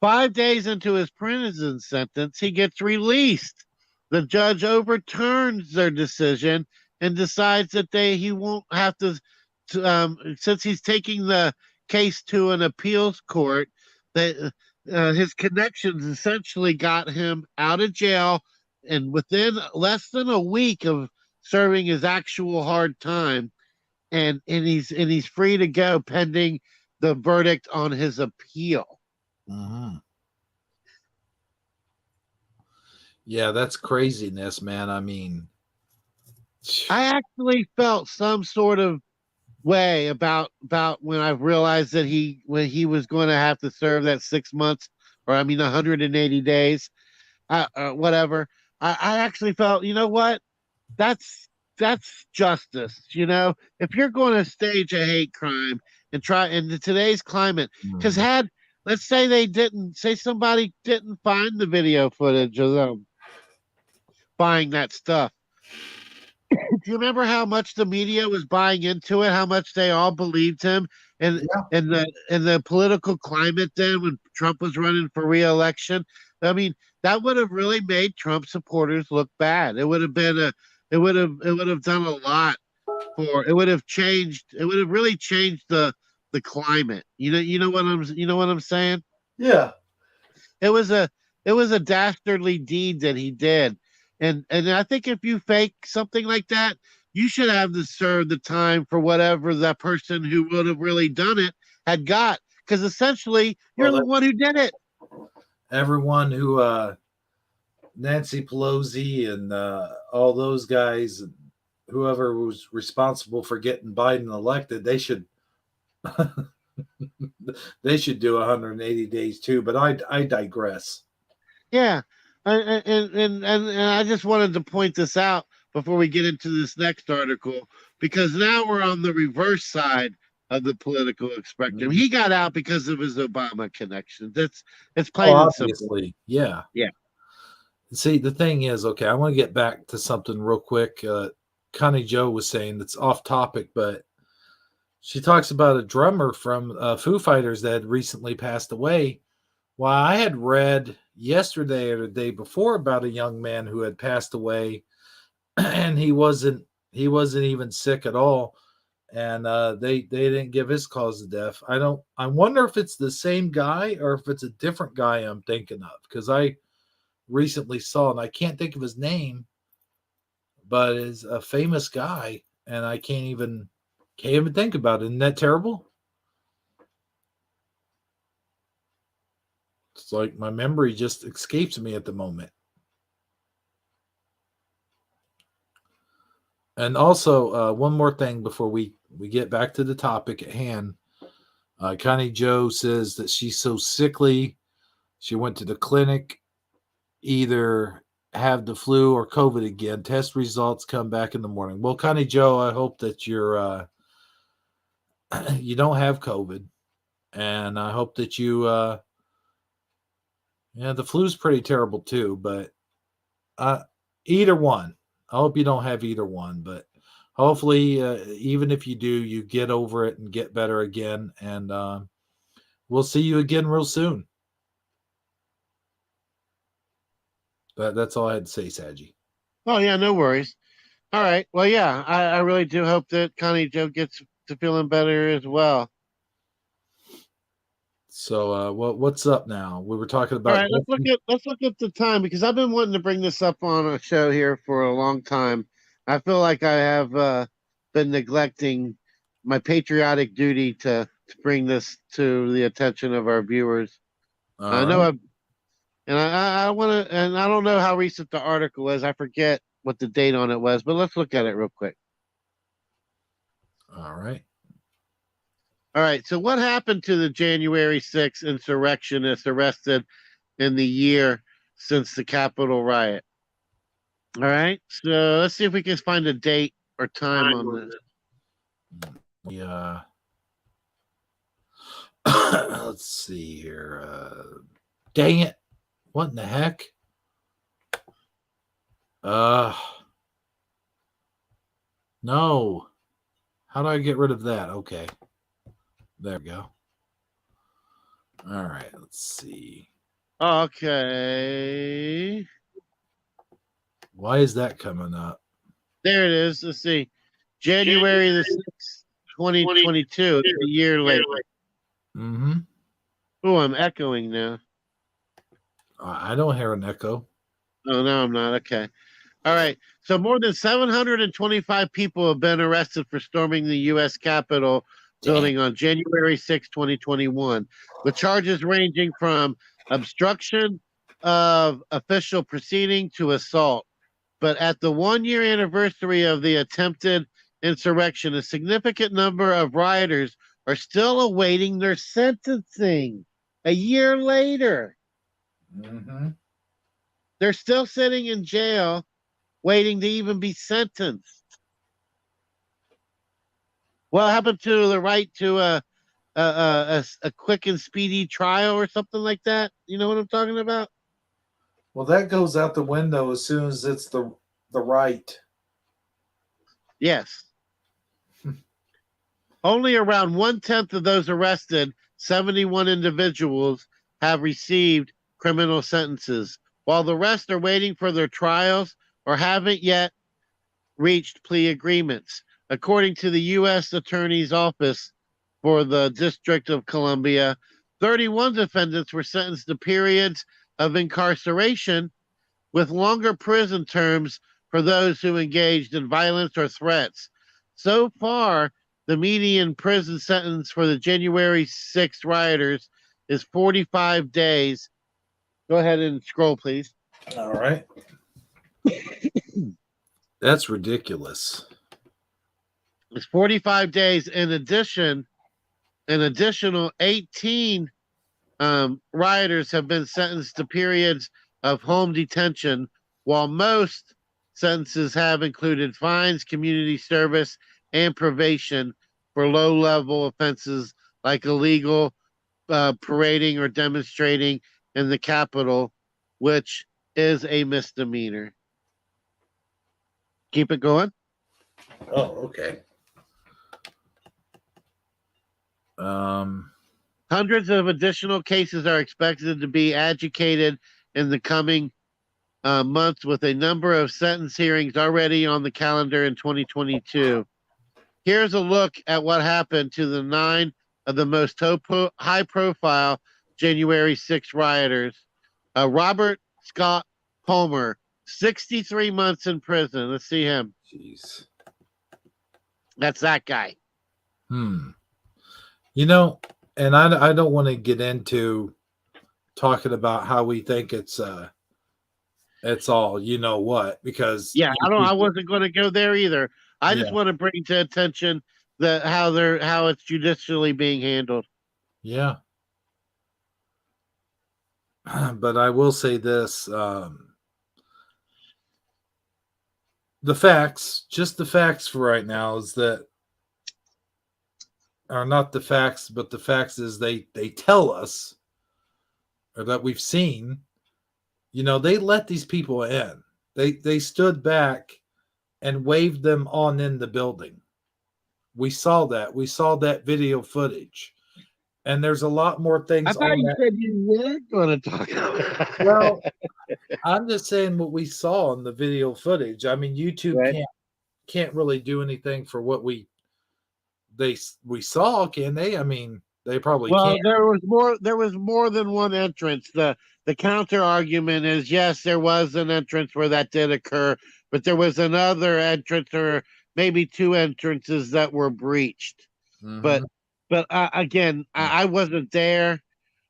C: 5 days into his prison sentence, he gets released. The judge overturns their decision and decides that he won't have to since he's taking the case to an appeals court, that his connections essentially got him out of jail, and within less than a week of serving his actual hard time, and he's free to go pending the verdict on his appeal.
A: yeah, that's craziness, man. I mean,
C: I actually felt some sort of way about when I realized that when he was going to have to serve that 6 months, or I mean 180 days, whatever. I actually felt, you know what, that's justice. If you're going to stage a hate crime and try in today's climate, because let's say somebody didn't find the video footage of them buying that stuff. Do you remember how much the media was buying into it? How much they all believed him, and
A: yeah,
C: the political climate then when Trump was running for re-election. I mean, that would have really made Trump supporters look bad. It would have done a lot it would have changed. It would have really changed the climate. You know what I'm saying?
A: yeah.
C: It was a dastardly deed that he did. And I think if you fake something like that, you should have to serve the time for whatever that person who would have really done it had got. Because essentially, you're
A: Well,
C: the one who did it.
A: everyone who Nancy Pelosi and all those guys, and whoever was responsible for getting Biden elected, they should they should do 180 days too. But I digress.
C: Yeah. And I just wanted to point this out before we get into this next article, because now we're on the reverse side of the political spectrum. He got out because of his Obama connections. It's plain and simple.
A: Obviously, yeah.
C: Yeah.
A: See, the thing is, okay, I want to get back to something real quick. Connie Joe was saying that's off topic, but she talks about a drummer from Foo Fighters that had recently passed away. Well, I had read yesterday or the day before about a young man who had passed away, and he wasn't even sick at all. and they didn't give his cause of death. I wonder if it's the same guy or if it's a different guy I'm thinking of, because I recently saw, and I can't think of his name, but is a famous guy, and I can't even think about it. Isn't that terrible? It's like my memory just escapes me at the moment. And also, one more thing before we get back to the topic at hand. Connie Joe says that she's so sickly. She went to the clinic, either have the flu or COVID again. Test results come back in the morning. Well, Connie Joe, I hope that you don't have COVID, and I hope that yeah, the flu's pretty terrible too, but either one. I hope you don't have either one, but hopefully, even if you do, you get over it and get better again. And we'll see you again real soon. That's all I had to say, Sagi.
C: Oh yeah, no worries. All right. Well, yeah, I really do hope that Connie Joe gets to feeling better as well.
A: So, what's up now? We were talking
C: All
A: about.
C: right, let's look at the time, because I've been wanting to bring this up on a show here for a long time. I feel like I have been neglecting my patriotic duty to bring this to the attention of our viewers. I
A: All
C: know
A: right.
C: I want to, and I don't know how recent the article is. I forget what the date on it was, but let's look at it real quick.
A: All right.
C: All right. So, what happened to the January 6th insurrectionists arrested in the year since the Capitol riot? All right. So, let's see if we can find a date or time on this.
A: Yeah. Let's see here. Dang it. What in the heck? No. How do I get rid of that? Okay. There we go. All right. Let's see.
C: Okay.
A: Why is that coming up?
C: There it is. Let's see. January the 6th, 2022. It's a year later.
A: Mm-hmm.
C: Oh, I'm echoing now.
A: I don't hear an echo.
C: Oh, no, I'm not. Okay. All right. So more than 725 people have been arrested for storming the U.S. Capitol building on January 6, 2021, with charges ranging from obstruction of official proceeding to assault. But at the 1 year anniversary of the attempted insurrection, a significant number of rioters are still awaiting their sentencing a year later.
A: Mm-hmm.
C: They're still sitting in jail waiting to even be sentenced. What happened to the right to a quick and speedy trial or something like that? You know what I'm talking about?
A: Well, that goes out the window as soon as it's the right.
C: Yes. Only around 1/10 of those arrested, 71 individuals, have received criminal sentences, while the rest are waiting for their trials or haven't yet reached plea agreements. According to the U.S. Attorney's Office for the District of Columbia, 31 defendants were sentenced to periods of incarceration with longer prison terms for those who engaged in violence or threats. So far, the median prison sentence for the January 6th rioters is 45 days. Go ahead and scroll, please.
A: All right. That's ridiculous.
C: It's 45 days. In addition, an additional 18 rioters have been sentenced to periods of home detention, while most sentences have included fines, community service, and probation for low-level offenses like illegal parading or demonstrating in the Capitol, which is a misdemeanor. Keep it going.
A: Oh, okay.
C: Hundreds of additional cases are expected to be adjudicated in the coming months, with a number of sentence hearings already on the calendar in 2022. Here's a look at what happened to the 9 of the most high-profile January 6 rioters. Robert Scott Palmer, 63 months in prison. Let's see him.
A: Jeez.
C: That's that guy.
A: You know, and I don't want to get into talking about how we think it's all you know what, because
C: Yeah, I wasn't going to go there either. I just
A: Yeah.
C: want to bring to attention how it's judicially being handled.
A: Yeah. But I will say this, the facts, just the facts for right now is that are not the facts, but the facts is they tell us, or that we've seen, they let these people in. They stood back and waved them on in the building. We saw that. We saw that video footage. And there's a lot more
C: I
A: things
C: thought
A: on
C: you
A: that.
C: said you weren't going to talk about it.
A: Well, I'm just saying what we saw in the video footage. I mean, YouTube
C: Right.
A: can't really do anything for what we saw, can they? I mean, they probably
C: Well,
A: can't.
C: there was more than one entrance. The counter argument is yes, there was an entrance where that did occur, but there was another entrance or maybe two entrances that were breached. But
A: Mhm.
C: again, I wasn't there.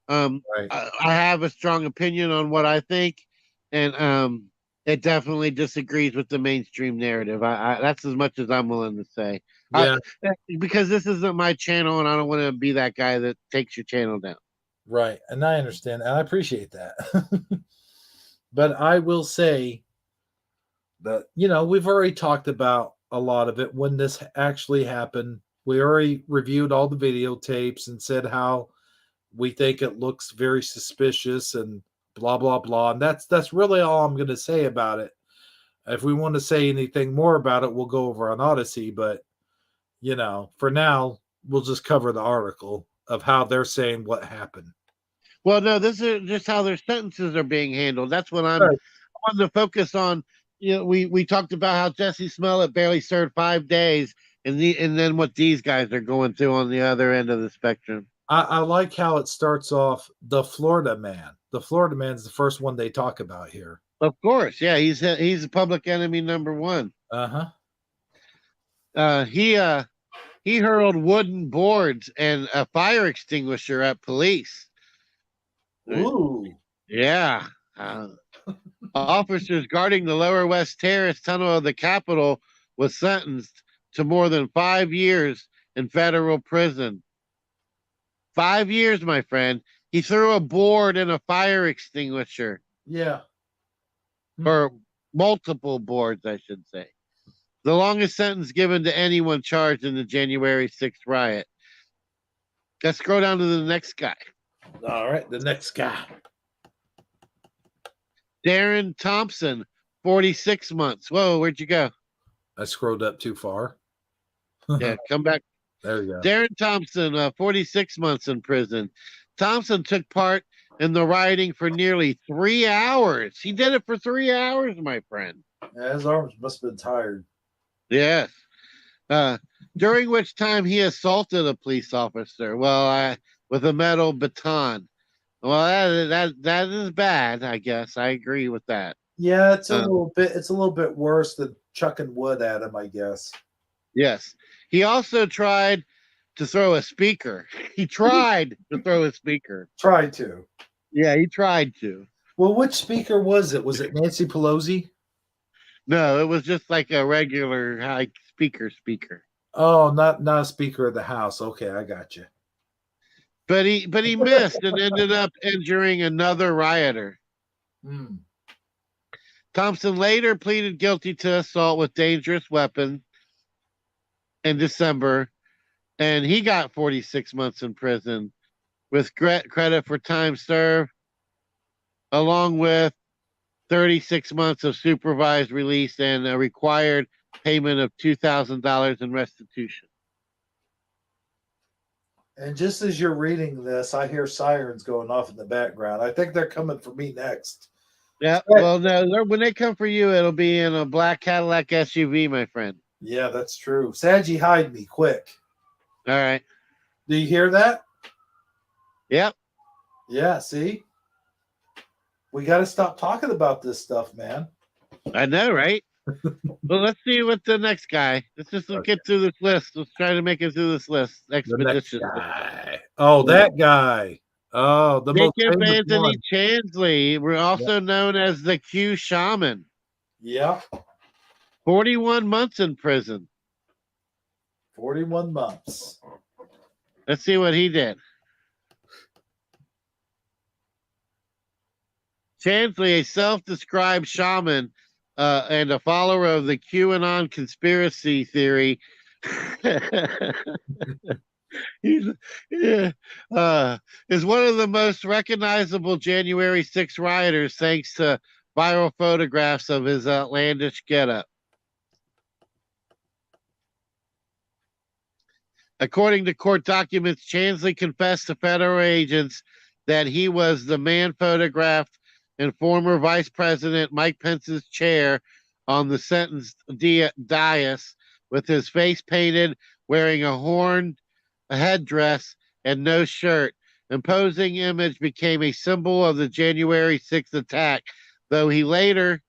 A: Right.
C: I have a strong opinion on what I think, and it definitely disagrees with the mainstream narrative. That's as much as I'm willing to say.
A: Yeah.
C: Because this isn't my channel, and I don't want to be that guy that takes your channel down.
A: Right. And I understand, and I appreciate that. But I will say that, we've already talked about a lot of it when this actually happened. We already reviewed all the videotapes and said how we think it looks very suspicious and blah blah blah. And that's really all I'm going to say about it. If we want to say anything more about it, we'll go over on Odyssey. But for now, we'll just cover the article of how they're saying what happened.
C: Well, no, this is just how their sentences are being handled. That's what I wanted to focus on. We talked about how Jesse Smollett barely served 5 days, and then what these guys are going through on the other end of the spectrum.
A: I like how it starts off the Florida man. The Florida man's the first one they talk about here.
C: Of course, yeah, he's the public enemy number one. He hurled wooden boards and a fire extinguisher at police.
A: Ooh.
C: Yeah. Officers guarding the Lower West Terrace tunnel of the Capitol was sentenced to more than 5 years in federal prison. 5 years, my friend. He threw a board and a fire extinguisher.
A: Yeah.
C: Or multiple boards, I should say. The longest sentence given to anyone charged in the January 6th riot. Let's scroll down to the next guy.
A: All right, the next guy.
C: Darren Thompson, 46 months. Whoa, where'd you go?
A: I scrolled up too far.
C: Yeah, come back.
A: There you go.
C: Darren Thompson, 46 months in prison. Thompson took part in the rioting for nearly 3 hours. He did it for 3 hours, my friend.
A: Yeah, his arms must have been tired.
C: Yes. During which time he assaulted a police officer. With a metal baton. Well, that is bad. I guess I agree with that.
A: Yeah, it's a little bit worse than chucking wood at him, I guess.
C: Yes. He also tried to throw a speaker. He tried to throw a speaker.
A: Tried to.
C: Yeah, he tried to.
A: Well, which speaker was it? Was it Nancy Pelosi?
C: No, it was just like a regular high speaker.
A: Oh, not a Speaker of the House. Okay, I got you.
C: But he missed and ended up injuring another rioter. Thompson later pleaded guilty to assault with dangerous weapon in December, and he got 46 months in prison with credit for time served, along with 36 months of supervised release and a required payment of $2,000 in restitution.
A: And just as you're reading this, I hear sirens going off in the background. I think they're coming for me next.
C: Yeah, well, no, when they come for you, it'll be in a black Cadillac SUV, my friend.
A: Yeah, that's true. Sagi, hide me quick.
C: All right.
A: Do you hear that?
C: Yep.
A: Yeah, see? We got to stop talking about this stuff, man.
C: I know, right? Well, let's see what the next guy. Let's just
A: Okay.
C: get through this list. Let's try to make it through this list
A: The next
C: expeditiously.
A: guy. Oh, that guy. Oh, the most
C: Jacob
A: famous
C: Anthony
A: one.
C: Chansley, we're also known as the Q Shaman.
A: Yeah,
C: 41 months in prison.
A: 41 months.
C: Let's see what he did. Chansley, a self-described shaman and a follower of the QAnon conspiracy theory, he's, yeah, is one of the most recognizable January 6 rioters thanks to viral photographs of his outlandish getup. According to court documents, Chansley confessed to federal agents that he was the man photographed in former Vice President Mike Pence's chair on the sentence dais with his face painted, wearing a horned headdress and no shirt. Imposing image became a symbol of the January 6th attack, though he later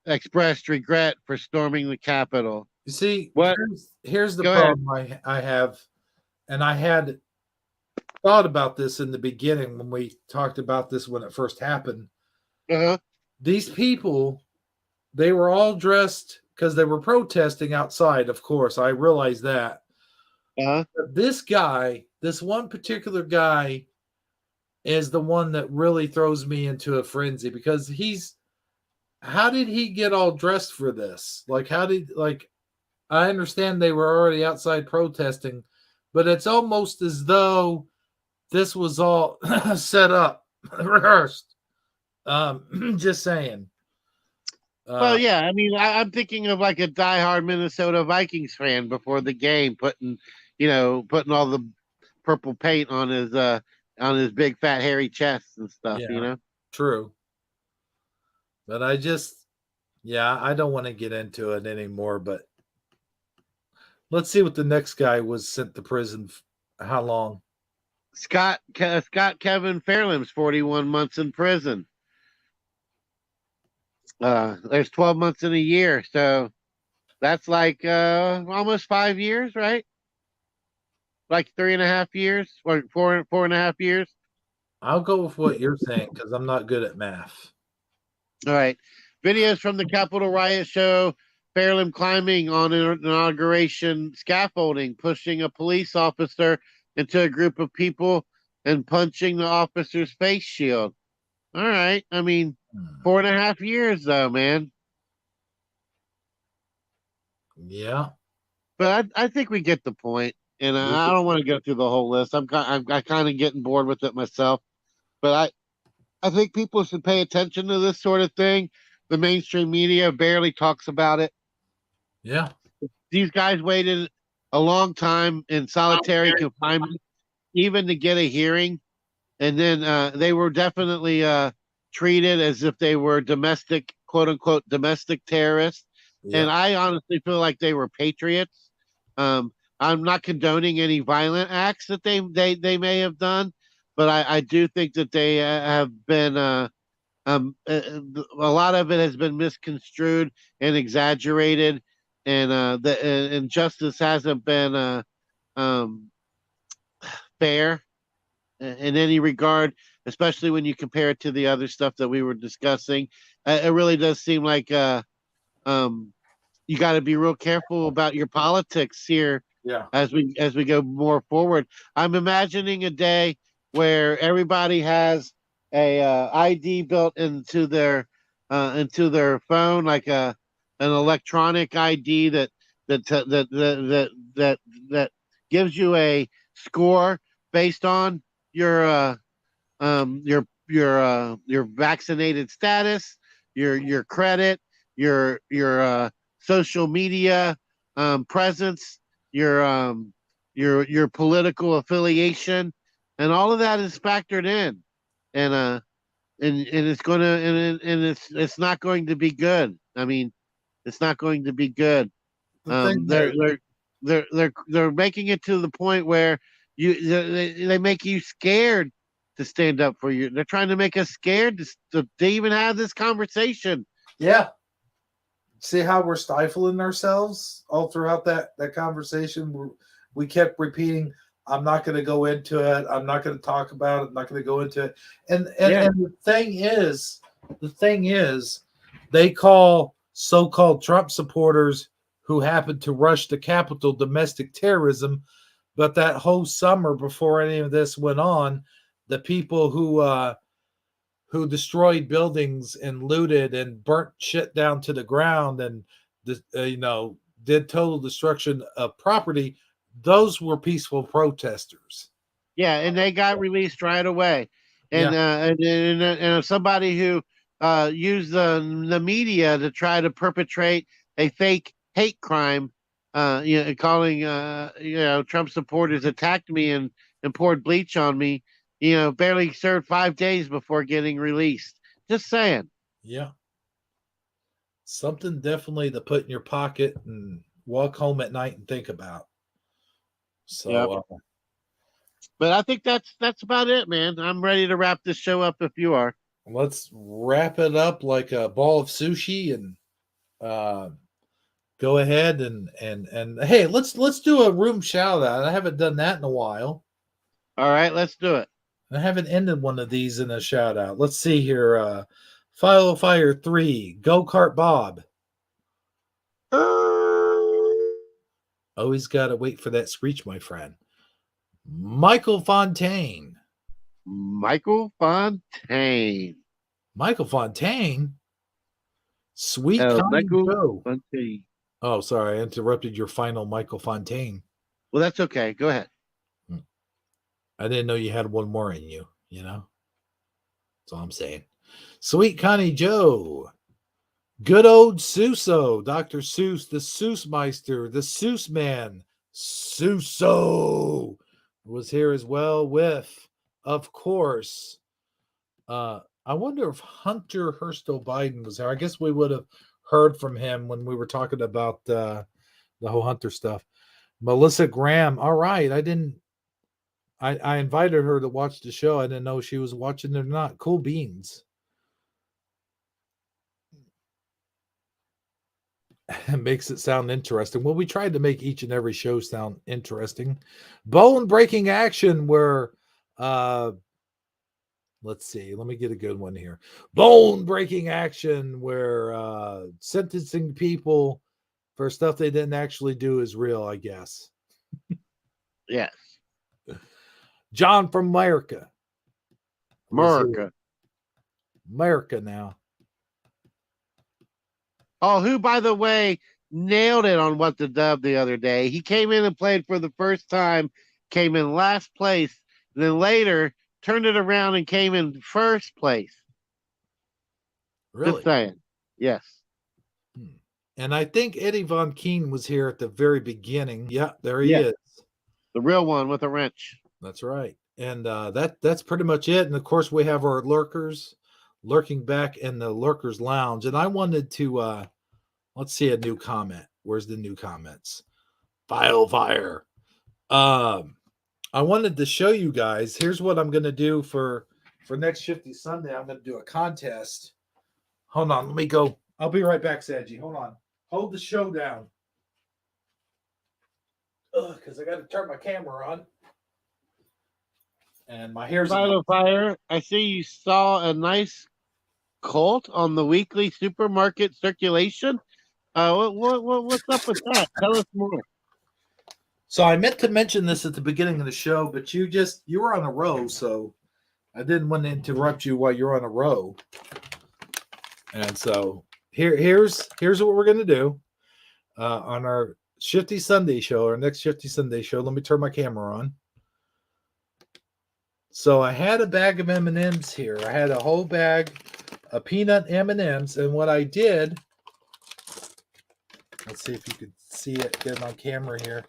C: expressed regret for storming the Capitol.
A: You see,
C: What?
A: here's the
C: Go ahead.
A: problem I have, and I had thought about this in the beginning when we talked about this when it first happened.
C: Uh-huh.
A: These people, they were all dressed because they were protesting outside, of course. I realize that.
C: Uh-huh.
A: But this guy, this one particular guy, is the one that really throws me into a frenzy because how did he get all dressed for this? I understand they were already outside protesting, but it's almost as though this was all set up, rehearsed. Just saying.
C: Well, yeah, I mean, I'm thinking of like a diehard Minnesota Vikings fan before the game, putting all the purple paint on his big fat hairy chest and stuff.
A: Yeah, true. But I don't want to get into it anymore. But let's see what the next guy was sent to prison. How long?
C: Scott Kevin Fairlimb's 41 months in prison. There's 12 months in a year, so that's like almost 5 years, right? Like 3.5 years, or 4.5 years.
A: I'll go with what you're saying because I'm not good at math.
C: All right. Videos from the Capitol riot show Fairlimb climbing on an inauguration scaffolding, pushing a police officer into a group of people and punching the officer's face shield. All right. I mean, 4.5 years though, man.
A: Yeah.
C: But I think we get the point, and I don't want to go through the whole list. I'm kind of getting bored with it myself. But I think people should pay attention to this sort of thing. The mainstream media barely talks about it.
A: Yeah.
C: These guys waited a long time in solitary confinement, even to get a hearing, and then they were definitely treated as if they were domestic, quote unquote, domestic terrorists.
A: Yeah.
C: And I honestly feel like they were patriots. I'm not condoning any violent acts that they may have done, but I do think that they have been a lot of it has been misconstrued and exaggerated, and and justice hasn't been um, fair in any regard, especially when you compare it to the other stuff that we were discussing. It really does seem like um, you got to be real careful about your politics here.
A: Yeah.
C: As we go more forward, I'm imagining a day where everybody has a ID built into their phone, like an electronic ID that gives you a score based on your your vaccinated status, your credit, your social media presence, your political affiliation, and all of that is factored in, and it's going to and it's not going to be good. I mean, it's not going to be good.
A: the thing there.
C: They're making it to the point where they make you scared to stand up for you. They're trying to make us scared to even have this conversation.
A: Yeah. See how we're stifling ourselves all throughout that conversation? We kept repeating, I'm not going to go into it. I'm not going to talk about it. I'm not going to go into it. And the thing is, they call so-called Trump supporters who happened to rush the Capitol domestic terrorism. But that whole summer before any of this went on, the people who destroyed buildings and looted and burnt shit down to the ground and did total destruction of property, those were peaceful protesters.
C: Yeah, and they got released right away. And somebody who used the media to try to perpetrate a fake hate crime, calling Trump supporters attacked me and poured bleach on me, barely served 5 days before getting released. Just saying.
A: Yeah. Something definitely to put in your pocket and walk home at night and think about. So,
C: yep. But I think that's about it, man. I'm ready to wrap this show up if you are.
A: Let's wrap it up like a ball of sushi and go ahead and hey, let's do a room shout out. I haven't done that in a while.
C: All right, let's do it.
A: I haven't ended one of these in a shout out. Let's see here. File Fire 3, Go Kart Bob. Always got to wait for that screech, my friend. Michael Fontaine.
C: Michael Fontaine.
A: Michael Fontaine? Sweet Connie
C: Michael
A: Joe.
C: Fontaine.
A: Oh, sorry. I interrupted your final Michael Fontaine.
C: Well, that's okay. Go ahead.
A: I didn't know you had one more in you, That's all I'm saying. Sweet Connie Joe. Good old Suso. Dr. Seuss, the Seuss Meister, the Seuss Man. Suso was here as well with, of course, I wonder if Hunter Herstel Biden was there. I guess we would have heard from him when we were talking about the whole Hunter stuff. Melissa Graham. All right. I invited her to watch the show. I didn't know she was watching it or not. Cool beans. Makes it sound interesting. Well, we tried to make each and every show sound interesting. Bone breaking action where let's see, let me get a good one here. Bone breaking action where sentencing people for stuff they didn't actually do is real, I guess.
C: Yes.
A: John from America.
C: America
A: now.
C: Oh, who, by the way, nailed it on What the Dub the other day. He came in and played for the first time, came in last place, and then later turned it around and came in first place.
A: Really?
C: Just saying. Yes.
A: And I think Eddie Von Keen was here at the very beginning. Yeah, there he is.
C: The real one with a wrench.
A: That's right. And that's pretty much it. And of course, we have our lurkers lurking back in the lurkers lounge. And I wanted to let's see a new comment. Where's the new comments? Fire. I wanted to show you guys. Here's what I'm going to do for next Shifty Sunday. I'm going to do a contest. Hold on, let me go. I'll be right back, Sagi. Hold on. Hold the show down. Because I got to turn my camera on. And my hair's
C: Fire. I see you saw a nice cult on the weekly supermarket circulation. What's up with that? Tell us more.
A: So I meant to mention this at the beginning of the show, but you were on a row, so I didn't want to interrupt you while you're on a row. And so here's what we're gonna do on our Shifty Sunday show, our next Shifty Sunday show. Let me turn my camera on. So I had a bag of M&Ms here. I had a whole bag of peanut M&Ms, and what I did, let's see if you could see it, get it on camera here.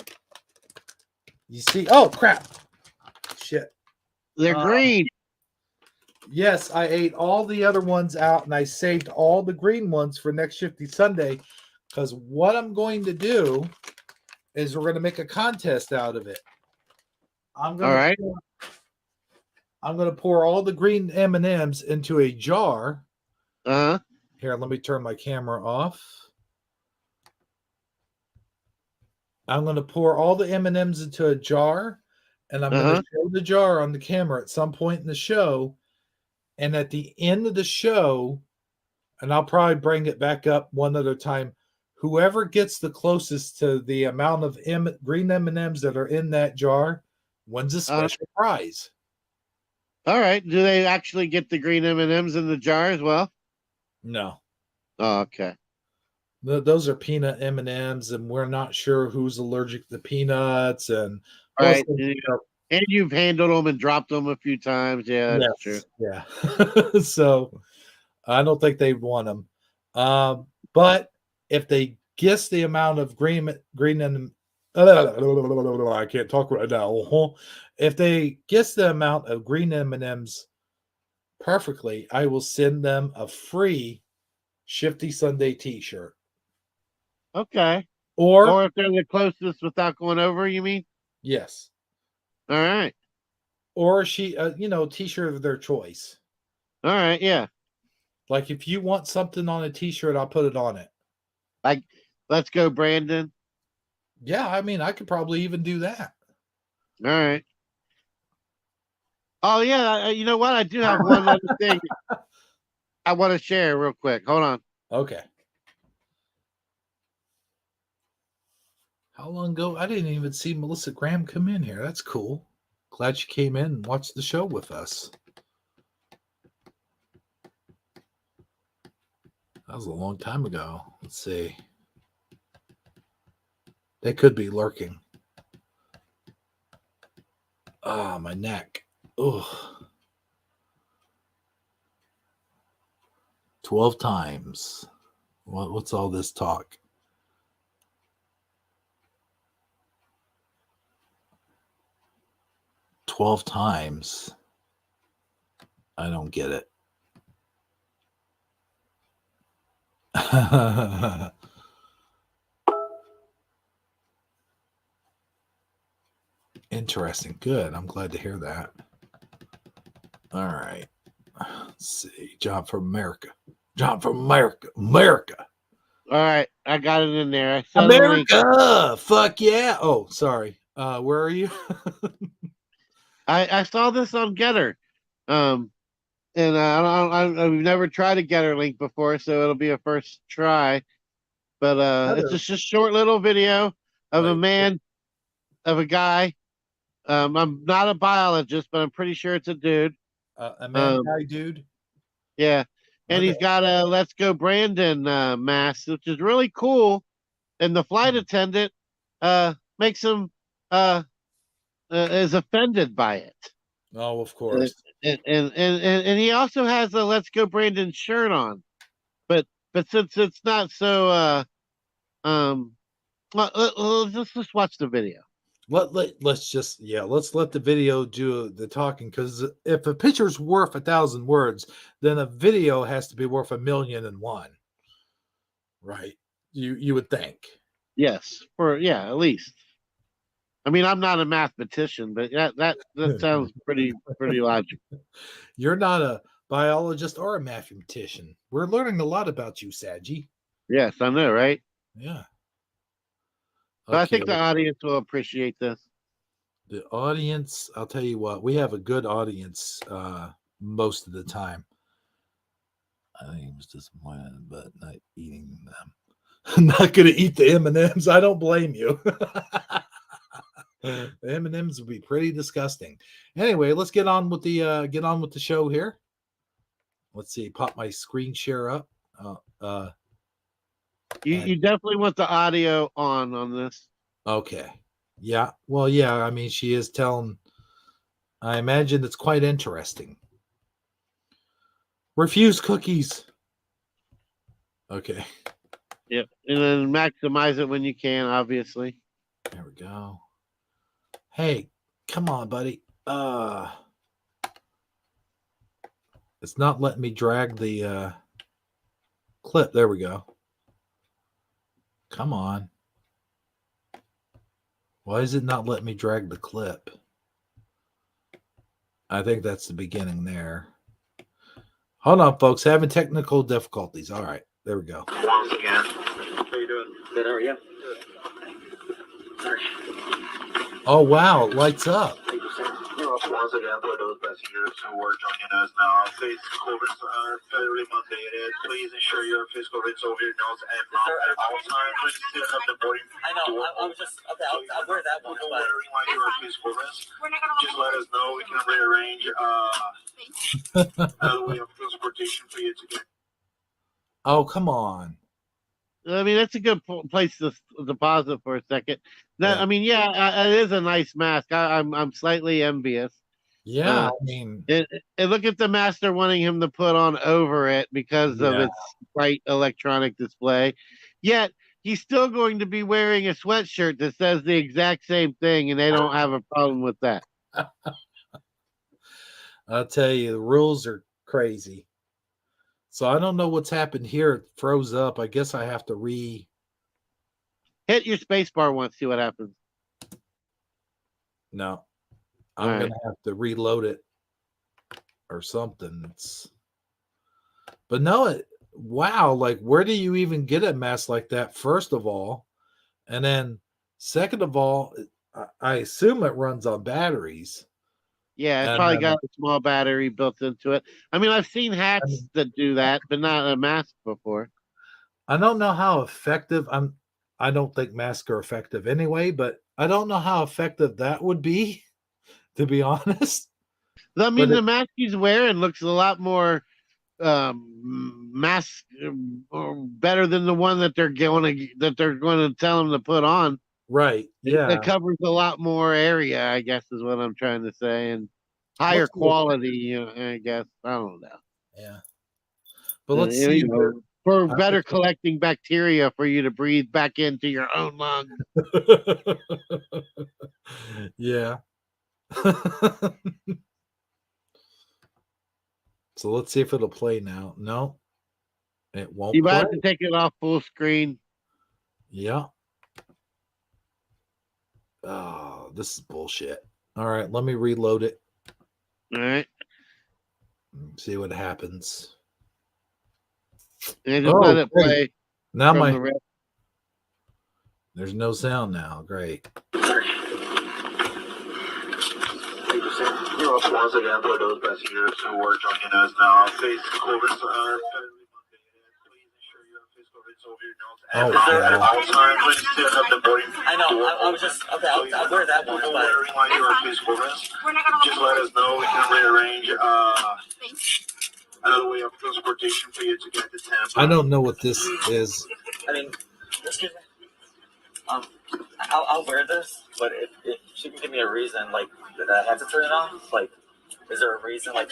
A: You see? Oh, crap. Shit.
C: They're green.
A: Yes, I ate all the other ones out, and I saved all the green ones for next Shifty Sunday Because what I'm going to do is we're going to make a contest out of it. I'm
C: All
A: going
C: right.
A: to pour all the green M&Ms into a jar.
C: Uh huh.
A: Here, let me turn my camera off. I'm going to pour all the M&Ms into a jar, and I'm going
C: Uh
A: to show the jar on the camera at some point in the show. And at the end of the show, and I'll probably bring it back up one other time, whoever gets the closest to the amount of green M&Ms that are in that jar wins a
C: huh.
A: special prize.
C: All right. Do they actually get the green M&Ms in the jar as well?
A: No.
C: Oh, okay.
A: Those are peanut M&Ms, and we're not sure who's allergic to peanuts. And
C: All
A: plus,
C: right. And you've handled them and dropped them a few times. Yeah, that's true.
A: yes, yeah. So I don't think they'd want them. But if they guess the amount of green and I can't talk right now. If they guess the amount of green M&Ms perfectly, I will send them a free Shifty Sunday T-shirt.
C: Okay.
A: Or
C: Or if they're the closest without going over, you mean?
A: yes,
C: All right.
A: or T-shirt of their choice.
C: All right. Yeah.
A: Like if you want something on a T-shirt, I'll put it on it.
C: Like, let's go, Brandon.
A: Yeah, I mean, I could probably even do that.
C: All right. Oh, yeah. You know what? I do have one other thing I want to share real quick. Hold on.
A: Okay. How long ago? I didn't even see Melissa Graham come in here. That's cool. Glad she came in and watched the show with us. That was a long time ago. Let's see. They could be lurking. Ah, my neck. Ugh. 12 times. What's all this talk? "12 times." I don't get it. Interesting. Good. I'm glad to hear that. All right. Let's see. John from America. John from America. America.
C: All right. I got it in there. I sent a link.
A: America. Fuck yeah. Oh, sorry. Where are you?
C: I saw this on Getter. And I've never tried a Getter link before, so it'll be a first try. But it's just a short little video of a man, of a guy. I'm not a biologist, but I'm pretty sure it's a dude.
A: A man guy dude.
C: Yeah. And
A: Okay.
C: he's got a Let's Go Brandon mask, which is really cool. And the flight attendant makes him is offended by it.
A: Oh, of course.
C: And he also has a Let's Go Brandon shirt on. But since it's not so let's just watch the video.
A: Let's let the video do the talking, because if a picture's worth 1,000 words, then a video has to be worth 1,000,001. Right? You would think.
C: Yes, at least. I mean, I'm not a mathematician, but that sounds pretty logical.
A: You're not a biologist or a mathematician. We're learning a lot about you, Sagi.
C: Yes, I know, right?
A: Yeah.
C: But I think the audience will appreciate this.
A: The audience, I'll tell you what, we have a good audience most of the time. I think he was disappointed, but not eating them. I'm not going to eat the M&Ms. I don't blame you. The M&Ms would be pretty disgusting. Anyway, let's get on with the show here. Let's see. Pop my screen share up.
C: You definitely want the audio on this.
A: Okay. Yeah. Well, yeah. I mean, she is telling. I imagine it's quite interesting. Refuse cookies. Okay.
C: Yep. And then maximize it when you can, obviously.
A: There we go. Hey, come on, buddy. It's not letting me drag the clip. There we go. Come on. Why is it not letting me drag the clip? I think that's the beginning there. Hold on, folks. Having technical difficulties. All right. There we go.
G: Once again. How you doing? Good, how are you? Sorry.
A: Oh, wow. It lights up.
G: Once again, for those passengers who are joining us now, face coverings are federally mandated. Please ensure your face coverings over your nose and mouth at all times. Please still have the boarding.
H: I know. I was just okay. I'll wear that one.
G: Wearing like your face coverings, just let us know. We can rearrange another way of transportation for you to get.
A: Oh, come on.
C: I mean, that's a good place to pause it for a second. That,
A: Yeah.
C: I mean, yeah, it is a nice mask. I'm slightly envious.
A: Yeah. I mean,
C: And look at the mask they're wanting him to put on over it because of
A: Yeah.
C: its bright electronic display. Yet he's still going to be wearing a sweatshirt that says the exact same thing, and they don't have a problem with that.
A: I'll tell you, the rules are crazy. So I don't know what's happened here. It froze up. I guess I have to
C: Hit your space bar once, see what happens.
A: No. I'm
C: All right.
A: gonna have to reload it or something. But no, wow, like where do you even get a mask like that, first of all? And then second of all, I assume it runs on batteries.
C: Yeah, it's
A: And,
C: probably got a small battery built into it. I mean, I've seen hats
A: mean-
C: that do that, but not a mask before.
A: I don't know how effective I don't think masks are effective anyway, but I don't know how effective that would be, to be honest.
C: I mean,
A: But
C: the mask he's wearing looks a lot more mask better than the one that they're going to tell him to put on.
A: Right. Yeah.
C: It covers a lot more area, I guess, is what I'm trying to say, and higher
A: Let's see.
C: quality. You know, I guess I don't know.
A: Yeah. But let's see.
C: You know, for
A: I-
C: better collecting bacteria for you to breathe back into your own lungs.
A: Yeah. So let's see if it'll play now. No, it won't
C: You might
A: play.
C: have to take it off full screen.
A: Yeah. Oh, this is bullshit. All right, let me reload it.
C: All right.
A: See what happens.
C: And just let it
A: great.
C: play
A: Now
C: from the rest.
A: there's no sound now. Great.
G: Once again, for those passengers who are joining us now, face coverings are federally mandated. Please ensure your face coverings over your nose and
A: Oh,
G: mouth
A: yeah.
G: at all times. Please still have the boarding.
H: I know. I was just okay. I'll wear that one. But
G: Wearing like your face coverings, just let us know. We can rearrange another way of transportation for you to get to Tampa.
A: I don't know what this is.
H: I mean, excuse me. I'll wear this, but if she can give me a reason, like that I have to turn it off, like, is there a reason? Like,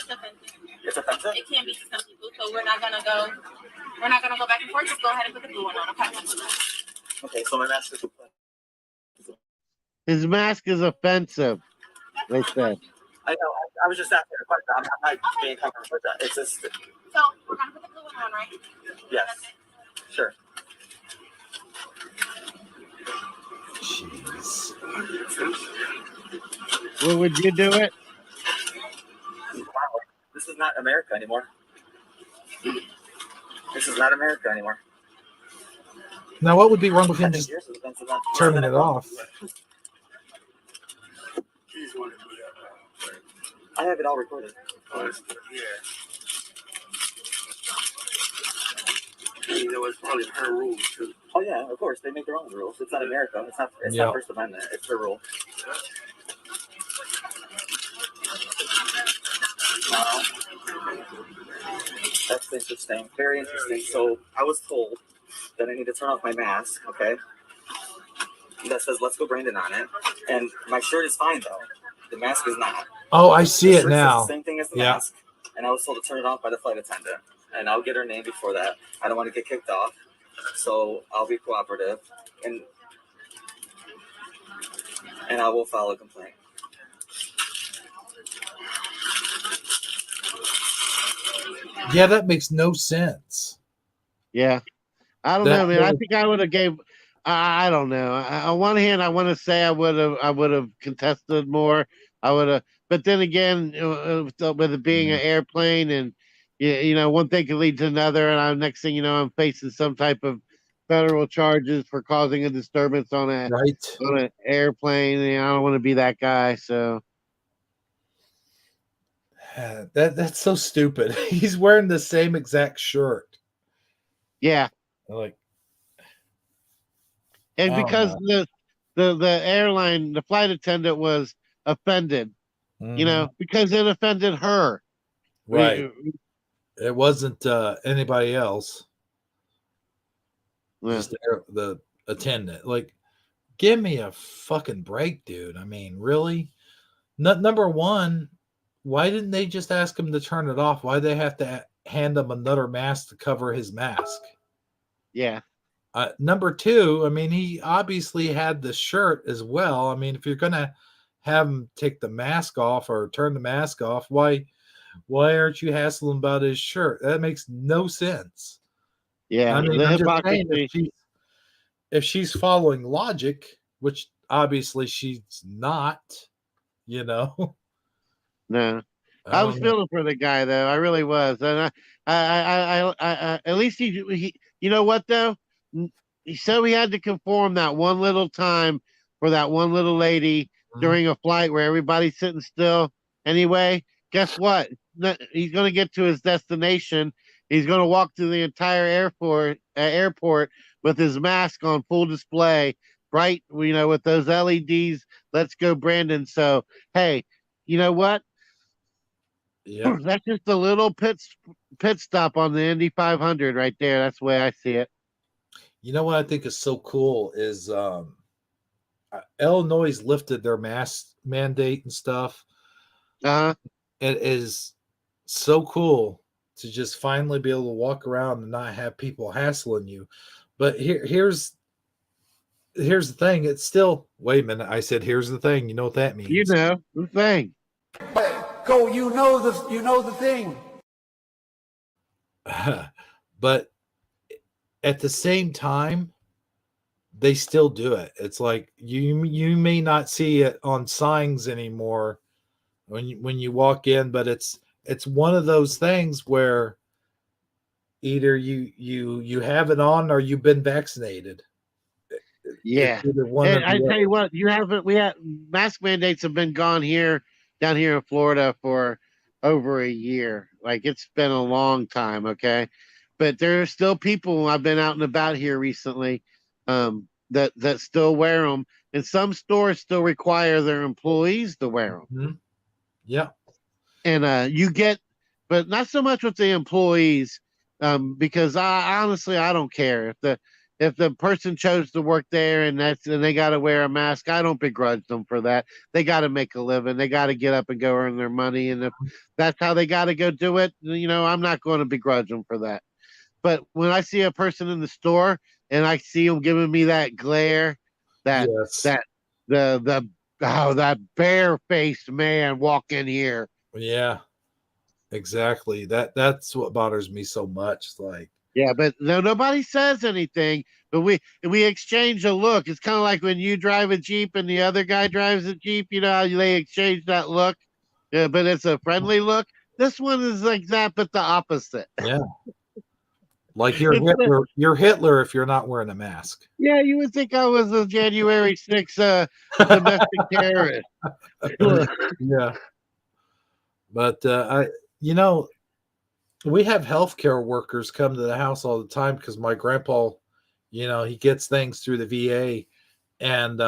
H: it's offensive.
I: It can be to some people, so we're not gonna go back and forth. Just go ahead and put the blue one on, okay?
H: Okay, so my mask is.
C: His mask is offensive, they said.
H: I know. I was just asking a question. I'm not being comfortable with that. It's just.
I: So we're gonna put the blue one on, right?
H: Yes. Sure.
A: Jeez.
C: Well, would you do it?
H: This is not America anymore. This is not America anymore.
A: Now, what would be wrong with him
H: I think
A: just
H: yours is offensive, not-
A: turning it off?
H: I have it all recorded.
G: You know, it's probably her rules too.
H: Oh yeah, of course they make their own rules. It's not America. It's
A: Yeah.
H: not First Amendment. It's their rule. Wow. That's interesting. Very interesting. So I was told that I need to turn off my mask. Okay. That says "Let's go, Brandon" on it, and my shirt is fine though. The mask is not.
A: Oh, I see
H: The
A: it
H: shirt says
A: now.
H: the same thing as the
A: Yeah.
H: mask, and I was told to turn it off by the flight attendant. And I'll get her name before that. I don't want to get kicked off, so I'll be cooperative, and I will file a complaint.
A: Yeah, that makes no sense.
C: Yeah. I don't
A: That
C: know, man. I
A: really-
C: think I would have gave I don't know. On one hand, I want to say I would have contested more. I would have, but then again, with it being
A: Yeah.
C: an airplane, and you know, one thing can lead to another, and next thing you know, I'm facing some type of federal charges for causing a disturbance
A: Right.
C: on an airplane. And I don't want to be that guy. So
A: That's so stupid. He's wearing the same exact shirt.
C: yeah,
A: Like,
C: and
A: I don't
C: because
A: know.
C: the airline, the flight attendant was offended, you
A: Hmm.
C: know, because it offended her.
A: Right. It wasn't anybody else.
C: Yeah.
A: Just the attendant. Like, give me a fucking break, dude. I mean, really? Number one, why didn't they just ask him to turn it off? Why they have to hand him another mask to cover his mask?
C: Yeah.
A: Number two, I mean, he obviously had the shirt as well. I mean, if you're gonna have him take the mask off or turn the mask off, why aren't you hassling about his shirt? That makes no sense. I
C: Yeah.
A: mean,
C: The
A: I'm just saying
C: hypocrisy.
A: if she's following logic, which obviously she's not, you know.
C: No.
A: I
C: I was
A: don't know.
C: feeling for the guy though. I really was. And at least you know what though? He said we had to conform that one little time for that one little lady
A: Mhm.
C: during a flight where everybody's sitting still. Anyway, guess what? He's going to get to his destination. He's going to walk through the entire airport with his mask on full display, bright, you know, with those LEDs. Let's go, Brandon. So, hey, you know what?
A: Yeah.
C: That's just a little pit stop on the Indy 500 right there. That's the way I see it.
A: You know what I think is so cool is Illinois lifted their mask mandate and stuff.
C: Uh huh.
A: It is so cool to just finally be able to walk around and not have people hassling you. But here's the thing. It's still wait a minute. I said here's the thing. You know what that
C: You
A: means.
C: know the thing.
B: Go, you know the thing.
A: But at the same time, they still do it. It's like you may not see it on signs anymore when you walk in, but it's one of those things where either you have it on or you've been vaccinated. It's
C: Yeah.
A: either one or
C: And I
A: the
C: tell you
A: other.
C: what, you haven't. We had mask mandates have been gone here down here in Florida for over a year. Like it's been a long time. Okay, but there are still people. I've been out and about here recently. That still wear them, and some stores still require their employees to wear them.
A: Mhm. Yeah.
C: And you get, but not so much with the employees, because I honestly I don't care if the person chose to work there and they got to wear a mask. I don't begrudge them for that. They got to make a living. They got to get up and go earn their money, and if that's how they got to go do it, you know, I'm not going to begrudge them for that. But when I see a person in the store and I see them giving me that glare, that
A: Yes.
C: that the oh, that bare-faced man walk in here.
A: Yeah. Exactly. That's what bothers me so much. It's like,
C: Yeah, but no, nobody says anything. But we exchange a look. It's kind of like when you drive a Jeep and the other guy drives a Jeep. You know how they exchange that look. Yeah, but it's a friendly look. This one is like that, but the opposite.
A: yeah, like you're
C: It's
A: Hitler. You're Hitler if you're not wearing a mask.
C: yeah, you would think I was a January 6th domestic terrorist.
A: Yeah, but you know, we have healthcare workers come to the house all the time because my grandpa, you know, he gets things through the VA, and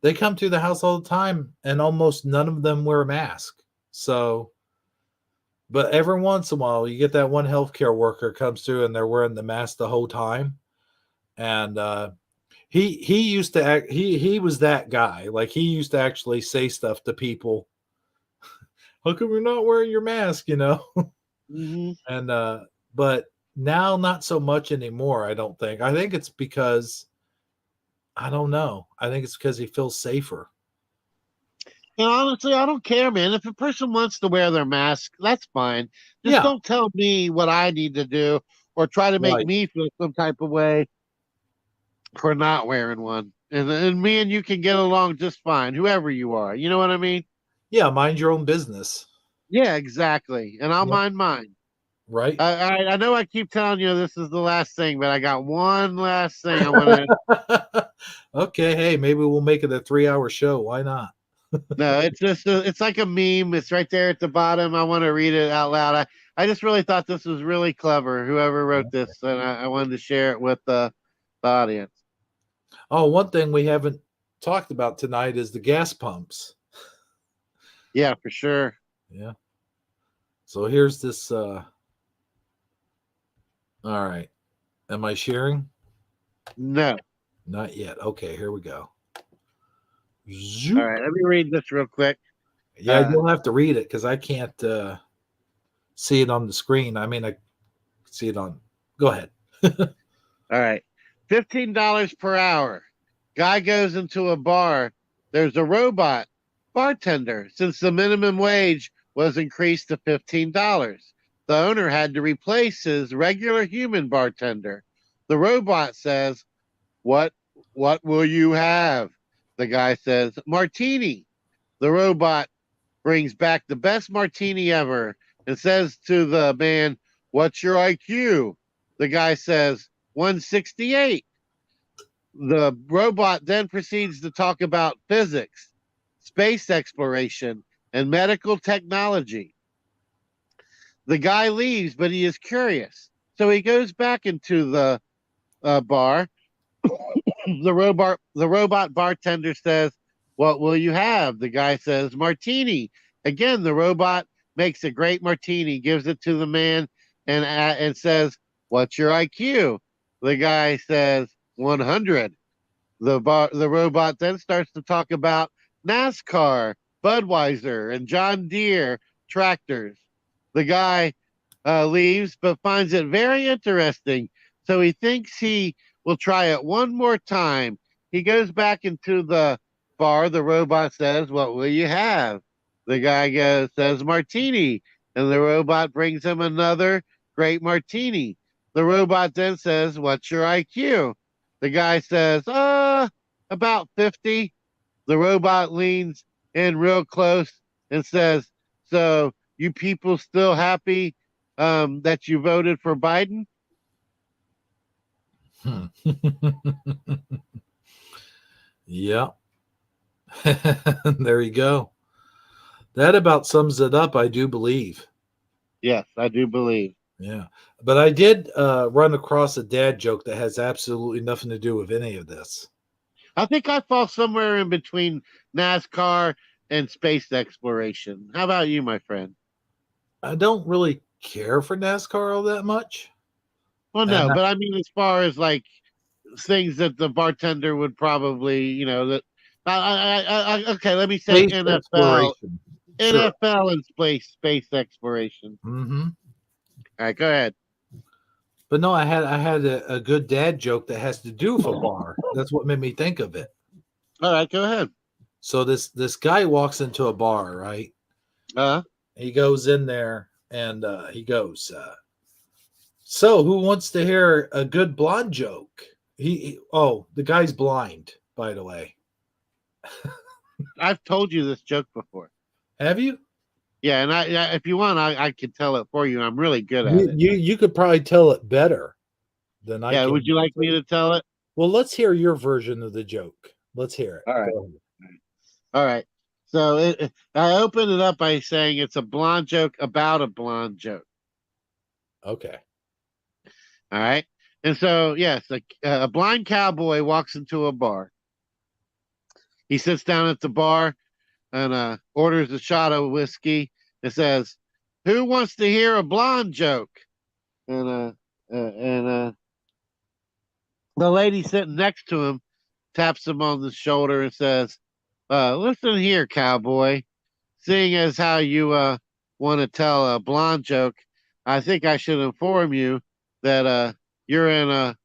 A: they come through the house all the time, and almost none of them wear a mask. So, but every once in a while, you get that one healthcare worker comes through and they're wearing the mask the whole time, and he used to act. He was that guy. Like he used to actually say stuff to people. How come you're not wearing your mask? You know.
C: Hmm.
A: And but now not so much anymore, I don't think. I think it's because I don't know. I think it's because he feels safer.
C: And honestly, I don't care, man. If a person wants to wear their mask, that's fine. Just
A: Yeah,
C: don't tell me what I need to do or try to make
A: right.
C: me feel some type of way for not wearing one. And me and you can get along just fine, whoever you are. You know what I mean?
A: Yeah, mind your own business.
C: Yeah, exactly. And I'll
A: Yeah.
C: mind mine.
A: Right?
C: I know I keep telling you this is the last thing, but I got one last thing I want to.
A: Okay, hey, maybe we'll make it a 3-hour show. Why not?
C: No, it's just it's like a meme. It's right there at the bottom. I want to read it out loud. I just really thought this was really clever. Whoever wrote this, and I wanted to share it with the audience.
A: Oh, one thing we haven't talked about tonight is the gas pumps.
C: Yeah, for sure.
A: Yeah. So here's this all right. Am I sharing?
C: No.
A: Not yet. Okay, here we go.
C: All
A: Zoop.
C: right, let me read this real quick.
A: Yeah, you'll have to read it because I can't see it on the screen. I mean, I see it on. Go ahead.
C: All right. $15 per hour. Guy goes into a bar. There's a robot bartender. Since the minimum wage was increased to $15, the owner had to replace his regular human bartender. The robot says, What will you have? The guy says, Martini. The robot brings back the best martini ever and says to the man, What's your IQ? The guy says, 168. The robot then proceeds to talk about physics, space exploration, and medical technology. The guy leaves, but he is curious. So he goes back into the bar. The robot bartender says, What will you have? The guy says, Martini. Again, the robot makes a great martini, gives it to the man, and says, What's your IQ? The guy says, 100. The robot then starts to talk about NASCAR, Budweiser, and John Deere tractors. The guy leaves, but finds it very interesting. So he thinks he will try it one more time. He goes back into the bar. The robot says, What will you have? The guy says, Martini. And the robot brings him another great martini. The robot then says, What's your IQ? The guy says, about 50. The robot leans in real close and says, So you people still happy that you voted for Biden?
A: Yeah. There you go. That about sums it up, I do believe.
C: Yes, I do believe.
A: Yeah. But I did run across a dad joke that has absolutely nothing to do with any of this.
C: I think I fall somewhere in between NASCAR and space exploration. How about you, my friend?
A: I don't really care for NASCAR all that much.
C: Well,
A: And
C: no, but I mean, as far as like things that the bartender would probably, that. Okay, let me say
A: space
C: NFL,
A: exploration. Sure.
C: NFL and space exploration.
A: Mm-hmm.
C: All right, go ahead.
A: But no, I had a good dad joke that has to do with a bar. That's what made me think of it.
C: All right, go ahead.
A: So this guy walks into a bar, right? He goes in there and he goes, So who wants to hear a good blonde joke? The guy's blind, by the way.
C: I've told you this joke before.
A: Have you?
C: Yeah, and if you want, I can tell it for you. I'm really good at it.
A: You could probably tell it better than I
C: Yeah,
A: can.
C: would you like me to tell it?
A: Well, let's hear your version of the joke. Let's hear it.
C: All right. All right. So I open it up by saying it's a blonde joke about a blonde joke.
A: Okay.
C: All right. And so, yes, a blind cowboy walks into a bar. He sits down at the bar and orders a shot of whiskey and says, Who wants to hear a blonde joke? And the lady sitting next to him taps him on the shoulder and says, Listen here, cowboy. Seeing as how you want to tell a blonde joke, I think I should inform you that you're in a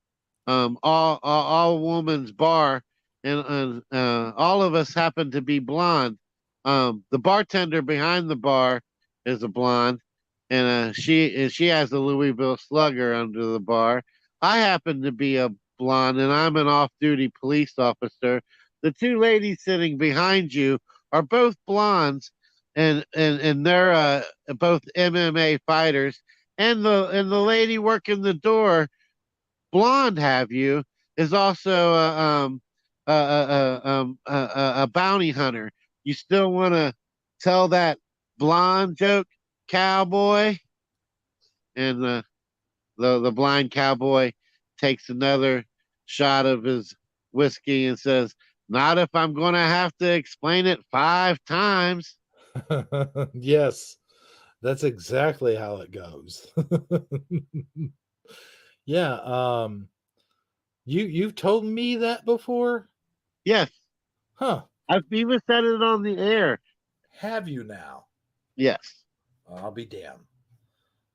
C: all woman's bar, and all of us happen to be blonde. The bartender behind the bar is a blonde, and she has a Louisville Slugger under the bar. I happen to be a blonde and I'm an off-duty police officer. The two ladies sitting behind you are both blondes, and they're both MMA fighters. And the lady working the door, blonde, have you, is also a bounty hunter. You still want to tell that blonde joke, cowboy? And the blind cowboy takes another shot of his whiskey and says, "Not if I'm going to have to explain it 5 times."
A: Yes, that's exactly how it goes. Yeah, you've told me that before?
C: Yes,
A: Huh.
C: I've even said it on the air.
A: Have you now?
C: Yes.
A: I'll be damned.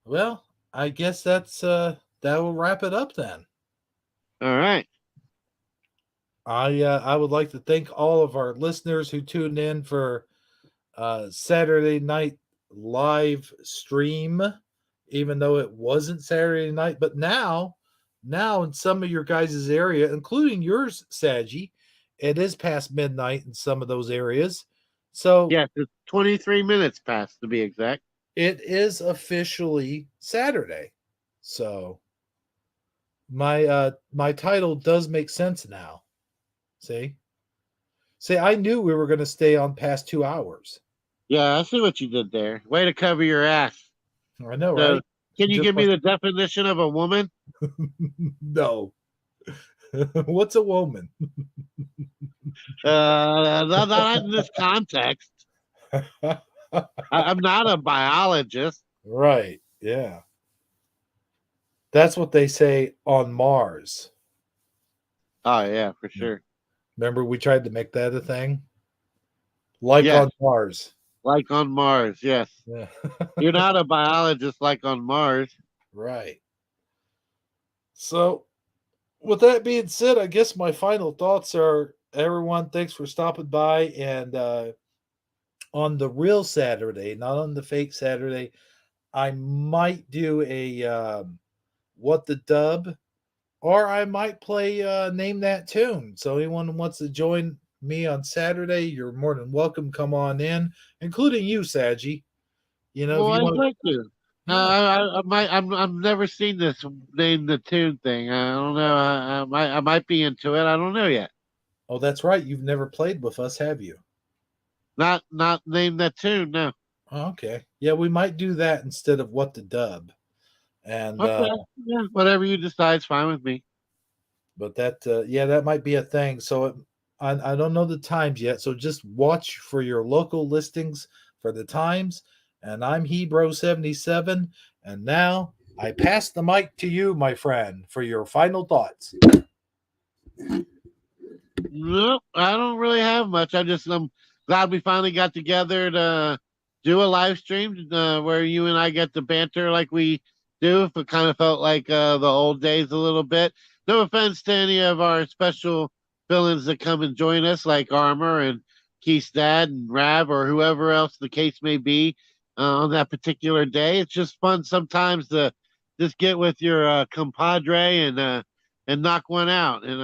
A: Well, I guess that will wrap it up then.
C: All right.
A: I would like to thank all of our listeners who tuned in for Saturday night live stream, even though it wasn't Saturday night. But now in some of your guys' area, including yours, Sagi, it is past midnight in some of those areas. So
C: Yes, it's 23 minutes past to be exact.
A: it is officially Saturday. So my title does make sense now. See, I knew we were going to stay on past 2 hours.
C: Yeah, I see what you did there. Way to cover your ass.
A: I know,
C: So,
A: right?
C: can you
A: Just
C: give me the definition of a woman?
A: No. What's a woman?
C: Not in this context. I'm not a biologist.
A: Right. Yeah. That's what they say on Mars.
C: Oh yeah, for sure.
A: Remember we tried to make that a thing? Like
C: Yes.
A: on Mars.
C: Like on Mars, yes.
A: Yeah.
C: You're not a biologist like on Mars.
A: Right. So, with that being said, I guess my final thoughts are, everyone, thanks for stopping by. And on the real Saturday, not on the fake Saturday, I might do a What the Dub, or I might play Name That Tune. So, anyone who wants to join me on Saturday, you're more than welcome. Come on in, including you, Sagi. You know,
C: Well,
A: if you want
C: thank you. I've never seen this Name the Tune thing. I don't know. I might be into it. I don't know yet.
A: Oh, that's right. You've never played with us, have you?
C: Not Name That Tune. No.
A: Oh, okay. Yeah, we might do that instead of What the Dub. And
C: Okay. Yeah, whatever you decide is fine with me.
A: but that yeah, that might be a thing. So I don't know the times yet. So just watch for your local listings for the times. And I'm Hebro77. And now I pass the mic to you, my friend, for your final thoughts.
C: Nope, I don't really have much. I'm glad we finally got together to do a live stream where you and I get to banter like we do. It kind of felt like the old days a little bit. No offense to any of our special villains that come and join us, like Armor and Keith's dad and Rav or whoever else the case may be on that particular day. It's just fun sometimes to just get with your compadre and knock one out. And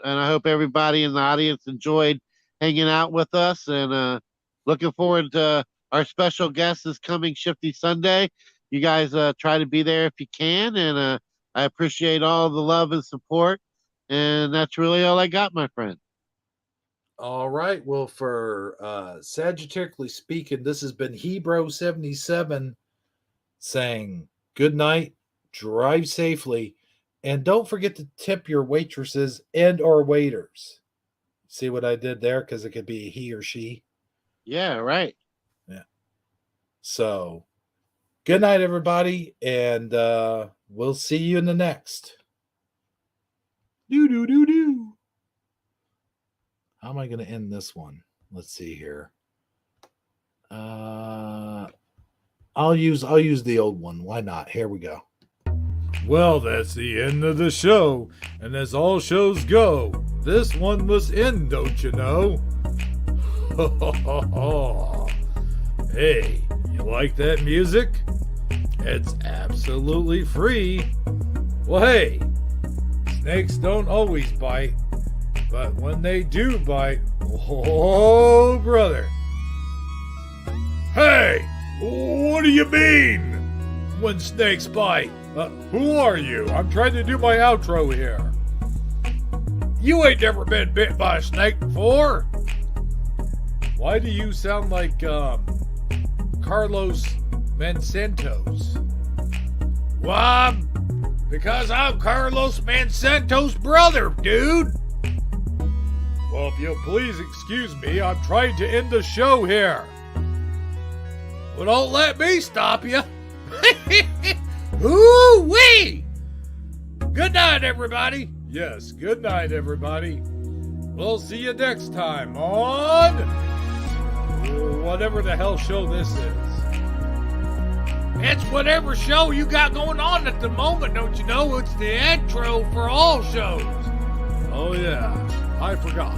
C: I hope everybody in the audience enjoyed hanging out with us. And looking forward to our special guest this coming Shifty Sunday. You guys try to be there if you can, and I appreciate all the love and support. And that's really all I got, my friend.
A: All right. Well, for Sagittariusly speaking, this has been Hebro77 saying good night, drive safely, and don't forget to tip your waitresses and or waiters. See what I did there? Because it could be he or she.
C: Yeah, right.
A: Yeah. So, good night, everybody, and we'll see you in the next. Do. How am I going to end this one? Let's see here. I'll use the old one. Why not? Here we go. Well, that's the end of the show, and as all shows go, this one must end, don't you know? Hey, you like that music? It's absolutely free. Well, hey, Snakes don't always bite, but when they do bite, oh, brother. Hey, what do you mean when snakes bite? Who are you? I'm trying to do my outro here. You ain't never been bit by a snake before. Why do you sound like Carlos Mansantos? Why? Because I'm Carlos Mansantos' brother, dude. Well, if you'll please excuse me, I'm trying to end the show here. Well, don't let me stop you. Ooh-wee! Good night, everybody. Yes, good night, everybody. We'll see you next time on whatever the hell show this is. It's whatever show you got going on at the moment, don't you know? It's the intro for all shows. Oh, yeah. I forgot.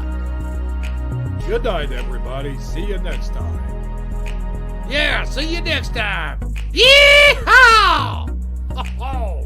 A: Good night, everybody. See you next time. Yeah, see you next time. Yeehaw! Ho-ho!